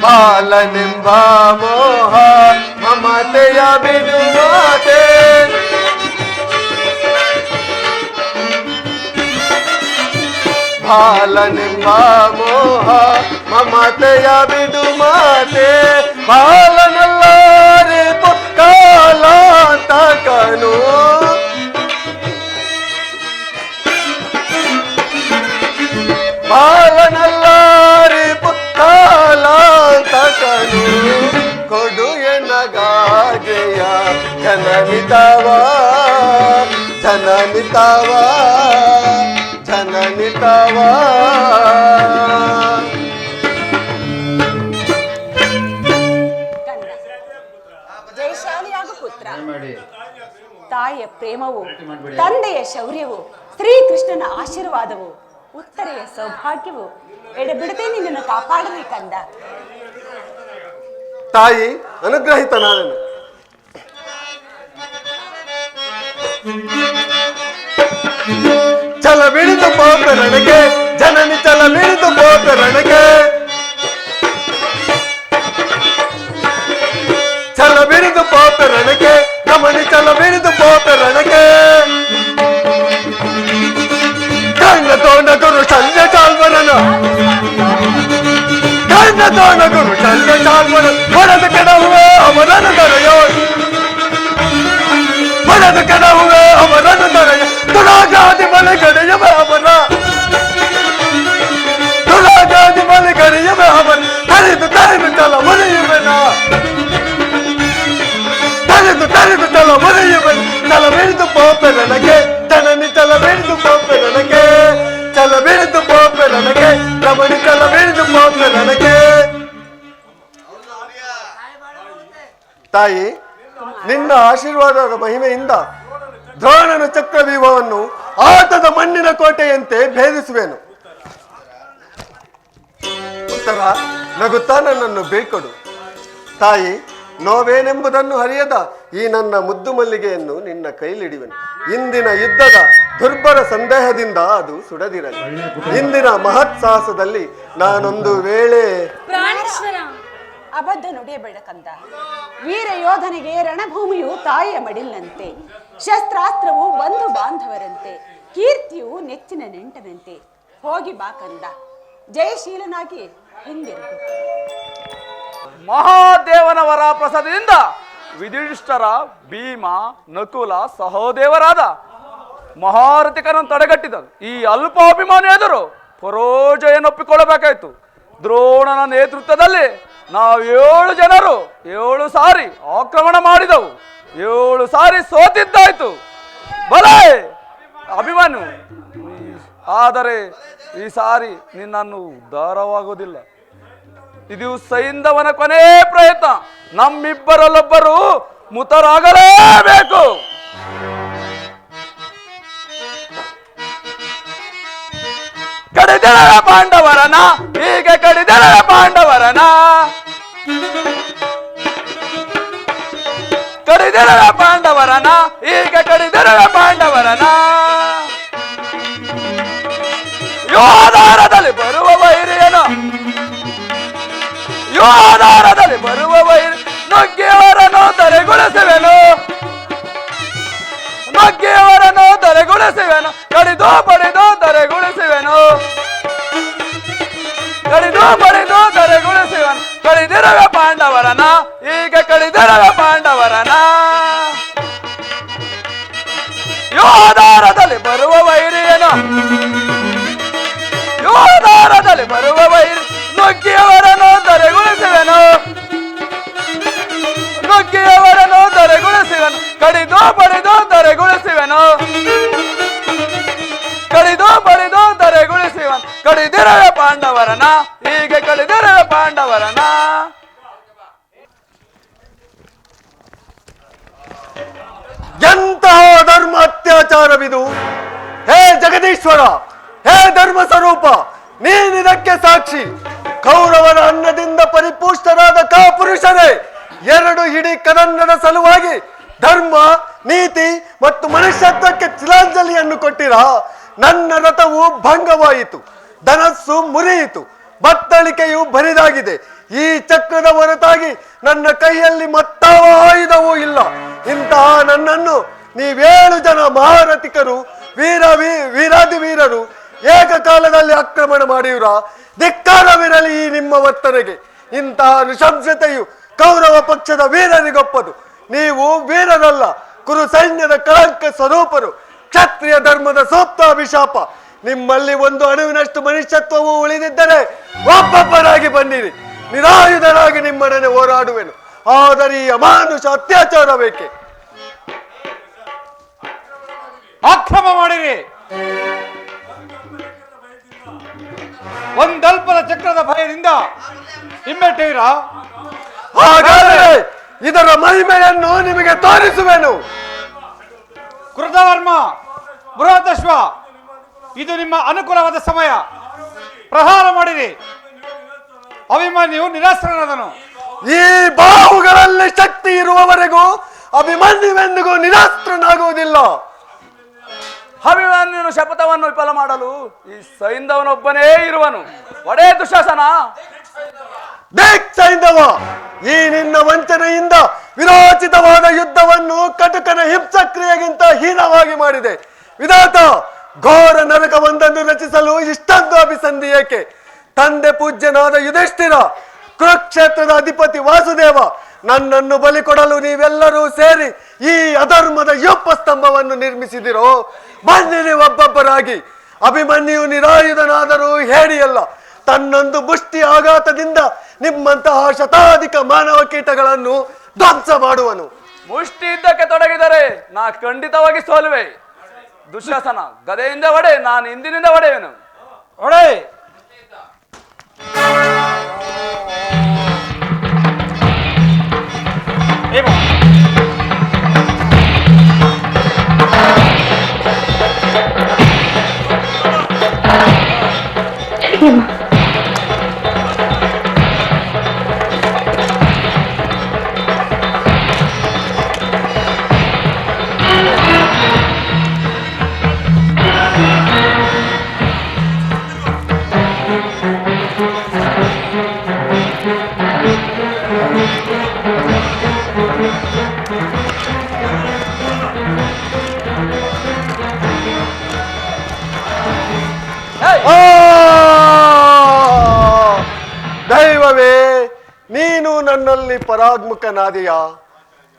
ಬಾ ಬಾಲನೆಂಬ ಮೋಹ ಮಮತೆಯ ಬಿಡುವಾತೆ ಬಾಲನೆಂಬ ಮೋಹ ಮಮತೆಯ ಬಿಡು ಮಾತೆ ಬಾಲನಲ್ಲಾರೆ ಕಾಲಾಂತಕನು ಬಾಲನಲ್ಲಾರೆ ಕಾಲಾಂತಕನು ಕೊಡು ಎನ್ನಗಾಗೆಯ ಜನನಿತವ ಜನನಿತವ ಜನನಿತವ ಜಯಶಾಲಿಯಾಗು ಪುತ್ರ. ತಾಯಿಯ ಪ್ರೇಮವು, ತಂದೆಯ ಶೌರ್ಯವು, ಶ್ರೀಕೃಷ್ಣನ ಆಶೀರ್ವಾದವು, ಉತ್ತರೆಯ ಸೌಭಾಗ್ಯವು ಎಡೆಬಿಡದೆ ನಿನ್ನನ್ನು ಕಾಪಾಡಲಿ ಕಂದ. ತಾಯಿ ಅನುಗ್ರಹಿತ ನಾನು ಚಲ ಬಿಡಿದು ಪೋತ ನನಗೆ ಜನನಿ ಚಲ ಬಿಡಿದು ಪೋತ ನನಗೆ ಚಲ ಬಿಡಿದು ಪೋತ ನನಗೆ ಗಮನಿ ಚಲ ಬಿಡಿದು ಪೋತ ನನಗೆ ಕಣ್ಣ ತೋಂಡ ಗುರು ಸಂಜ ಚಾಲ್ವರನ ಕಣ್ಣ ತೋಂಡ ಗುರು ಸಂಜ ಚಾಲ್ವರ ಹೊಡೆದ ಕೆಡಹುವೆ ಅವರನ್ನು ದೊರೆಯೋ ಹೊಡೆದ ಕೆಡಹುವೆ ಅವರನ್ನು ದೊರೆಯ ತುಳಾಗಾದಿ ಮಲೆ ಕಡೆಯವ ಅವರ ತುಳಾಗಾದಿ ಮಲೆ ಕಡೆಯವ ಅವರ ತರಿದು ತರಿದು ಚಲ ಮುರಿಯುವೆನ ತರಿದು ತರಿದು ಚಲ ಮುರಿಯುವೆನ ಚಲ ಬಿಡಿದು ಪೋಪೆ ನನಗೆ ಜನನಿ ಚಲ ಬಿಡಿದು ಪೋಪೆ ನನಗೆ ಚಲ ಬಿಡಿದು ಪೋಪೆ ನನಗೆ ರಮಣಿ ಚಲ ಬಿಡಿದು ಪೋಪೆ ನನಗೆ. ತಾಯಿ ನಿನ್ನ ಆಶೀರ್ವಾದದ ಮಹಿಮೆಯಿಂದ ದ್ರೋಣನ ಚಕ್ರವ್ಯೂಹವನ್ನು ಆಟದ ಮಣ್ಣಿನ ಕೋಟೆಯಂತೆ ಭೇದಿಸುವೆನು. ಉತ್ತರ ನಗುತ್ತಾ ನನ್ನನ್ನು ಬೀಳ್ಕೊಡು. ತಾಯಿ ನೋವೇನೆಂಬುದನ್ನು ಅರಿಯದ ಈ ನನ್ನ ಮುದ್ದು ಮಲ್ಲಿಗೆಯನ್ನು ನಿನ್ನ ಕೈಲಿಡುವೆನು. ಇಂದಿನ ಯುದ್ಧದ ದುರ್ಬರ ಸಂದೇಹದಿಂದ ಅದು ಸುಡದಿರಲಿ. ಇಂದಿನ ಮಹತ್ ಸಾಹಸದಲ್ಲಿ ನಾನೊಂದು ವೇಳೆ ಅಬದ್ಧ ನುಡಿಯಬೇಡ ಕಂದ. ವೀರ ಯೋಧನಿಗೆ ರಣಭೂಮಿಯು ತಾಯಿಯ ಮಡಿಲಿನಂತೆ, ಶಸ್ತ್ರಾಸ್ತ್ರವು ಬಂಧು ಬಾಂಧವರಂತೆ, ಕೀರ್ತಿಯು ನೆಚ್ಚಿನ ನೆಂಟನಂತೆ. ಹೋಗಿ ಬಾ ಕಂದ, ಜಯಶೀಲನಾಗಿ ಹಿಂದಿರುಗು. ಮಹಾದೇವನ ವರ ಪ್ರಸಾದದಿಂದ ವಿಧಿಷ್ಠರ, ಭೀಮ, ನಕುಲ ಸಹೋದೇವರಾದ ಮಹಾರಥಿಕರನ್ನು ತಡೆಗಟ್ಟಿದರು. ಈ ಅಲ್ಪಾಭಿಮಾನಿ ಎದುರು ಪರೋಜಯನೊಪ್ಪಿಕೊಳ್ಳಬೇಕಾಯಿತು. ದ್ರೋಣನ ನೇತೃತ್ವದಲ್ಲಿ ನಾವು 7 ಜನರು 7 ಸಾರಿ ಆಕ್ರಮಣ ಮಾಡಿದವು. 7 ಸಾರಿ ಸೋತಿದ್ದಾಯ್ತು. ಬಲೆ ಅಭಿಮನ್ಯು, ಆದರೆ ಈ ಸಾರಿ ನಿನ್ನನ್ನು ಉದ್ಧಾರವಾಗುವುದಿಲ್ಲ. ಇದು ಸೈಂಧವನ ಕೊನೆ ಪ್ರಯತ್ನ. ನಮ್ಮಿಬ್ಬರಲ್ಲೊಬ್ಬರು ಮುತರಾಗಲೇಬೇಕು. ಕಡಿದೆಳ ಪಾಂಡವರನ ಹೀಗೆ ಕಡಿದೆಳ ಪಾಂಡವರನ ಕಡಿದೆಳ ಪಾಂಡವರನ ಹೀಗೆ ಕಡಿದೆಳ ಪಾಂಡವರನ ಯೋಧಾರದಲ್ಲಿ ಬರುವ ವೈರಿಯನು ಯೋಧಾರದಲ್ಲಿ ಬರುವ ವೈರಿ ನುಗ್ಗಿಯವರನ್ನು ತರೆಗೊಳಿಸುವೆನು ನುಗ್ಗಿಯವರನ್ನು ತರೆಗೊಳಿಸುವೆನು ಕಡಿದು ಪಡೆದು ತರೆಗೊಳಿಸುವೆನು ಕಡಿದು ಪಡೆದು ತರೆಗೊಳಿಸುವೆನು ಕಡಿದಿರುವ ಪಾಂಡವರನ ಈಗ ಕಡಿದಿರುವ ಪಾಂಡವರನ ಯೋಧಾರದಲ್ಲಿ ಬರುವ ವೈರಿಯನು ಯೋಧಾರದಲ್ಲಿ ಬರುವ ವೈರಿ ನುಗ್ಗಿಯವರನ್ನು ತರೆಗೊಳಿಸುವೆನು ನುಗ್ಗಿಯವರನ್ನು ತರೆಗೊಳಿಸುವೆನು ಕಡಿದು ಪಡೆದು ತರೆಗೊಳಿಸುವೆನು ಕಡಿದು ಪಡೆದು ತರೆಗೊಳಿಸುವನು ಕಡಿದಿರುವ ಪಾಂಡವರನ ಹೀಗೆ ಕಡಿದಿರುವ ಪಾಂಡವರನ ಎಂತಹ ಧರ್ಮ ಅತ್ಯಾಚಾರವಿದು! ಹೇ ಜಗದೀಶ್ವರ, ಹೇ ಧರ್ಮ ಸ್ವರೂಪ, ನೀನಿದಕ್ಕೆ ಸಾಕ್ಷಿ. ಕೌರವರ ಅನ್ನದಿಂದ ಪರಿಪುಷ್ಟರಾದ ಕಾಪುರುಷರೇ, 2 ಹಿಡಿ ಕದನ್ನದ ಸಲುವಾಗಿ ಧರ್ಮ, ನೀತಿ ಮತ್ತು ಮನುಷ್ಯತ್ವಕ್ಕೆ ತಿಲಾಂಜಲಿಯನ್ನು ಕೊಟ್ಟಿರ. ನನ್ನ ರಥವು ಭಂಗವಾಯಿತು, ಧನಸ್ಸು ಮುರಿಯಿತು, ಬತ್ತಳಿಕೆಯು ಬರಿದಾಗಿದೆ. ಈ ಚಕ್ರದ ಹೊರತಾಗಿ ನನ್ನ ಕೈಯಲ್ಲಿ ಮತ್ತಾವ ಆಯುಧವೂ ಇಲ್ಲ. ಇಂತಹ ನನ್ನನ್ನು ನೀವೇಳು ಜನ ಮಹಾರಥಿಕರು ವೀರಾದಿ ವೀರರು ಏಕಕಾಲದಲ್ಲಿ ಆಕ್ರಮಣ ಮಾಡಿಯುರ. ಧಿಕ್ಕಾರವಿರಲಿ ಈ ನಿಮ್ಮ ವರ್ತನೆಗೆ. ಇಂತಹ ನೃಶಂಸತೆಯು ಕೌರವ ಪಕ್ಷದ ವೀರರಿಗೊಪ್ಪದು. ನೀವು ವೀರರಲ್ಲ, ಕುರು ಸೈನ್ಯದ ಕಳಂಕ ಸ್ವರೂಪರು, ಕ್ಷತ್ರಿಯ ಧರ್ಮದ ಸೂಕ್ತಾಭಿಶಾಪ. ನಿಮ್ಮಲ್ಲಿ ಒಂದು ಅಣುವಿನಷ್ಟು ಮನುಷ್ಯತ್ವವು ಉಳಿದಿದ್ದರೆ ಒಬ್ಬೊಬ್ಬರಾಗಿ ಬನ್ನಿರಿ, ನಿರಾಯುಧರಾಗಿ ನಿಮ್ಮೊಡನೆ ಹೋರಾಡುವೆನು. ಆದರೆ ಈ ಅಮಾನುಷ ಅತ್ಯಾಚಾರ ಬೇಕೆ? ಆಕ್ರಮ ಮಾಡಿರಿ. ಒಂದಲ್ಪದ ಚಕ್ರದ ಭಯದಿಂದ ಹಿಮ್ಮೆಟ್ಟೀರ. ಹಾಗಾದರೆ ಇದರ ಮಹಿಮೆಯನ್ನು ನಿಮಗೆ ತೋರಿಸುವೆನು. ಕೃತವರ್ಮ, ಬೃಹತಶ್ವ, ಇದು ನಿಮ್ಮ ಅನುಕೂಲವಾದ ಸಮಯ. ಪ್ರಹಾರ ಮಾಡಿರಿ. ಅಭಿಮನ್ಯು ನಿರಾಸ್ತ್ರನಾದನು. ಈ ಬಾಹುಗಳಲ್ಲಿ ಶಕ್ತಿ ಇರುವವರೆಗೂ ಅಭಿಮನ್ಯುವೆಂದಿಗೂ ನಿರಾಸ್ತ್ರನಾಗುವುದಿಲ್ಲ. ಅಭಿಮನ್ಯನ ಶಪಥವನ್ನು ವಿಫಲ ಮಾಡಲು ಈ ಸೈಂಧವನೊಬ್ಬನೇ ಇರುವನು. ಒಡೇ ದುಶಾಸನ, ಸೈಂಧವ, ಈ ನಿನ್ನ ವಂಚನೆಯಿಂದ ವಿರೋಚಿತವಾದ ಯುದ್ಧವನ್ನು ಕಟುಕನ ಹಿಂಸಕ್ರಿಯೆಗಿಂತ ಹೀನವಾಗಿ ಮಾಡಿದೆ. ವಿಧಾತ, ಘೋರ ನರಕವೊಂದನ್ನು ರಚಿಸಲು ಇಷ್ಟೊಂದು ಅಭಿಸಂಧಿ ಏಕೆ? ತಂದೆ ಪೂಜ್ಯನಾದ ಯುಧಿಷ್ಠಿರ, ಕುರುಕ್ಷೇತ್ರದ ಅಧಿಪತಿ ವಾಸುದೇವ, ನನ್ನನ್ನು ಬಲಿ ಕೊಡಲು ನೀವೆಲ್ಲರೂ ಸೇರಿ ಈ ಅಧರ್ಮದ ಯೋಪ ಸ್ತಂಭವನ್ನು ನಿರ್ಮಿಸಿದಿರೋ. ಬನ್ನಿರಿ ಒಬ್ಬೊಬ್ಬರಾಗಿ. ಅಭಿಮನ್ಯು ನಿರಾಯುಧನಾದರೂ ಹೇಡಿಯಲ್ಲ. ತನ್ನೊಂದು ಮುಷ್ಟಿ ಆಘಾತದಿಂದ ನಿಮ್ಮಂತಹ ಶತಾಧಿಕ ಮಾನವ ಕೀಟಗಳನ್ನು ಧ್ವಂಸ ಮಾಡುವನು. ಮುಷ್ಟಿ ಯುದ್ಧಕ್ಕೆ ತೊಡಗಿದರೆ ನಾ ಖಂಡಿತವಾಗಿ ಸೋಲುವೆ. ದುಶ್ಯಾಸನ, ಗದೆಯಿಂದ ಒಡೆ, ನಾನು ಹಿಂದಿನಿಂದ ಒಡೆಯುವೆನು. ಒಡೆ. ದೈವವೇ, ನೀನು ನನ್ನಲ್ಲಿ ಪರಾಗ್ಮುಖನಾದೆಯ.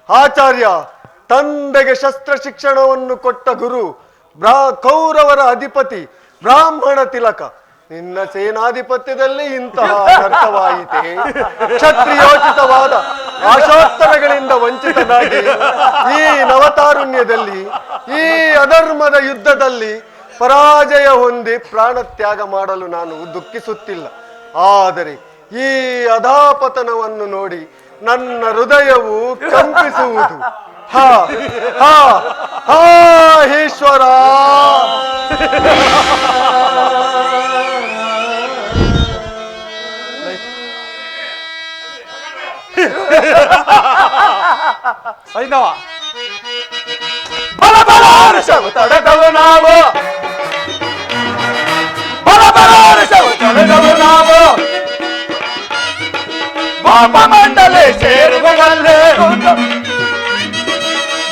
ಆಚಾರ್ಯ, ತಂದೆಗೆ ಶಸ್ತ್ರ ಶಿಕ್ಷಣವನ್ನು ಕೊಟ್ಟ ಗುರು, ಕೌರವರ ಅಧಿಪತಿ, ಬ್ರಾಹ್ಮಣ ತಿಲಕ, ನಿನ್ನ ಸೇನಾಧಿಪತ್ಯದಲ್ಲಿ ಇಂತಹ ಅನರ್ಥವಾಯಿತೆ. ಕ್ಷತ್ರಿಯೋಚಿತವಾದ ಆಶೋತ್ತರಗಳಿಂದ ವಂಚಿತನಾಗಿ ಈ ನವತಾರುಣ್ಯದಲ್ಲಿ, ಈ ಅಧರ್ಮದ ಯುದ್ಧದಲ್ಲಿ ಪರಾಜಯ ಹೊಂದಿ ಪ್ರಾಣತ್ಯಾಗ ಮಾಡಲು ನಾನು ದುಃಖಿಸುತ್ತಿಲ್ಲ. ಆದರೆ ಈ ಅಧಾಪತನವನ್ನು ನೋಡಿ ನನ್ನ ಹೃದಯವು ಕಂಪಿಸುವುದು. ಹಾ ಹಾ ಹಾ ಈಶ್ವರ. ಸೈಂಧವ, ಬಲ ಬಲ ಹರ್ಷವು ತಡೆದವು ನಾವು, ಬಲ ಬಲ ಹರ್ಷವು ತಡೆದವು ನಾವು. ಗೋಪ ಮಂಡಲೆ ಸೇರುವನಲ್ಲಿ,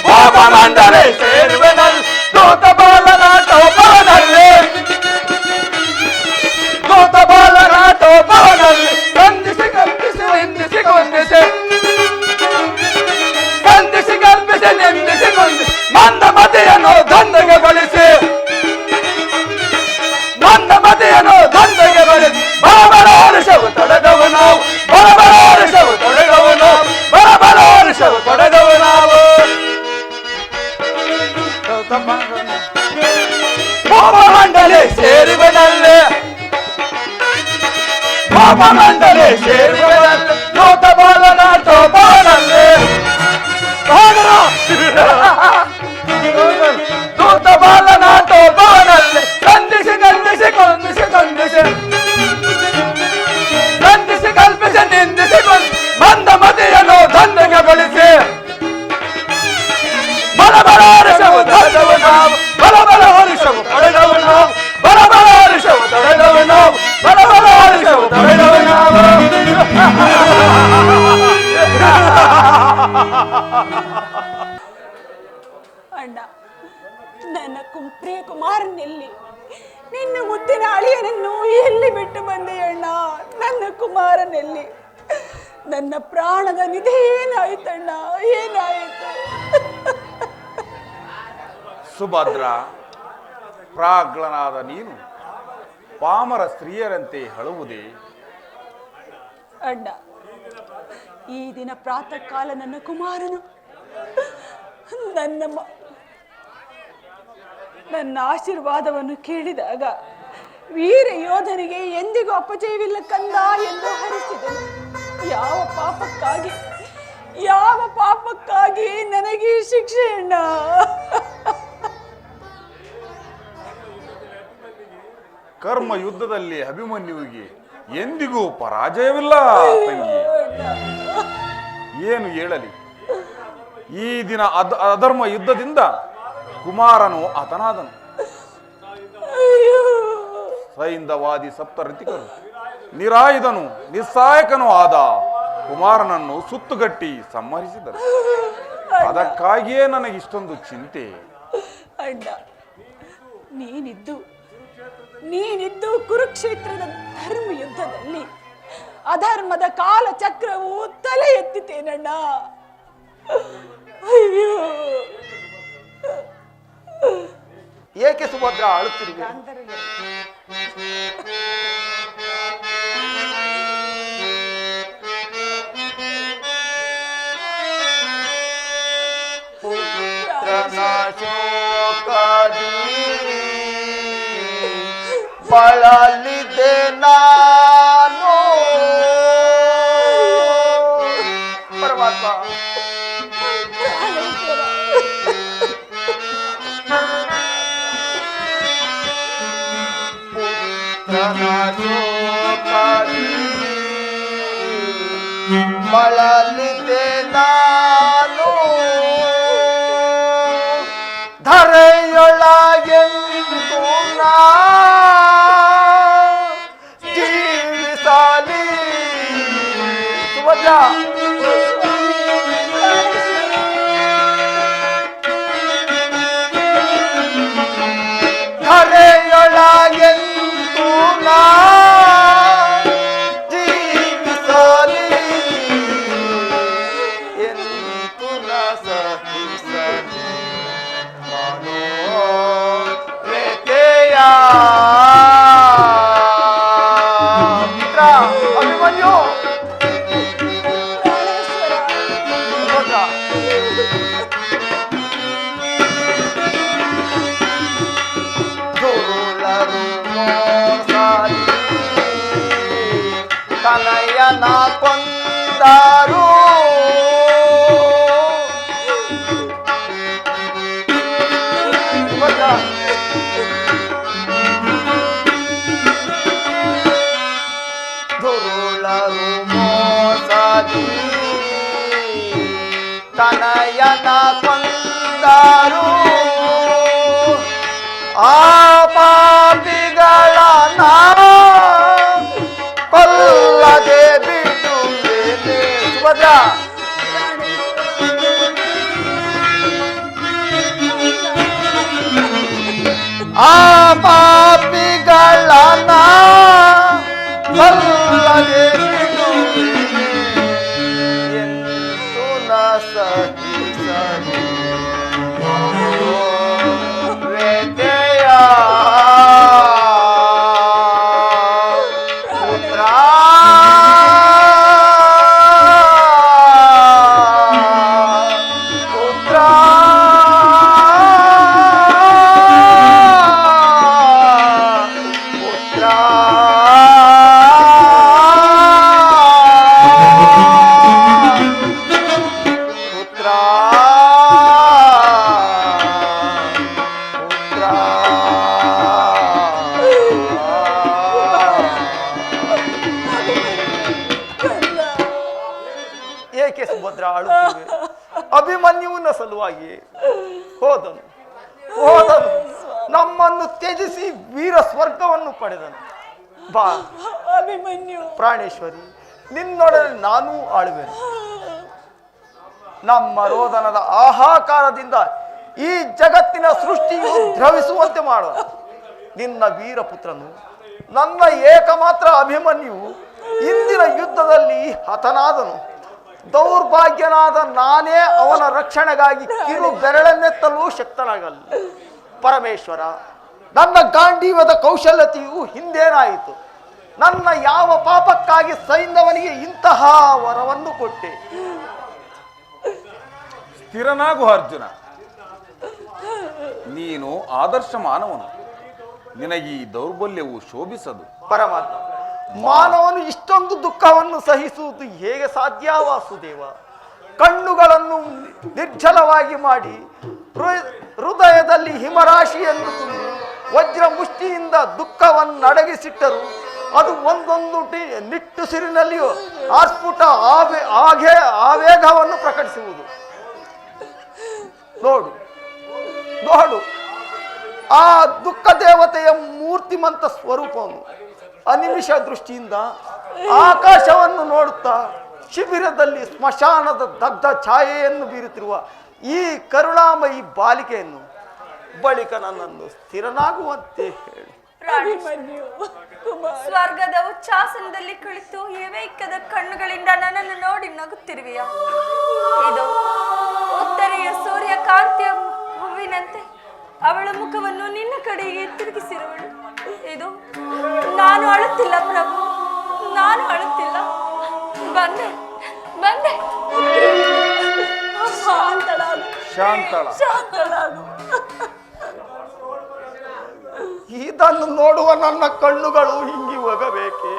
ಗೋಪ ಮಂಡಲೆ ಸೇರುವನಲ್ಲಿ, ದೂತ ಬಾಲನಾಟೋಪವನಲ್ಲಿ, ದೂತ ಬಾಲನಾಟೋಪವನಲ್ಲಿ, ಬಂಧಿಸಿ ಕಲ್ಪಿಸಿ ನಿಂದಿಸಿ ಗೊಂದಿಸಿ, ಬಂಧಿಸಿ ಕಲ್ಪಿಸಿ ನಿಂದಿಸಿ ಗೊಂದಿಸಿ, ಮಂದಮತಿಯನ್ನು ದಂಧೆಗೊಳಿಸಿ, ಮಂದಮತಿಯನ್ನು ದಂಧೆಗೊಳಿಸಿ. ಬರಬರ ಹರ್ಷವು ತೊಡೆದವು ನಾವು, ಬರಬರ ಹರ್ಷವು ತೊಡೆದವು ನಾವು, ಬರಬರ ಹರ್ಷವು ತೊಡೆದವು ನಾವು. ಗೋಪ ಮಂಡಲಿ ಸೇರುವನಲ್ಲಿ, ಗೋಪ ಮಂಡಲಿ ಸೇರುವನಲ್ಲಿ, ದೂತ ಬಾಲನಾಟೋಪವನಲ್ಲಿ, ದೂತ ಬಾಲನಾಟೋಪವನಲ್ಲಿ, ಬಂಧಿಸಿ ಗಂಧಿಸಿ ಕೊಂದಿಸಿ ಕೊಂದಿಸಿ, ಬಂಧಿಸಿ ಕಲ್ಪಿಸಿ ನಿಂದಿಸಿ ಮಂದಮತಿಯನ್ನು ದಂಧೆಗೊಳಿಸಿ. ಬಲ ಬಲ ಹರ್ಷವು ತೊಡೆದವು ನಾವು, ಬಲ ಬಲ ಹರ್ಷವು ತೊಡೆದವು ನಾವು, ಬಲ ಬಲ ಹರ್ಷವು ತೊಡೆದವು ನಾವು, ಬಲ ಬಲ ಹರ್ಷವು ತೊಡೆದವು ನಾವು. ಅಣ್ಣ, ನನ್ನ ಪ್ರಿಯ ಕುಮಾರನೆಲ್ಲಿ, ನಿನ್ನ ಮುದ್ದಿನ ಅಳಿಯನನ್ನು ಎಲ್ಲಿ ಬಿಟ್ಟು ಬಂದೆ ಅಣ್ಣ? ನನ್ನ ಕುಮಾರನೆಲ್ಲಿ? ನನ್ನ ಪ್ರಾಣದ ನಿಧಿ ಏನಾಯ್ತಣ್ಣ? ಏನಾಯಿತು? ಸುಭದ್ರ, ಪ್ರಾಜ್ಞನಾದ ನೀನು ಪಾಮರ ಸ್ತ್ರೀಯರಂತೆ ಹಳುವುದೇ? ಅಣ್ಣ, ಈ ದಿನ ಪ್ರಾತಃ ಕಾಲ ನನ್ನ ಕುಮಾರನು ನನ್ನ ಆಶೀರ್ವಾದವನ್ನು ಕೇಳಿದಾಗ ವೀರ ಯೋಧನಿಗೆ ಎಂದಿಗೂ ಅಪಜಯವಿಲ್ಲ ಕಂದ ಎಂದು ಹರಿಸಿದನು. ಯಾವ ಪಾಪಕ್ಕಾಗಿ ನನಗೆ ಶಿಕ್ಷೆ ಅಣ್ಣ? ಕರ್ಮ ಯುದ್ಧದಲ್ಲಿ ಅಭಿಮನ್ಯುವಿಗೆ ಎಂದಿಗೂ ಪರಾಜಯವಿಲ್ಲ ತಂಗಿ. ಏನು ಹೇಳಲಿ, ಈ ದಿನ ಅಧರ್ಮ ಯುದ್ಧದಿಂದ ಕುಮಾರನು ಹತನಾದನು. ಸೈಂಧವಾದಿ ಸಪ್ತರಥಿಕರು ನಿರಾಯುಧನು ನಿಸ್ಸಹಾಯಕನೂ ಆದ ಕುಮಾರನನ್ನು ಸುತ್ತುಗಟ್ಟಿ ಸಂಹರಿಸಿದರು. ಅದಕ್ಕಾಗಿಯೇ ನನಗಿಷ್ಟೊಂದು ಚಿಂತೆ. ಅಣ್ಣ, ನೀನಿದ್ದು ಕುರುಕ್ಷೇತ್ರದ ಧರ್ಮ ಯುದ್ಧದಲ್ಲಿ ಅಧರ್ಮದ ಕಾಲಚಕ್ರವು ತಲೆ ಎತ್ತಿತೇನಣ್ಣ. ಅಯ್ಯೋ, ಏಕೆ ಸುಭದ್ರ ಅಳುತ್ತಿರುವೆ? ಬಳಲಿದೆ ನಾನು ಪರಮಾತ್ಮ. ಬಳಲಿದೆ ನಾನು ಧರೆಯೊಳಗೆಂದು ನಾ ಜೀವಿಸಲಿ. ಸುಭದ್ರ, ಧರೆಯೊಳಗೆಂದು ನಾ ಜೀವಿಸಲಿ. ಎಂದು ನ ಸಹಿಸಲಿ ಮನೋವ್ಯಥೆಯ. ಮಿತ್ರ ಅಭಿಮನ್ಯು, ಸುಭದ್ರ, ದುರುಳರು ಮೋಸಲಿ ತನಯನ ಕೊಂದರು. ಸುಭದ್ರ, ದುರುಳರು ಮೋಸಲಿ ತನಯನ ಕೊಂದರು. ಆ ಪಾಪಿಗಳನ್ನ ಕೊಲ್ಲದೆ ಬಿಡುತ್ತೇನೆ. ಸುಭದ್ರ, ಆ ಪಾಪಿಗಳನ್ನ ಕೊಲ್ಲದೆ ಬಿಡುತ್ತೇನೆ. ಎಂದು ನ ಸಹಿಸಲಿ ವ್ಯಥೆಯ. ಪುತ್ರ ಪುತ್ರ ಪುತ್ರ ಪುತ್ರ ಏಕೆ ಸುಭದ್ರ ಅಳುತ್ತಿರುವೆ? ಅಭಿಮನ್ಯುವಿನ ಸಲುವಾಗಿ ಹೋದನು, ನಮ್ಮನ್ನು ತ್ಯಜಿಸಿ ವೀರ ಸ್ವರ್ಗವನ್ನು ಪಡೆದನು. ಬಾ ಅಭಿಮನ್ಯು, ಪ್ರಾಣೇಶ್ವರಿ, ನಿನ್ನೊಡನೆ ನಾನೂ ಆಳುವೆನು. ನಮ್ಮ ರೋದನದ ಆಹಾಕಾರದಿಂದ ಈ ಜಗತ್ತಿನ ಸೃಷ್ಟಿಯು ದ್ರವಿಸುವಂತೆ ಮಾಡುವ ನಿನ್ನ ವೀರಪುತ್ರನು ನನ್ನ ಏಕಮಾತ್ರ ಅಭಿಮನ್ಯು ಇಂದಿನ ಯುದ್ಧದಲ್ಲಿ ಹತನಾದನು. ದೌರ್ಭಾಗ್ಯನಾದ ನಾನೇ ಅವನ ರಕ್ಷಣೆಗಾಗಿ ಕಿರು ಬೆರಳನ್ನೆತ್ತಲು ಶಕ್ತನಾಗಲ್ಲ. ಪರಮೇಶ್ವರ, ನನ್ನ ಗಾಂಡೀವದ ಕೌಶಲ್ಯತೆಯು ಹಿಂದೇನಾಯಿತು? ನನ್ನ ಯಾವ ಪಾಪಕ್ಕಾಗಿ ಸೈಂಧವನಿಗೆ ಇಂತಹ ವರವನ್ನು ಕೊಟ್ಟೆ? ಸ್ಥಿರನಾಗು ಅರ್ಜುನ, ನೀನು ಆದರ್ಶ ಮಾನವನು. ನಿನಗೆ ಈ ದೌರ್ಬಲ್ಯವು ಶೋಭಿಸದು. ಪರಮಾತ್ಮ, ಮಾನವನು ಇಷ್ಟೊಂದು ದುಃಖವನ್ನು ಸಹಿಸುವುದು ಹೇಗೆ ಸಾಧ್ಯ ವಾಸುದೇವ? ಕಣ್ಣುಗಳನ್ನು ನಿರ್ಜಲವಾಗಿ ಮಾಡಿ ಹೃದಯದಲ್ಲಿ ಹಿಮರಾಶಿಯನ್ನು ತುಂಬಿ ವಜ್ರ ಮುಷ್ಟಿಯಿಂದ ದುಃಖವನ್ನು ಅಡಗಿಸಿಟ್ಟರು ಅದು ಒಂದೊಂದು ನಿಟ್ಟುಸಿರಿನಲ್ಲಿಯೂ ಆಸ್ಫುಟ ಆವೇಗವನ್ನು ಪ್ರಕಟಿಸುವುದು. ನೋಡು ನೋಡು ಆ ದುಃಖ ದೇವತೆಯ ಮೂರ್ತಿಮಂತ ಸ್ವರೂಪವನ್ನು ಅನಿಮಿಷ ದೃಷ್ಟಿಯಿಂದ ಆಕಾಶವನ್ನು ನೋಡುತ್ತಾ ಶಿಬಿರದಲ್ಲಿ ಸ್ಮಶಾನದ ದಗ್ಧ ಛಾಯೆಯನ್ನು ಬೀರುತ್ತಿರುವ ಈ ಕರುಣಾಮಯಿ ಬಾಲಿಕೆಯನ್ನು ಬಳಿಕ ನನ್ನನ್ನು ಸ್ಥಿರನಾಗುವಂತೆ ಹೇಳು. ಅಭಿಮನ್ಯು ಕುಮಾರ, ಸ್ವರ್ಗದ ಉಚ್ಚಾಸನದಲ್ಲಿ ಕುಳಿತು ಏವೈಕ್ಯದ ಕಣ್ಣುಗಳಿಂದ ನನ್ನನ್ನು ನೋಡಿ ನಗುತ್ತಿರುವೆಯಾ? ಇದು ಉತ್ತರೆಯ ಸೂರ್ಯಕಾಂತಿಯ ಹೂವಿನಂತೆ ಅವಳ ಮುಖವನ್ನು ನಿನ್ನ ಕಡೆಗೆ ತಿರುಗಿಸಿರುವಳು. ಇದು ನಾನು ಅಳುತ್ತಿಲ್ಲ ಪ್ರಭು, ನಾನು ಅಳುತ್ತಿಲ್ಲ. ಬಂದೆ ಬಂದೆ. ಶಾಂತಳಾಗು, ಶಾಂತಳಾಗು. ಇದನ್ನು ನೋಡುವ ನನ್ನ ಕಣ್ಣುಗಳು ಹಿಂಗಿ ಹೋಗಬೇಕೆ?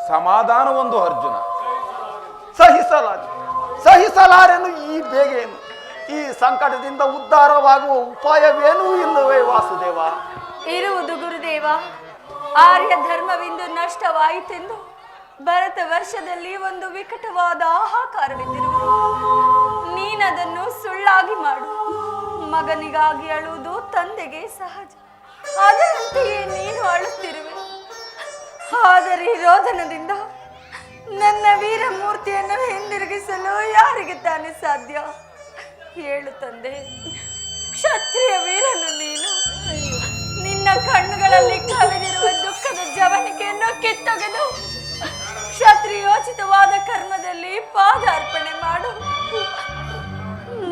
ಸಮಾಧಾನ ಒಂದು ಅರ್ಜುನ. ಸಹಿಸಲಾರೆನು ಈ ಬೇಗೇನು? ಈ ಸಂಕಟದಿಂದ ಉದ್ಧಾರವಾಗುವ ಉಪಾಯವೇನೂ ಇಲ್ಲವೇ ವಾಸುದೇವ? ಇರುವುದು ಗುರುದೇವ. ಆರ್ಯ ಧರ್ಮವಿಂದು ನಷ್ಟವಾಯಿತೆಂದು ಭರತ ವರ್ಷದಲ್ಲಿ ಒಂದು ವಿಕಟವಾದ ಹಾಹಾಕಾರವಿದ್ದಿರುವುದು. ನೀನದನ್ನು ಸುಳ್ಳಾಗಿ ಮಾಡು. ಮಗನಿಗಾಗಿ ಅಳುವುದು ತಂದೆಗೆ ಸಹಜ, ಅದರಂತೆಯೇ ನೀನು ಅಳುತ್ತಿರುವೆ. ಆದರೆ ರೋದನದಿಂದ ನನ್ನ ವೀರಮೂರ್ತಿಯನ್ನು ಹಿಂದಿರುಗಿಸಲು ಯಾರಿಗೆ ತಾನೇ ಸಾಧ್ಯ? ಹೇಳು ತಂದೆ, ಕ್ಷತ್ರಿಯ ವೀರನು ನೀನು. ನಿನ್ನ ಕಣ್ಣುಗಳಲ್ಲಿ ಕವಿದಿರುವ ದುಃಖದ ಜವನಿಕೆಯನ್ನು ಕಿತ್ತೊಗೆದು ಕ್ಷತ್ರಿಯೋಚಿತವಾದ ಕರ್ಮದಲ್ಲಿ ಪಾದಾರ್ಪಣೆ ಮಾಡು.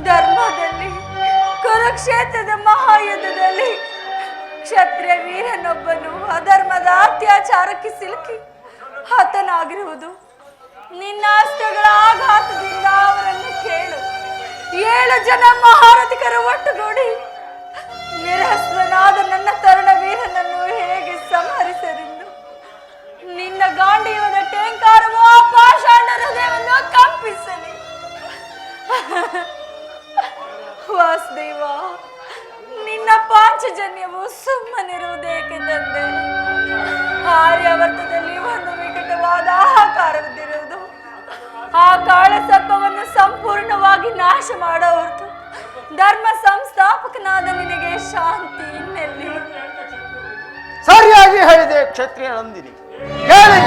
ಧರ್ಮದಲ್ಲಿ ಕುರುಕ್ಷೇತ್ರದ ಮಹಾಯುದ್ಧದಲ್ಲಿ ಕ್ಷತ್ರಿಯ ವೀರನೊಬ್ಬನು ಅಧರ್ಮದ ಅತ್ಯಾಚಾರಕ್ಕೆ ಸಿಲುಕಿ ಹತನಾಗಿರುವುದು. ನಿನ್ನ ಅಸ್ತ್ರಗಳ ಆಘಾತದಿಂದ ಅವರನ್ನು ಕೇಳು. 7 ಜನ ಮಹಾರಥಿಕರು ಒಟ್ಟುಗೂಡಿ ನಿರಸ್ವನಾದ ನನ್ನ ತರುಣ ವೀರನನ್ನು ಹೇಗೆ ಸಂಹರಿಸರೆಂದು ನಿನ್ನ ಗಾಂಡೀವದ ಟೇಂಕಾರವು ಆ ಪಾಷಾಂಡ ಹೃದಯವನ್ನು ಕಂಪಿಸಲಿ. ವಾಸುದೇವ, ನಿನ್ನ ಪಾಂಚಜನ್ಯವು ಸುಮ್ಮನಿರುವುದೇಕೆ ತಂದೆ? ಆರ್ಯಾವರ್ತದಲ್ಲಿ ಒಂದು ವಿಕಟವಾದ ಆಹಾಕಾರವಿದ್ದಿರುವುದು. ಆ ಕಾಳಸರ್ಪವನ್ನು ಸಂಪೂರ್ಣವಾಗಿ ನಾಶ ಮಾಡೋ ಹೊರತು ಧರ್ಮ ಸಂಸ್ಥಾಪಕನಾದ ನಿನಗೆ ಶಾಂತಿ ಇನ್ನೆಲ್ಲಿ? ಸರಿಯಾಗಿ ಹೇಳಿದೆ ಕ್ಷತ್ರಿಯ ನಂದಿನಿ. ಕೇಳಿ,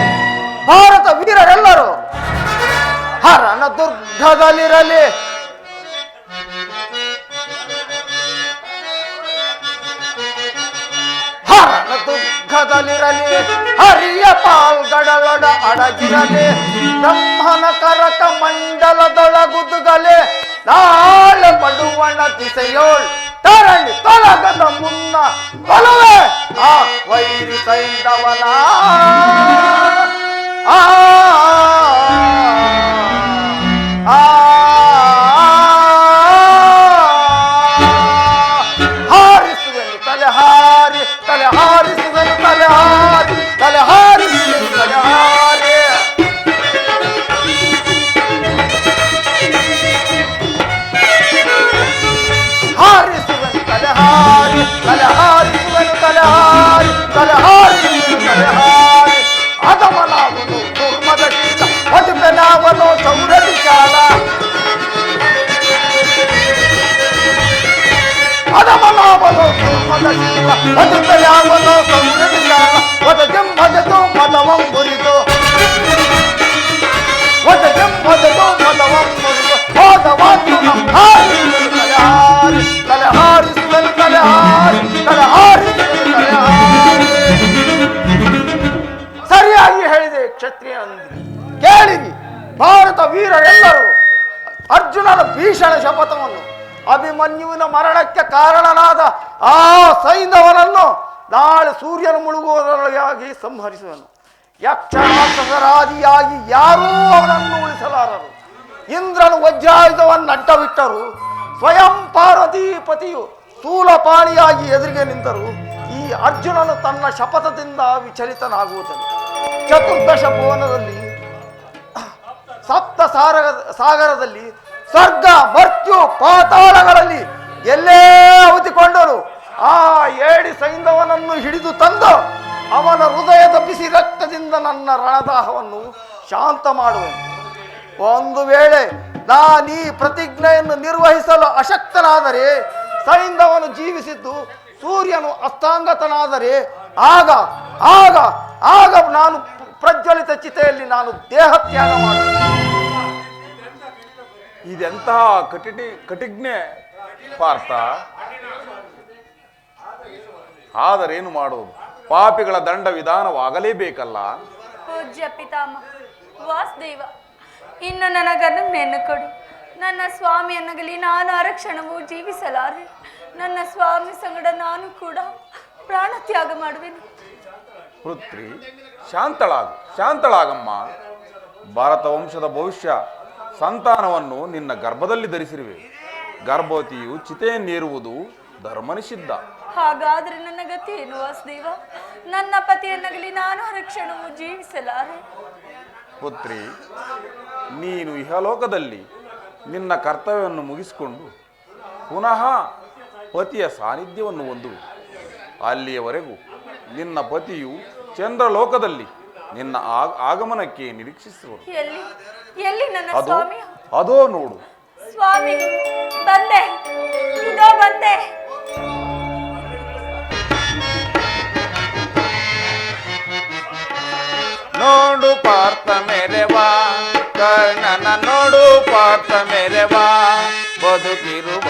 ಭಾರತ ವೀರರೆಲ್ಲರೂ ಹರನ ದುರ್ಗದಲ್ಲಿರಲಿ. ಹರನ ದುರ್ಗದಲ್ಲಿರಲಿ, ಹರಿಯ ಪಾಲ್ಗಡಲೊಡ ಅಡಗಿರಲಿ. ಬ್ರಹ್ಮನ ಕರಕ ಮಂಡಲದೊಳಗುದುಗಲೆ ನಾಳೆ ಪಡುವಣ ದಿಸೆಯೋಳ್ ತರಣಿ ತೊಲಗದ ಮುನ್ನ ಕೊಲುವೆ ಆ ವೈರಿ ಸೈಂಧವನ. ಹಾರಿಸುವೆನು ತಲೆ ಹಾರಿ, ತಲೆ ಹಾರಿಸುವೆನು ತಲೆ ಹಾರಿ, ತಲೆ ಹಾರಿಸುವೆನು ತಲೆ ಹಾರಿ. ಹಾರಿಸುವೆನು ತಲೆ ಹಾರಿ, ತಲೆ ಹಾರಿಸುವೆನು ತಲೆ ಹಾರಿ, ತಲೆ ಹಾರಿಸುವೆನು ತಲೆ ಹಾರಿ. ಅಧಮನಾವನು ದುರ್ಮದ ಶೀಲ, ಮದುವೆನಾವನು ಸೌರದಿ ಶಾಲ. ಅಧಮನಾವನು ದುರ್ಮದ ಶೀಲ, ಮದುವೆನಾವನು ಸೌರದಿ ಶಾಲ. ವದಜಂ ಭಜತು ಮದವಂ ಮುರಿದು, ವದಜಂ ಭಜತು ಮದವಂ ಮುರಿದು. ಹೋದವಾತು ನಮ್ಮ ಹಾರಿ ಹಾರಿ ತಲೆ ಹಾರಿಸುವೆನು ತಲೆ ಹಾರಿ ತಲೆ ಹಾರಿಸುವೆನು ತಲೆ ಹಾರಿ. ಸರಿಯಾಗಿ ಹೇಳಿದೆ ಕ್ಷತ್ರಿಯನಂದಿರಿ. ಕೇಳಿರಿ, ಭಾರತ ವೀರರೆಲ್ಲರೂ ಅರ್ಜುನನ ಭೀಷಣ ಶಪಥವನ್ನು, ಅಭಿಮನ್ಯುವಿನ ಮರಣಕ್ಕೆ ಕಾರಣನಾದ ಆ ಸೈಂಧವನನ್ನು ನಾಳೆ ಸೂರ್ಯನ ಮುಳುಗುವುದರೊಳಗಾಗಿ ಸಂಹರಿಸುವನು. ಯಕ್ಷರಾಕ್ಷಸರಾದಿಯಾಗಿ ಯಾರೂ ಅವನನ್ನು ಉಳಿಸಲಾರರು. ಇಂದ್ರನು ವಜ್ರಾಯುಧವನ್ನು ಅಡ್ಡವಿಟ್ಟರು, ಸ್ವಯಂ ಪಾರ್ವತೀಪತಿಯು ಸ್ಥೂಲಪಾಣಿಯಾಗಿ ಎದುರಿಗೆ ನಿಂತರು. ಈ ಅರ್ಜುನನು ತನ್ನ ಶಪಥದಿಂದ ವಿಚಲಿತನಾಗುವುದನು. ಚತುರ್ದಶ ಭುವನದಲ್ಲಿ, ಸಪ್ತ ಸಾಗರದಲ್ಲಿ, ಸ್ವರ್ಗ ಮರ್ತ್ಯು ಪಾತಾಳಗಳಲ್ಲಿ ಎಲ್ಲೇ ಅವತಿಕೊಂಡರು ಆ ಏಡಿ ಸೈಂಧವನನ್ನು ಹಿಡಿದು ತಂದು ಅವನ ಹೃದಯದ ಬಿಸಿ ರಕ್ತದಿಂದ ನನ್ನ ರಣದಾಹವನ್ನು ಶಾಂತ ಮಾಡುವೆನು. ಒಂದು ವೇಳೆ ನಾನೀ ಪ್ರತಿಜ್ಞೆಯನ್ನು ನಿರ್ವಹಿಸಲು ಅಶಕ್ತನಾದರೆ, ಸೈಂಧವನು ಜೀವಿಸಿದ್ದು ಸೂರ್ಯನು ಅಸ್ತಾಂಗತನಾದರೆ ಆಗ ಆಗ ಆಗ ನಾನು ಪ್ರಜ್ವಲಿತ ಚಿತೆಯಲ್ಲಿ ನಾನು ದೇಹತ್ಯಾಗ ಮಾಡುತ್ತೇನೆ. ಇದೆಂತಹ ಕಟಿಜ್ಞೆ ಪಾರ್ಥ. ಆದರೇನು ಮಾಡುವುದು? ಪಾಪಿಗಳ ದಂಡ ವಿಧಾನವಾಗಲೇಬೇಕಲ್ಲ. ಪೂಜ್ಯ ಪಿತಾಮಹ ವಾಸುದೇವ, ಇನ್ನು ನನಗನ್ನು ಕೊಡು. ನನ್ನ ಸ್ವಾಮಿಯನ್ನಾಗಲಿ ನಾನು ಅರಕ್ಷಣವು ಜೀವಿಸಲಾರೆ. ನನ್ನ ಸ್ವಾಮಿ ಸಂಗಡ ನಾನು ಕೂಡ ಪ್ರಾಣ ತ್ಯಾಗ ಮಾಡುವೆನು. ಪುತ್ರಿ, ಶಾಂತಳಾಗಮ್ಮ. ಭಾರತ ವಂಶದ ಭವಿಷ್ಯ ಸಂತಾನವನ್ನು ನಿನ್ನ ಗರ್ಭದಲ್ಲಿ ಧರಿಸಿರುವೆ. ಗರ್ಭವತಿಯು ಚಿತೆಯನ್ನೇರುವುದು ಧರ್ಮನಿಷಿದ್ಧ. ಹಾಗಾದ್ರೆ ನನ್ನ ಗತಿ ಏನು ವಾಸುದೇವ? ನನ್ನ ಪತಿಯನ್ನಾಗಲಿ ನಾನು ಅರಕ್ಷಣವು ಜೀವಿಸಲಾರೆ. ಪುತ್ರಿ, ನೀನು ಇಹಲೋಕದಲ್ಲಿ ನಿನ್ನ ಕರ್ತವ್ಯವನ್ನು ಮುಗಿಸಿಕೊಂಡು ಪುನಃ ಪತಿಯ ಸಾನ್ನಿಧ್ಯವನ್ನು ಹೊಂದುವೆ. ಅಲ್ಲಿಯವರೆಗೂ ನಿನ್ನ ಪತಿಯು ಚಂದ್ರಲೋಕದಲ್ಲಿ ನಿನ್ನ ಆಗಮನಕ್ಕೆ ನಿರೀಕ್ಷಿಸುವರು. ಎಲ್ಲಿ ನನ್ನ ಸ್ವಾಮಿ? ಅದೋ ನೋಡು. ಸ್ವಾಮಿ, ಬಂದೆ, ಇದೋ ಬಂದೆ. ನೋಡು ಪಾರ್ಥ ಮೆರೆವಾ, ಕರ್ಣನ ನೋಡು ಪಾರ್ಥ ಮೆರೆವಾ, ಬದುಕಿರುವ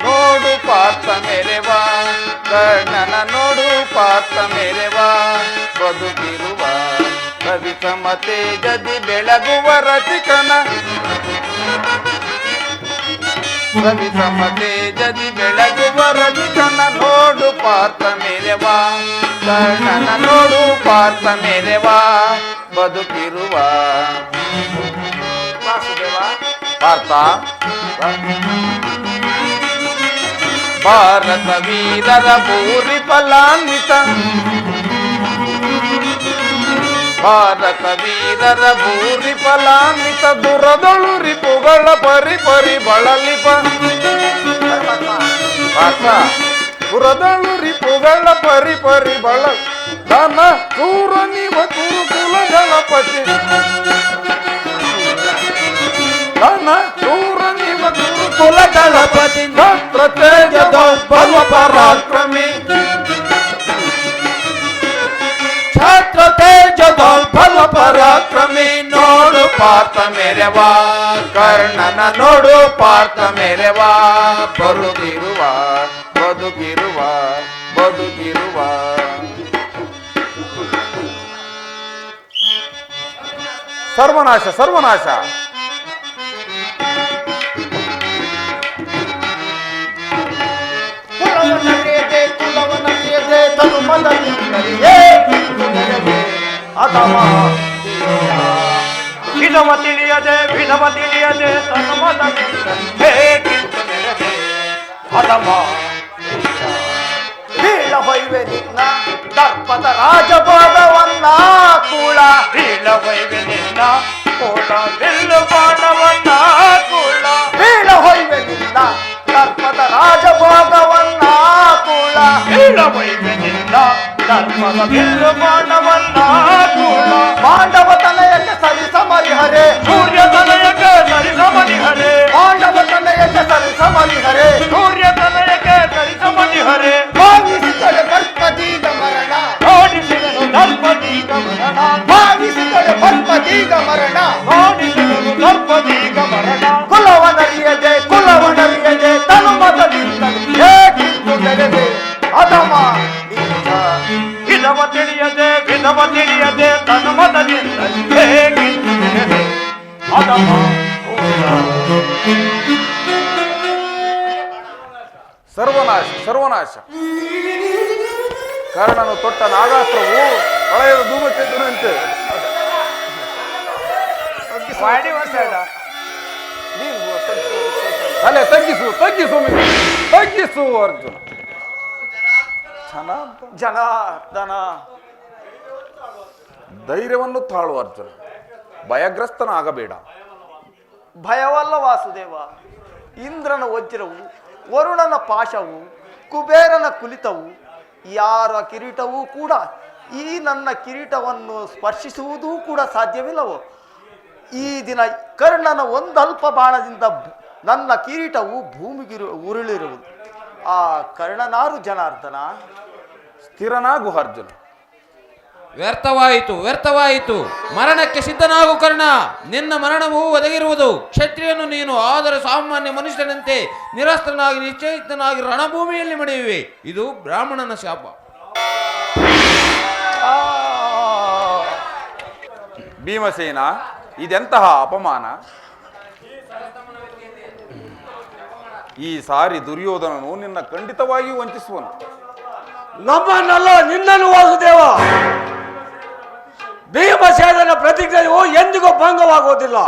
ನೋಡು ಪಾರ್ಥ ಮೆರೆವಾ, ಕರ್ಣನ ನೋಡು ಪಾರ್ಥ ಮೆರೆವಾ, ಬದುಕಿರುವ ಕವಿತಮ ತೇಜದಿ ಬೆಳಗುವ ರಸಿಕನ ಸವಿತಮ ತೇಜದಿ ಬೆಳಗುವ ರಸಿಕನ ನೋಡು ಪಾರ್ಥ ಮೆರೆವಾ, ಕರ್ಣನ ನೋಡು ಪಾರ್ಥ ಮೆರೆವಾ, ಬದುಕಿರುವ ಪಾರ್ಥ, ಭಾರತ ವೀರರ ಭೂರಿ ಫಲಾನ್ವಿತ, ಭಾರತ ವೀರರ ಭೂರಿ ಫಲಾನ್ವಿತ, ದುರದಳು ರಿಪುಗಳ ಪರಿ ಪರಿ ಬಳಲಿಪ ಪಾರ್ಥ, ದುರದಳು ರಿಪುಗಳ ಪರಿ ಪರಿ ಬಳ ಧನ ಸೂರ ನಿವ ಕುರುಕುಲ ಗಣಪತಿ, ಧನ ಸೂರ ನಿವ ಕುರುಕುಲ ಗಣಪತಿ, ಛತ್ರ ತೇಜ ದೌರ್ಬಲ್ಯ ಪರಾಕ್ರಮಿ, ಛತ್ರ ತೇಜ ದೌರ್ಬಲ್ಯ ಪರಾಕ್ರಮಿ, ನೋಡು ಪಾರ್ಥ ಮೆರೆವಾ, ಕರ್ಣನ ನೋಡು ಪಾರ್ಥ ಮೆರೆವಾ, ಬರುಗಿರುವ ಬದುಕಿರುವ ಬದುಕಿರುವ ಸರ್ವನಾಶ ಸರ್ವನಾಶ. ಕುಲವನರಿಯದೆ ತನು ಮದನಿಯೇ ಅಥವಾ ವಿಧವ ತಿಳಿಯದೆ ತನ್ನ ಮತ ಹೇಗಿತ್ತು ನೆರದೆ ಅದಮ ಬೀಳ ಹೊಯ್ವೆ ನಿನ್ನ ದರ್ಪದ ರಾಜಭೋಗವನ್ನ ಕೂಳ, ಬೀಳ ಹೊಯ್ವೆ ನಿನ್ನ ಕೋಳ ಬಿಲ್ಲು ಬಾಣವನ್ನ ಕೂಳ, ಬೀಳ ಹೊಯ್ವೆ ನಿನ್ನ ದರ್ಪದ ರಾಜಭೋಗವನ್ನ ಕೂಳ, ಬೀಳ ಹೊಯ್ವೆ ನಿನ್ನ ಧರ್ಮದ ಬಿಲ್ಲು ಬಾಣವನ್ನ ಕೂಳ, ಪಾಂಡವ ತನಯಕ್ಕೆ ಸರಿಸಮರಿಹರೆ, ಸೂರ್ಯ ತನಯಕ್ಕೆ ಸರಿಸಮನಿಹರೆ, ಪಾಂಡವ ತನಯಕ್ಕೆ ಸರಿಸಮರಿಹರೆ, ಸೂರ್ಯ ತನಯಕ್ಕೆ ಸರಿಸಮನಿಹರೆ, ಭಾವಿಸಿದರೆ ದರ್ಪದೀಗ ಮರಣ, ಓಡಿಸಿದನು ದರ್ಪದೀಗ ಮರಣ, ಪದ್ಮದೀಗ ಮರಣ ಮಾಡಿದನು ದರ್ಪದೀಗ ಮರಣ ಕುಲವನರಿಯದೆ ತನು ಮತದಿಂದಲೇ ಹೇಗಿತ್ತು ತೆರೆದೆ ಅಧಮ ನೀಚ. ವಿಧವ ತಿಳಿಯದೆ ತನ್ನ ಮತದಿಂದ ಹೇಗಿತ್ತು ಅದಮ ಸರ್ವನಾಶ ಕರ್ಣನು ತೊಟ್ಟ ನಾಗಾಸ್ತ್ರವು ಪ್ರಳಯದ ಧೂಮಕೇತುನಂತೆ. ತಲೆ ತಗ್ಗಿಸು ಅರ್ಜುನ. ಜನಾರ್ದನ ಧೈರ್ಯವನ್ನು ತಾಳು ಅರ್ಜುನ, ಭಯಗ್ರಸ್ತನಾಗಬೇಡ. ಭಯವಲ್ಲ ವಾಸುದೇವ. ಇಂದ್ರನ ವಜ್ರವು, ವರುಣನ ಪಾಶವು, ಕುಬೇರನ ಕುಲಿತವು, ಯಾರ ಕಿರೀಟವೂ ಕೂಡ ಈ ನನ್ನ ಕಿರೀಟವನ್ನು ಸ್ಪರ್ಶಿಸುವುದೂ ಕೂಡ ಸಾಧ್ಯವಿಲ್ಲವೋ? ಈ ದಿನ ಕರ್ಣನ ಒಂದಲ್ಪ ಬಾಣದಿಂದ ನನ್ನ ಕಿರೀಟವು ಭೂಮಿಗೆ ಉರುಳಿರುವುದು. ಆ ಕರ್ಣನಾರು ಜನಾರ್ದನ? ಸ್ಥಿರನಾಗು ಅರ್ಜುನ. ವ್ಯರ್ಥವಾಯಿತು. ಮರಣಕ್ಕೆ ಸಿದ್ಧನಾಗು ಕರ್ಣ. ನಿನ್ನ ಮರಣವು ಒದಗಿರುವುದು. ಕ್ಷತ್ರಿಯನು ನೀನು, ಆದರೆ ಸಾಮಾನ್ಯ ಮನುಷ್ಯನಂತೆ ನಿರಸ್ತ್ರನಾಗಿ ನಿಶ್ಚಯಿತನಾಗಿ ರಣಭೂಮಿಯಲ್ಲಿ ಮಡಿಯುವೆ. ಇದು ಬ್ರಾಹ್ಮಣನ ಶಾಪ. ಭೀಮಸೇನ, ಇದೆಂತಹ ಅಪಮಾನ! ಈ ಸಾರಿ ದುರ್ಯೋಧನನು ನಿನ್ನ ಖಂಡಿತವಾಗಿಯೂ ವಂಚಿಸುವನು. ನಮ್ಮನ್ನಲ್ಲ, ನಿನ್ನನ್ನು ವಾಸುದೇವ. ಭೀಮಸೇನನ ಪ್ರತಿಜ್ಞೆಯು ಎಂದಿಗೂ ಭಂಗವಾಗುವುದಿಲ್ಲ.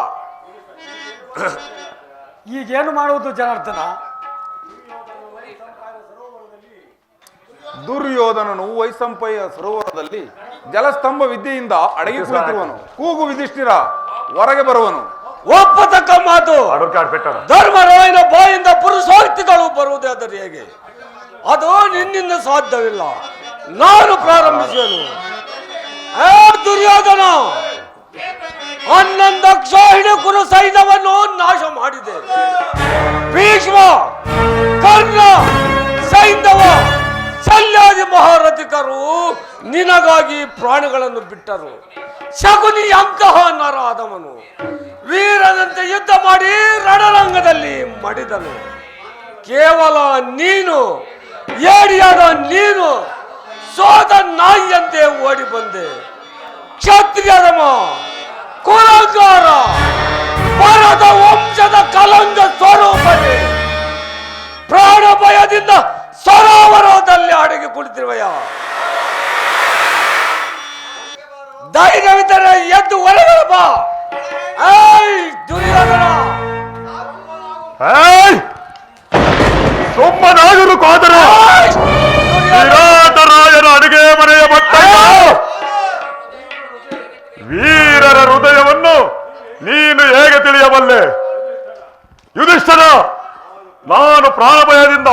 ಈಗೇನು ಮಾಡುವುದು ಜನಾರ್ದನ? ದುರ್ಯೋಧನನು ವೈಸಂಪಯ್ಯ ಸರೋವರದಲ್ಲಿ ಜಲಸ್ತಂಭ ವಿದ್ಯೆಯಿಂದ ಅಡಗಿ ಕುಳಿತಿರುವನು. ಕೂಗು ವಿಧಿಷ್ಠಿರ, ಹೊರಗೆ ಬರುವನು. ಒಪ್ಪತಕ್ಕ ಮಾತು. ಧರ್ಮರಾಯನ ಬಾಯಿಂದ ಪುರುಷೋಕ್ತಿಗಳು ಬರುವುದಾದರೆ ಹೇಗೆ? ಅದು ನಿನ್ನಿಂದ ಸಾಧ್ಯವಿಲ್ಲ. ನಾನು ಪ್ರಾರಂಭಿಸುವೆನು. ದುರ್ಯೋಧನ 11 ಅಕ್ಷೋಹಿಣಿ ಕುರು ಸೈನ್ಯವನ್ನು ನಾಶ ಮಾಡಿದೆ. ಭೀಷ್ಮ, ಕರ್ಣ, ಸೈಂಧವ, ಶಲ್ಯಾದಿ ಮಹಾರಥಿಕರು ನಿನಗಾಗಿ ಪ್ರಾಣಿಗಳನ್ನು ಬಿಟ್ಟರು. ಶಕುನಿ ಅಂತಹ ನರಾದವನು ವೀರನಂತೆ ಯುದ್ಧ ಮಾಡಿ ರಣರಂಗದಲ್ಲಿ ಮಡಿದನು. ಕೇವಲ ನೀನು, ಏಡಿಯಾದ ನೀನು ಸೋದ ನಾಯಿಯಂತೆ ಓಡಿ ಬಂದೆ. ಕ್ಷತ್ರಿಯರಮ, ಕುಲಂಗಾರ, ಭರತ ವಂಶದ ಕಲಂಗ ಸ್ವರೂಪವೇ, ಪ್ರಾಣ ಭಯದಿಂದ ಸರೋವರದಲ್ಲಿ ಅಡಗಿ ಕುಳಿತಿರುವಯ. ಧೈರ್ಯವಿದ್ದರೆ ಎದ್ದು ಹೊರಗಡೆ ಬಾ. ದುರ್ಯೋಧನ, ಸುಮ್ಮನಾಗಲು ಕೋದರೆ ವಿರಾಟರಾಯನ ಅಡುಗೆ ಮನೆಯ ಮಕ್ಕಳು ವೀರರ ಹೃದಯವನ್ನು ನೀನು ಹೇಗೆ ತಿಳಿಯಬಲ್ಲೆ? ಯುಧಿಷ್ಠಿರ, ನಾನು ಪ್ರಾಣಭಯದಿಂದ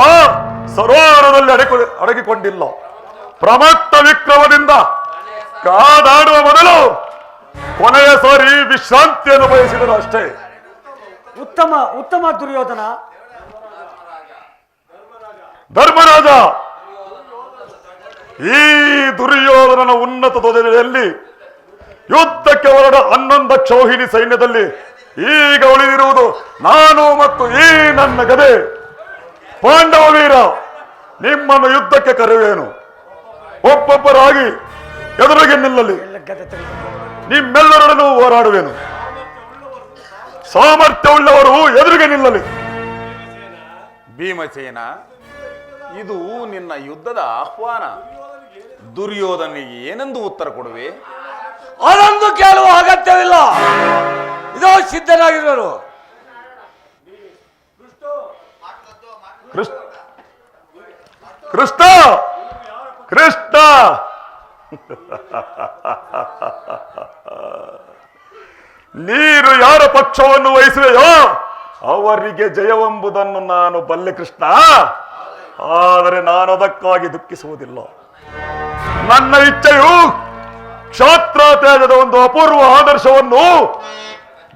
ಸರೋವರದಲ್ಲಿ ಅಡಗಿಕೊಂಡಿಲ್ಲ. ಪ್ರಮತ್ತ ವಿಕ್ರಮದಿಂದ ಕಾದಾಡುವ ಮೊದಲು ಕೊನೆಯ ಸಾರಿ ವಿಶ್ರಾಂತಿಯನ್ನು ಬಯಸಿದನು ಅಷ್ಟೇ. ಉತ್ತಮ ದುರ್ಯೋಧನ. ಧರ್ಮರಾಜ, ಈ ದುರ್ಯೋಧನನ ಉನ್ನತ ಧ್ವಜದಲ್ಲಿ ಯುದ್ಧಕ್ಕೆ ಹೊರಡ 11 ಕ್ಷೋಹಿಣಿ ಸೈನ್ಯದಲ್ಲಿ ಈಗ ಉಳಿದಿರುವುದು ನಾನು ಮತ್ತು ಈ ನನ್ನ ಗದೆ. ಪಾಂಡವ ವೀರ, ನಿಮ್ಮನ್ನು ಯುದ್ಧಕ್ಕೆ ಕರೆಯುವೇನು. ಒಬ್ಬೊಬ್ಬರಾಗಿ ಎದುರಿಗೆ ನಿಲ್ಲಲಿ. ನಿಮ್ಮೆಲ್ಲರನ್ನು ಹೋರಾಡುವೆನು. ಸಾಮರ್ಥ್ಯವುಳ್ಳವರು ಎದುರಿಗೆ ನಿಲ್ಲಲಿ. ಭೀಮಸೇನ, ಇದು ನಿನ್ನ ಯುದ್ಧದ ಆಹ್ವಾನ. ದುರ್ಯೋಧನಿಗೆ ಏನೆಂದು ಉತ್ತರ ಕೊಡುವೆ? ಅದೊಂದು ಕೇಳುವ ಅಗತ್ಯವಿಲ್ಲ. ಇದು ಸಿದ್ಧನಾಗಿರುವರು. ಕೃಷ್ಣ ಕೃಷ್ಣ ನೀನು ಯಾರ ಪಕ್ಷವನ್ನು ವಹಿಸುವೆಯೋ ಅವರಿಗೆ ಜಯವೆಂಬುದನ್ನು ನಾನು ಬಲ್ಲೆ ಕೃಷ್ಣ. ಆದರೆ ನಾನು ಅದಕ್ಕಾಗಿ ದುಃಖಿಸುವುದಿಲ್ಲ. ನನ್ನ ಇಚ್ಛೆಯು ಕ್ಷಾತ್ರಾತ್ಯಾಗದ ಒಂದು ಅಪೂರ್ವ ಆದರ್ಶವನ್ನು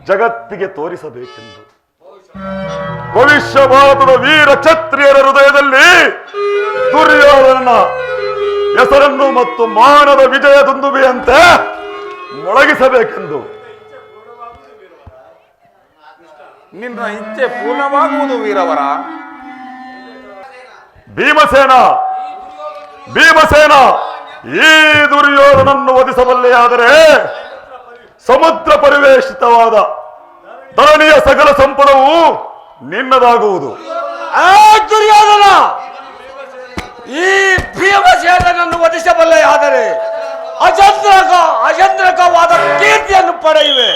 ಜಗತ್ತಿಗೆ ತೋರಿಸಬೇಕೆಂದು. ಭವಿಷ್ಯ ಭಾರತದ ವೀರ ಕ್ಷತ್ರಿಯರ ಹೃದಯದಲ್ಲಿ ದುರ್ಯೋಧನನ ಹೆಸರನ್ನು ಮತ್ತು ಮಾನದ ವಿಜಯ ದುಂದುಬಿಯಂತೆ ಮೊಳಗಿಸಬೇಕೆಂದು. ನಿನ್ನ ಇಚ್ಛೆ ಪೂರ್ಣವಾಗುವುದು ವೀರವರ. ಭೀಮಸೇನ, ಈ ದುರ್ಯೋಧನನ್ನು ವಧಿಸಬಲ್ಲೆಯಾದರೆ ಸಮುದ್ರ ಪರಿವೇಶಿತವಾದ ಧರಣಿಯ ಸಕಲ ಸಂಪದವು ನಿನ್ನದಾಗುವುದು. ದುರ್ಯೋಧನ, ಈ ಭೀಮಸೇನನನ್ನು ವಧಿಸಬಲ್ಲೆಯಾದರೆ ಅಜಂತ್ರಕವಾದ ಕೀರ್ತಿಯನ್ನು ಪಡೆಯುವೆ.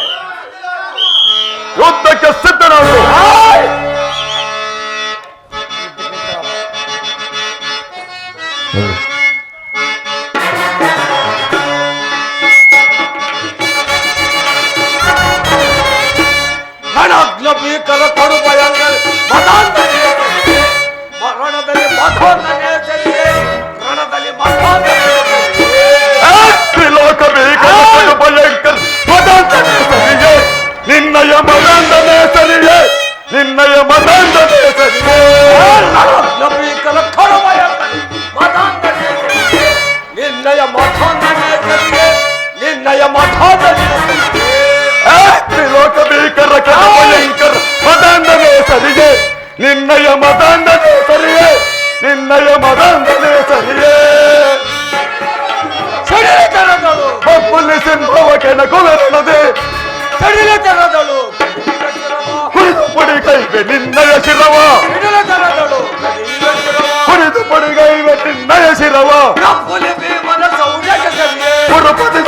ಯುದ್ಧಕ್ಕೆ ಸಿದ್ಧನಾಗು. ಭೀಕರ ಕಡು ಭಯಂಕರ ರಣದಲ್ಲಿ ತ್ರಿಲೋಕ ಭೀಕರ ಭಯಂಕರ ನಿನ್ನಯ ಮದಂಡನೆ ಸರಿಯೇ, ನಿನ್ನಯ ಮದಂಡನೆ ಸರಿಯೇ. ಭೀಕರ ಕಡು ಭಯಂಕರ ನಿನ್ನಯ ಮಠಾಂಡನೆ ಸರಿಯೇ, ನಿನ್ನಯ ಮಠಾಂಡನೆ ತ್ರಿಲೋಕ ಭೀಕರ ಕಡು ಭಯಂಕರ ಮದಂಡನೆ ಸರಿಯೇ, ನಿನ್ನಯ ಮದಂಡನೆ ಸರಿಯೇ, ನಿನ್ನಯ ಮದಂಡನೆ ಸರಿಯೇ. ಒಪ್ಪುಲ್ಲಿ ಸಿಂಹವಕೆನ ಕುಲರಣದೆ ಕುರಿದು ಪುಡಿಗೈವೆ ನಿನ್ನಯ ಶಿರವ, ಕುರಿದು ಪುಡಿಗೈವೆ ನಿನ್ನಯ ಶಿರವ. ಗುರುಪತಿ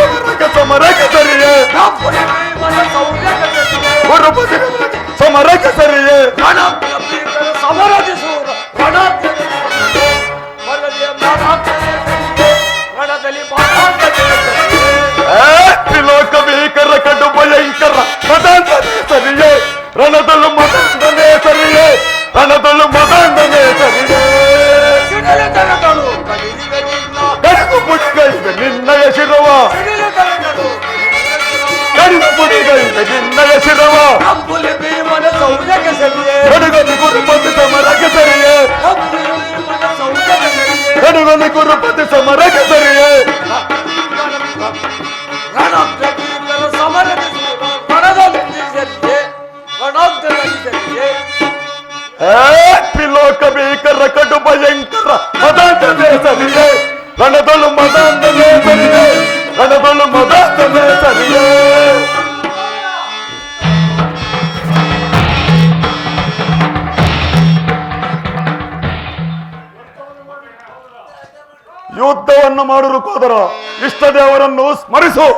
ಸಮರಕ್ಕೆ ಸರಿಯೇ, ಗುರುಪತಿ ಸಮರಕ್ಕೆ ಸರಿಯೇ. ತ್ರಿಲೋಕ ಭೀಕರ ಕಡು ಭಯಂಕರ ಮದಂಡನೆ ಸರಿಯೇ, ರಣದಲ್ಲೂ ಮದಂಡನೆ ಸರಿಯೇ, ರಣದಲ್ಲೂ ಮದಂಡನೆ ಸರಿಯೇ. ಕಡಿದು ಪುಡಿಗೈವೆ ನಿನ್ನಯ ಶಿರವ, ಕಡಿದು ಪುಡಿಗೈವೆ ನಿನ್ನಯ ಶಿರವ. ಕಡುಗನಿ ಗುರುಪತಿ ಸಮರಕ್ಕೆ ಸರಿಯೇ, ಕಡುಗನಿ ಗುರುಪತಿ ಸಮರಕ್ಕೆ ಸರಿಯೇ. ತ್ರಿಲೋಕ ಭೀಕರ ಕಡು ಭಯಂಕರ ಮದಂಡನೆ ಸರಿಯೇ, ರಣದೊಳು ಮದಂಡನೆ ಸರಿಯೇ, ರಣದೊಳು ಮದಂಡನೆ ಸರಿಯೇ. ಯುದ್ಧವನ್ನು ಮಾಡಲು ಹೋದರ ಇಷ್ಟ ದೇವರನ್ನು ಸ್ಮರಿಸು.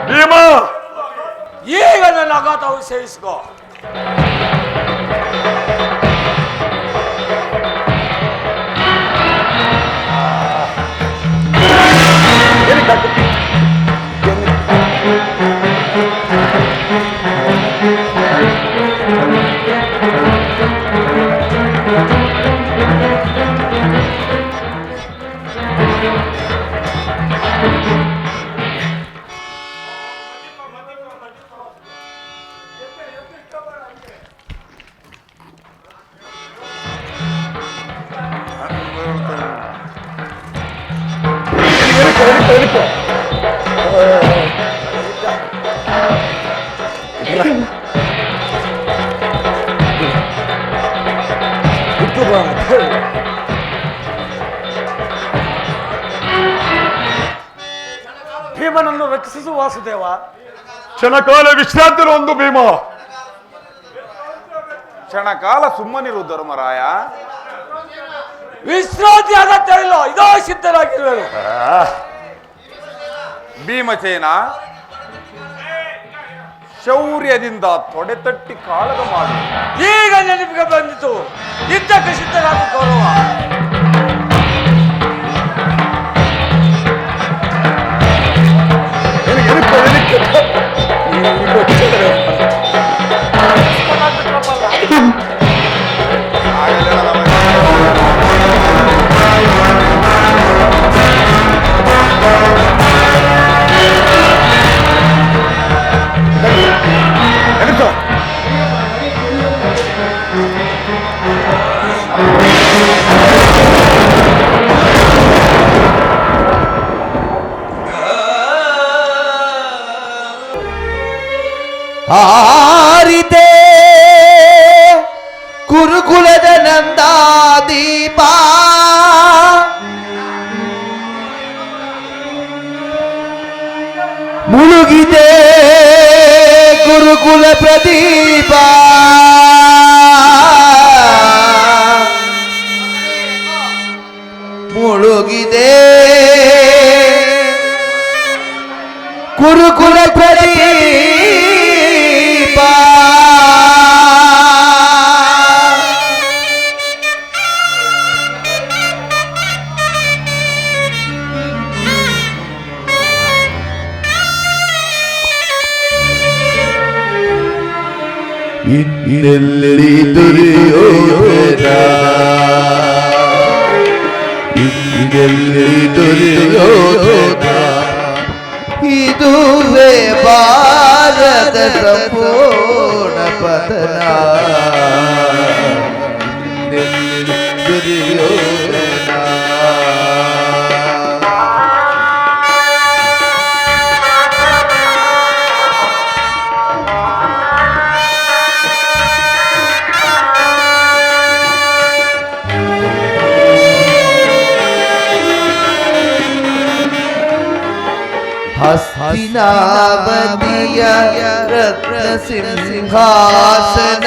ಭೀಮ, ಈಗ ನನ್ನ ಆಘಾತವು ಸೇರಿಸಿಕೋ. ಭೀಮನನ್ನು ರಕ್ಷಿಸು ವಾಸುದೇವ. ಕ್ಷಣಕಾಲ ವಿಶ್ರಾಂತಿ ಒಂದು ಭೀಮ. ಕ್ಷಣಕಾಲ ಸುಮ್ಮನಿರು ಧರ್ಮರಾಯ. ವಿಶ್ರಾಂತಿ ಅಗತ್ಯ ಇಲ್ಲ, ಇದೋ ಸಿದ್ಧರಾಗಿರುವೆನು. ಭೀಮಸೇನ ಶೌರ್ಯದಿಂದ ತೊಡೆತಟ್ಟಿ ಕಾಳಗ ಮಾಡು. ಈಗ ನೆನಪಿಗೆ ಬಂದಿತು, ಯುದ್ಧಕ್ಕೆ ಸಿದ್ಧರಾದ ಗೌರವ. ಹಾರಿದೆ ಕುರುಕುಲದ ನಂದಾದೀಪ ಮುಳುಗಿದೆ ಗುರುಕುಲ ಪ್ರದೀಪ ಮುಳುಗಿದೆ ಗುರುಕುಲ ಪ್ರದೀಪ ಇನ್ನೆಲ್ಲಿ ದುರ್ಯೋಧನ ಇನ್ನೆಲ್ಲಿ ದುರ್ಯೋಧನ ಇದುವೇ ಭಾರತ ಸಂಪೂರ್ಣ ಪತನ ಇನ್ನೆಲ್ಲಿ ದುರ್ಯೋಧನ ಹಸ್ತಿನಾವತಿಯ ರತ್ನ ಸಿಂಹಾಸನ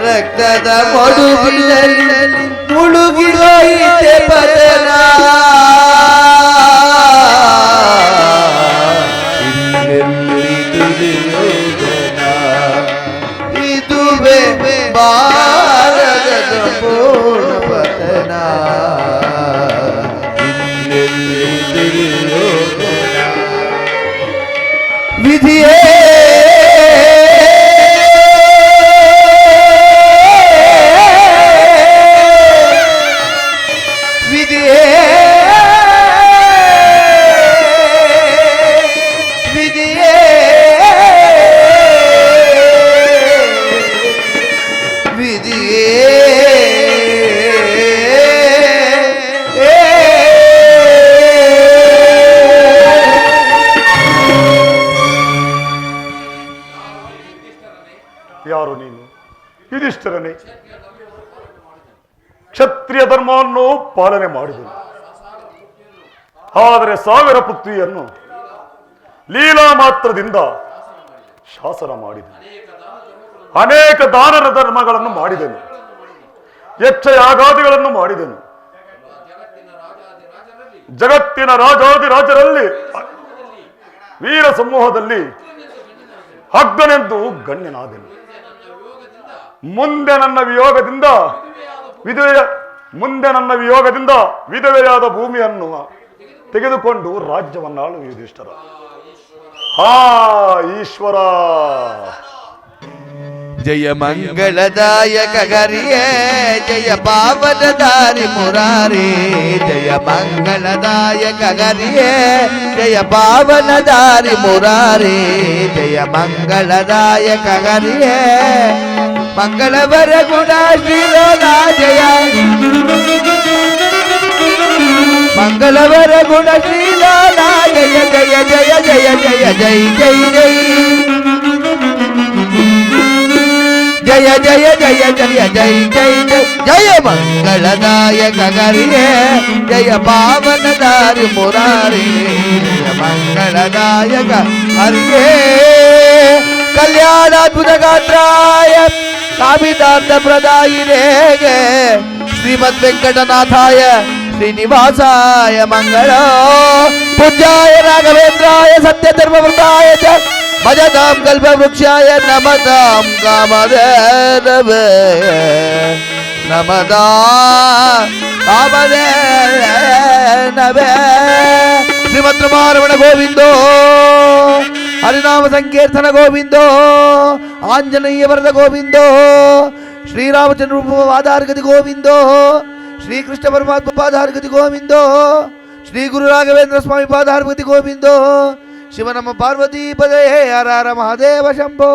ರಕ್ತದ ಮಡುವಿನಲ್ಲಿ ಮುಳುಗಿದೋಯಿತೆ ಪತನ ಇನ್ನೆಲ್ಲಿ ದುರ್ಯೋಧನ ಇದುವೇ ಭಾರತದ ಪೂರ್ಣ ಪತನ ಇನ್ನೆಲ್ಲಿ ದುರ್ಯೋಧನ ವಿಧಿಯೇ ವಿಧಿಯೇ ವಿಧಿಯೇ ವಿಧಿಯೇ ಯಾರು ನೀನು? ಯುಧಿಷ್ಠಿರನೇ. ಕ್ಷತ್ರಿಯ ಧರ್ಮವನ್ನು ಪಾಲನೆ ಮಾಡಿದನು, ಆದರೆ ಸಾವಿರ ಪೃಥ್ವಿಯನ್ನು ಲೀಲಾ ಮಾತ್ರದಿಂದ ಶಾಸನ ಮಾಡಿದನು. ಅನೇಕ ದಾನರ ಧರ್ಮಗಳನ್ನು ಮಾಡಿದನು, ಯಕ್ಷಯಾಗಾದಿಗಳನ್ನು ಮಾಡಿದನು. ಜಗತ್ತಿನ ರಾಜಾದಿರಾಜರಲ್ಲಿ ವೀರ ಸಮೂಹದಲ್ಲಿ ಅಗ್ಗನೆಂದು ಗಣ್ಯನಾದನು. ಮುಂದೆ ನನ್ನ ವಿಯೋಗದಿಂದ ವಿಧವೆಯಾದ ಭೂಮಿಯನ್ನು ತೆಗೆದುಕೊಂಡು ರಾಜ್ಯವನ್ನಾಳು ಯುಧಿಷ್ಠಿರ. ಹಾ ಈಶ್ವರ. ಜಯ ಮಂಗಳದಾಯಕ ಗರಿಯೇ ಜಯ ಪಾವನ ದಾರಿ ಮುರಾರಿ ಜಯ ಮಂಗಳದಾಯಕ ಗರಿಯೇ ಜಯ ಪಾವನ ದಾರಿ ಮುರಾರಿ ಜಯ ಮಂಗಳದಾಯಕ ಗರಿಯೇ ಮಂಗಳವರ ಗುಣ ಶ್ರೀಲೋಲಾ ಜಯ ಮಂಗಳವರ ಗುಣ ಶ್ರೀಲೋಲಾ ಜಯ ಜಯ ಜಯ ಜಯ ಜಯ ಜೈ ಜೈ ಜೈ ಜಯ ಜಯ ಜಯ ಜಯ ಜೈ ಜೈ ಜೈ ಜಯ ಮಂಗಳದಾಯಕ ಗರಿಯೇ ಜಯ ಪಾವನ ದಾರಿ ಮುರಾರಿ ಜಯ ಮಂಗಳದಾಯಕ ಹರಿಯೇ ಕಲ್ಯಾಣಾದ್ಭುತ ಗಾತ್ರಾಯ ಕಾಮಿತಾರ್ಥ ಪ್ರದಾಯಿನೇಗೆ ಶ್ರೀಮದ್ ವೆಂಕಟನಾಥಾಯ ಶ್ರೀನಿವಾಸಾಯ ಮಂಗಳ ಪೂಜ್ಯಾಯ ರಾಘವೇಂದ್ರಾಯ ಸತ್ಯ ಧರ್ಮವೃತಾಯ ಚ ಭಜತಾಂ ಕಲ್ಪವೃಕ್ಷಾಯ ನಮತಾಂ ಕಾಮಧೇನವೇ ನಮತಾ ಕಾಮಧೇನವೇ ಶ್ರೀಮದ್ ರಮಾರಮಣ ಗೋವಿಂದೋ ಹರಿನಾಮ ಸಂಕೀರ್ತನ ಗೋವಿಂದೋ ಆಂಜನೇಯ ವರದ ಗೋವಿಂದೋ ಶ್ರೀರಾಮಚಂದ್ರ ಪಾದಾರ್ಗತಿ ಗೋವಿಂದೋ ಶ್ರೀಕೃಷ್ಣ ಪರಮಾತ್ಮ ಪಾದಾರ್ಗತಿ ಗೋವಿಂದೋ ಶ್ರೀ ಗುರು ರಾಘವೇಂದ್ರ ಸ್ವಾಮಿ ಪಾದಾರ್ಗತಿ ಗೋವಿಂದೋ ಶಿವ ನಮ್ಮ ಪಾರ್ವತಿ ಪದೇ ಹರ ಹರ ಮಹಾದೇವ ಶಂಭೋ.